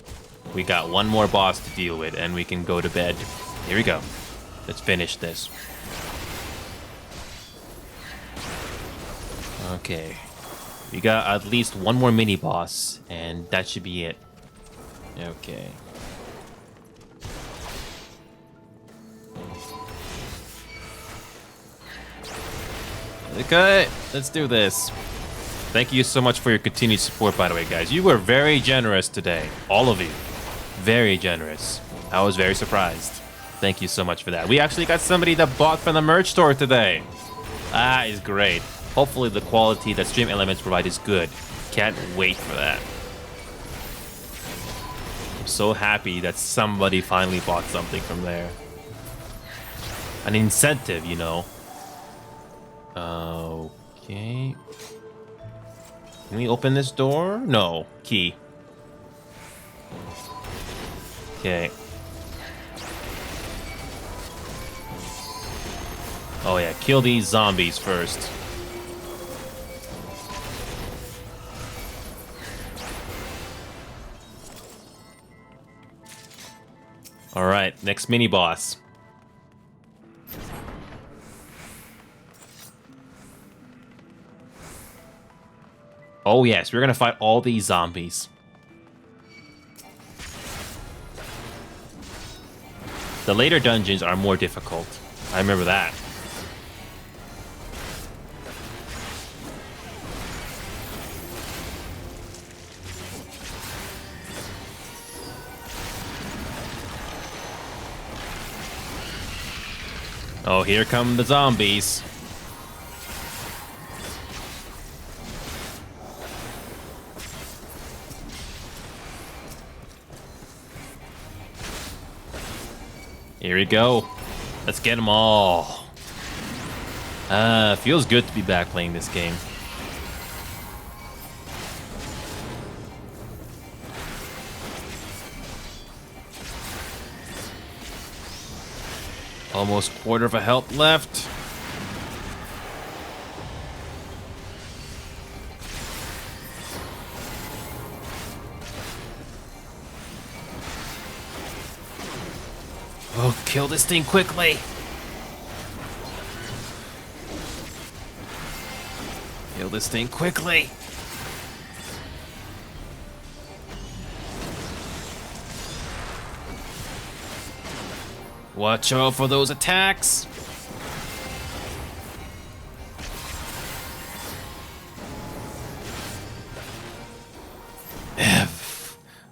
We got one more boss to deal with, and we can go to bed. Here we go. Let's finish this. Okay. We got at least one more mini-boss, and that should be it. Okay. Okay, let's do this. Thank you so much for your continued support, by the way, guys. You were very generous today. All of you. Very generous. I was very surprised. Thank you so much for that. We actually got somebody that bought from the merch store today. Ah, is great. Hopefully the quality that Stream Elements provide is good. Can't wait for that. I'm so happy that somebody finally bought something from there. An incentive, you know. Okay. Can we open this door? No. Key. Okay. Oh yeah, kill these zombies first. Alright, next mini-boss. Oh yes, we're gonna fight all these zombies. The later dungeons are more difficult. I remember that. Oh, here come the zombies. Here we go. Let's get them all. Feels good to be back playing this game. Almost quarter of a health left. Oh, kill this thing quickly. Kill this thing quickly. Watch out for those attacks.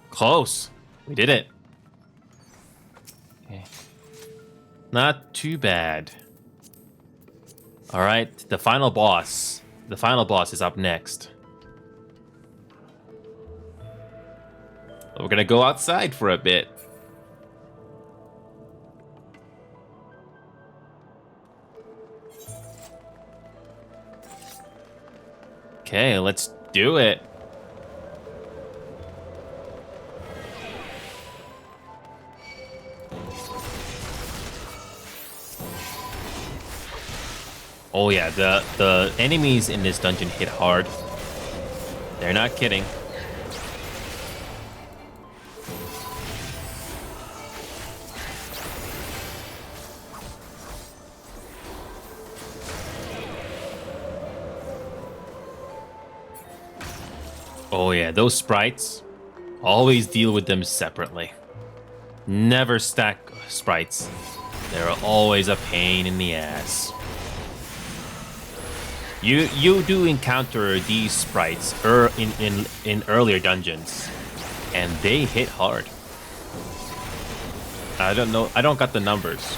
Close. We did it. Okay. Not too bad. All right, the final boss. The final boss is up next. We're gonna go outside for a bit. Okay, let's do it. Oh yeah, the enemies in this dungeon hit hard. They're not kidding. Oh yeah, those sprites. Always deal with them separately. Never stack sprites. They're always a pain in the ass. You do encounter these sprites in earlier dungeons, and they hit hard. I don't know. I don't got the numbers,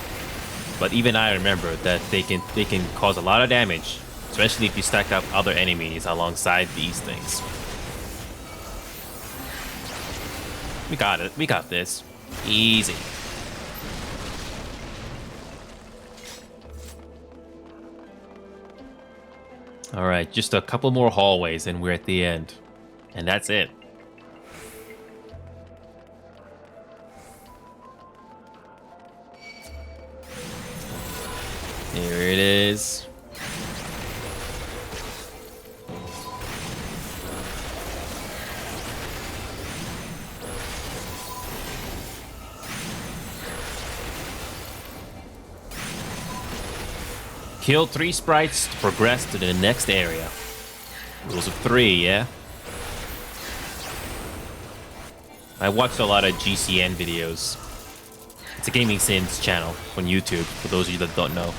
but even I remember that they can cause a lot of damage, especially if you stack up other enemies alongside these things. We got it. We got this. Easy. All right, just a couple more hallways and we're at the end. And that's it. Here it is. Kill 3 sprites to progress to the next area. Rules of 3, yeah? I watched a lot of GCN videos. It's a Gaming Sins channel on YouTube, for those of you that don't know.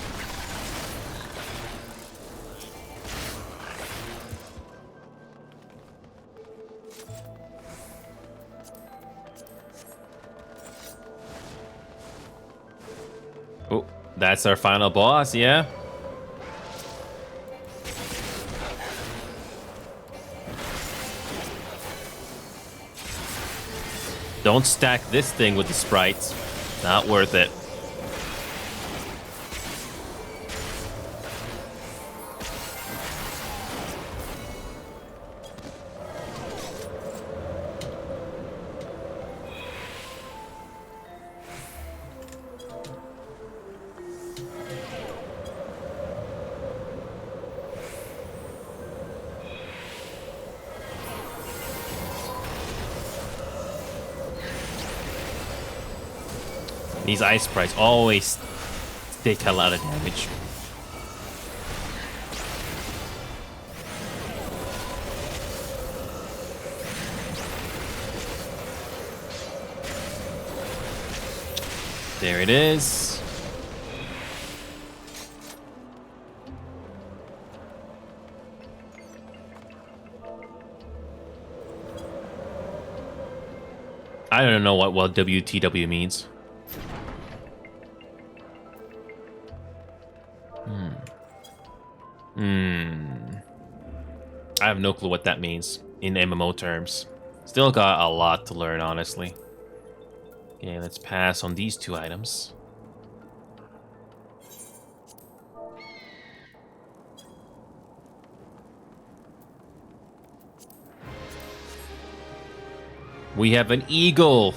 Oh, that's our final boss, yeah? Don't stack this thing with the sprites. Not worth it. These ice sprites always take a lot of damage. There it is. I don't know what WTW means. I have no clue what that means in MMO terms. Still got a lot to learn, honestly. Okay, let's pass on these 2 items. We have an eagle.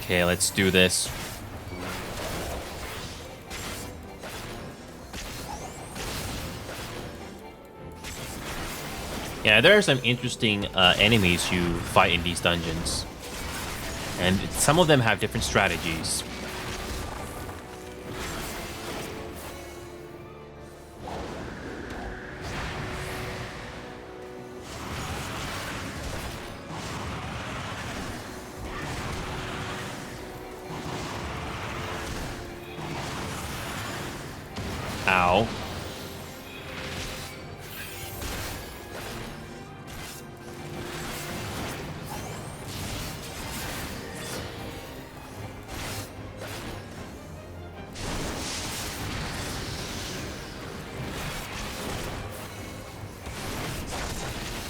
Okay, let's do this. Yeah, there are some interesting enemies you fight in these dungeons. And some of them have different strategies. Ow.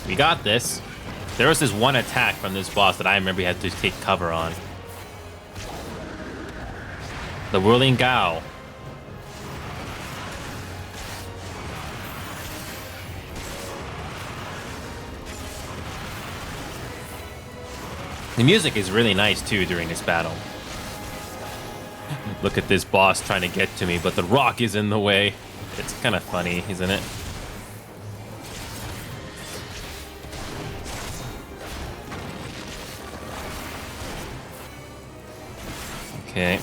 We got this. There was this one attack from this boss that I remember we had to take cover on. The Whirling Gao. The music is really nice too during this battle. Look at this boss trying to get to me, but the rock is in the way. It's kind of funny, isn't it? Okay.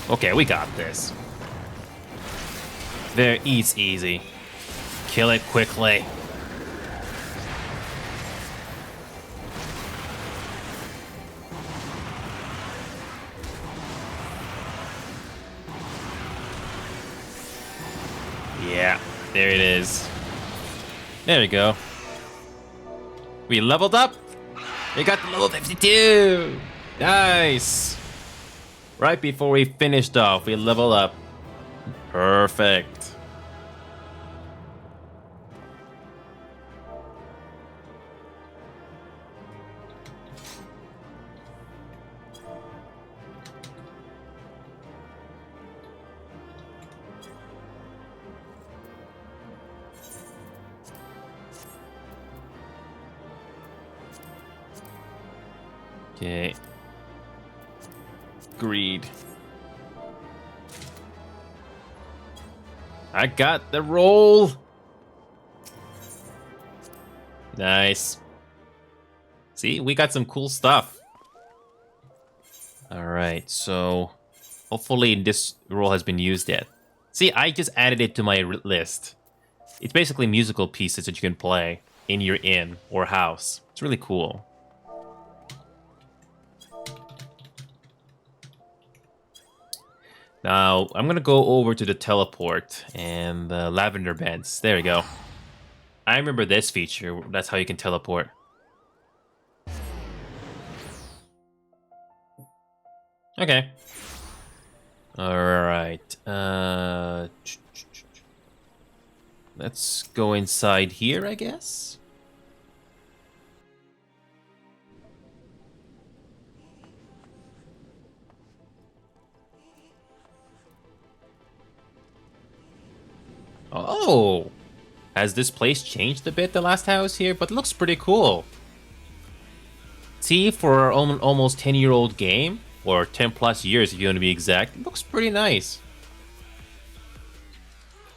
Okay, we got this. There, it's easy. Kill it quickly. Yeah, there it is. There we go. We leveled up. We got the level 52. Nice. Right before we finished off, we leveled up. Perfect. Okay. Greed. I got the roll. Nice. See, we got some cool stuff. All right, so hopefully this roll has been used yet. See, I just added it to my list. It's basically musical pieces that you can play in your inn or house. It's really cool. Now, I'm gonna go over to the teleport and the lavender beds. There we go. I remember this feature. That's how you can teleport. Okay. Alright. Let's go inside here, I guess? Oh! Has this place changed a bit, the last house here? But it looks pretty cool. See, for an almost 10-year-old game, or 10 plus years if you want to be exact, it looks pretty nice.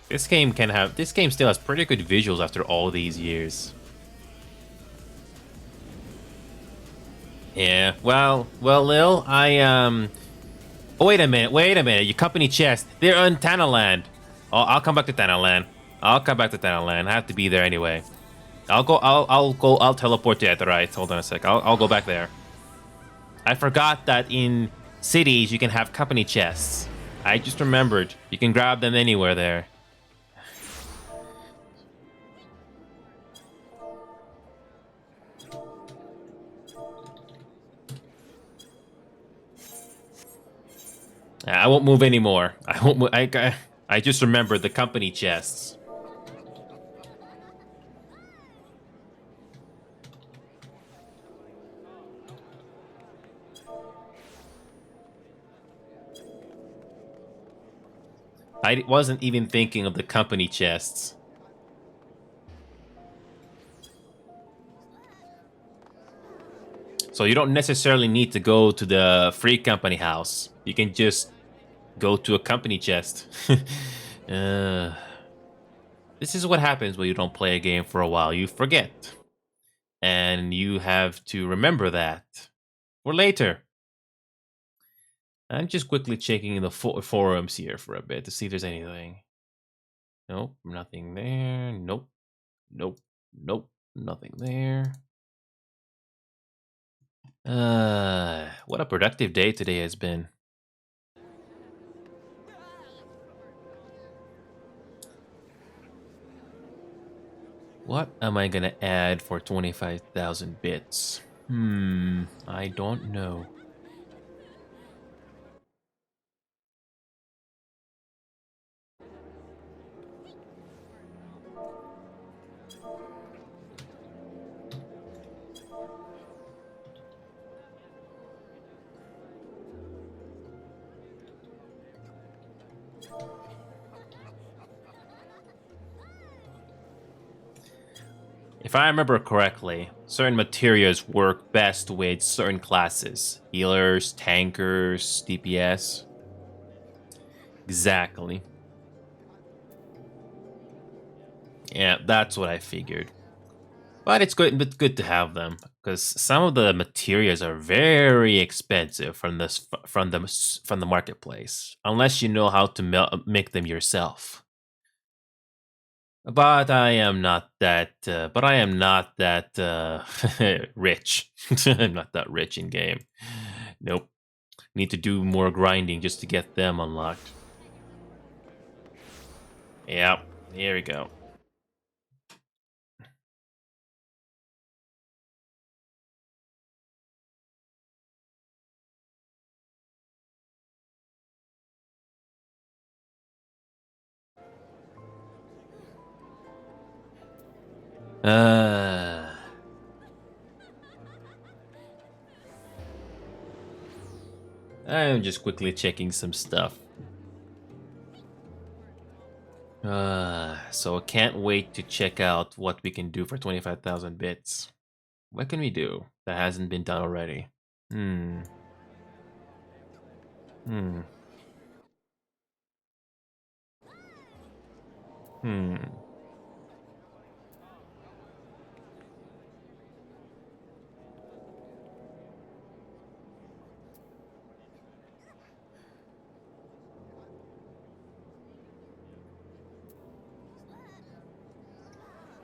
This game still has pretty good visuals after all these years. Yeah, well, Lil, Oh, wait a minute, your company chest. They're on Tanaland. Oh, I'll come back to Tanaland. I have to be there anyway. I'll teleport to Aetheryte. Hold on a sec. I'll go back there. I forgot that in cities you can have company chests. I just remembered. You can grab them anywhere there. I won't move anymore. I won't move. I just remembered the company chests. I wasn't even thinking of the company chests. So you don't necessarily need to go to the free company house. You can just go to a company chest. This is what happens when you don't play a game for a while. You forget. And you have to remember that for later. I'm just quickly checking in the forums here for a bit to see if there's anything. Nope, nothing there. Nope, nothing there. What a productive day today has been. What am I gonna add for 25,000 bits? I don't know. If I remember correctly, certain materials work best with certain classes. Healers, tankers, DPS. Exactly. Yeah, that's what I figured. But it's good to have them because some of the materials are very expensive from the marketplace, unless you know how to make them yourself. But I am not that. Rich. I'm not that rich in game. Nope. Need to do more grinding just to get them unlocked. Yep. Here we go. Uh, I'm just quickly checking some stuff. So I can't wait to check out what we can do for 25,000 bits. What can we do that hasn't been done already? Hmm. Hmm. Hmm.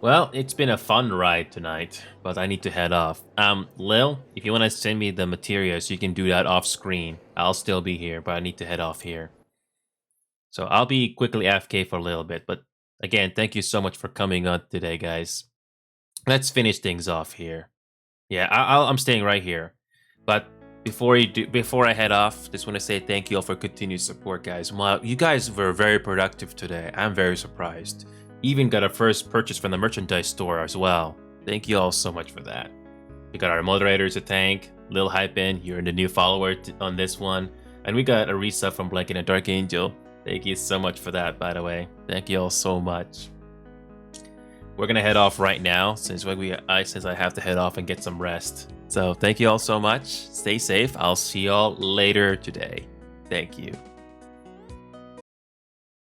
Well, it's been a fun ride tonight, but I need to head off. Lil, if you want to send me the materials, you can do that off screen. I'll still be here, but I need to head off here. So I'll be quickly AFK for a little bit, but again, thank you so much for coming on today, guys. Let's finish things off here. Yeah, I'm staying right here. But before I head off, just want to say thank you all for continued support, guys. Wow, you guys were very productive today. I'm very surprised. Even got a first purchase from the merchandise store as well. Thank you all so much for that. We got our moderators to thank. Lil Hypen, you're the new follower on this one. And we got a resub from Blanket and Dark Angel. Thank you so much for that, by the way. Thank you all so much. We're gonna head off right now since I have to head off and get some rest. So thank you all so much. Stay safe. I'll see y'all later today. Thank you.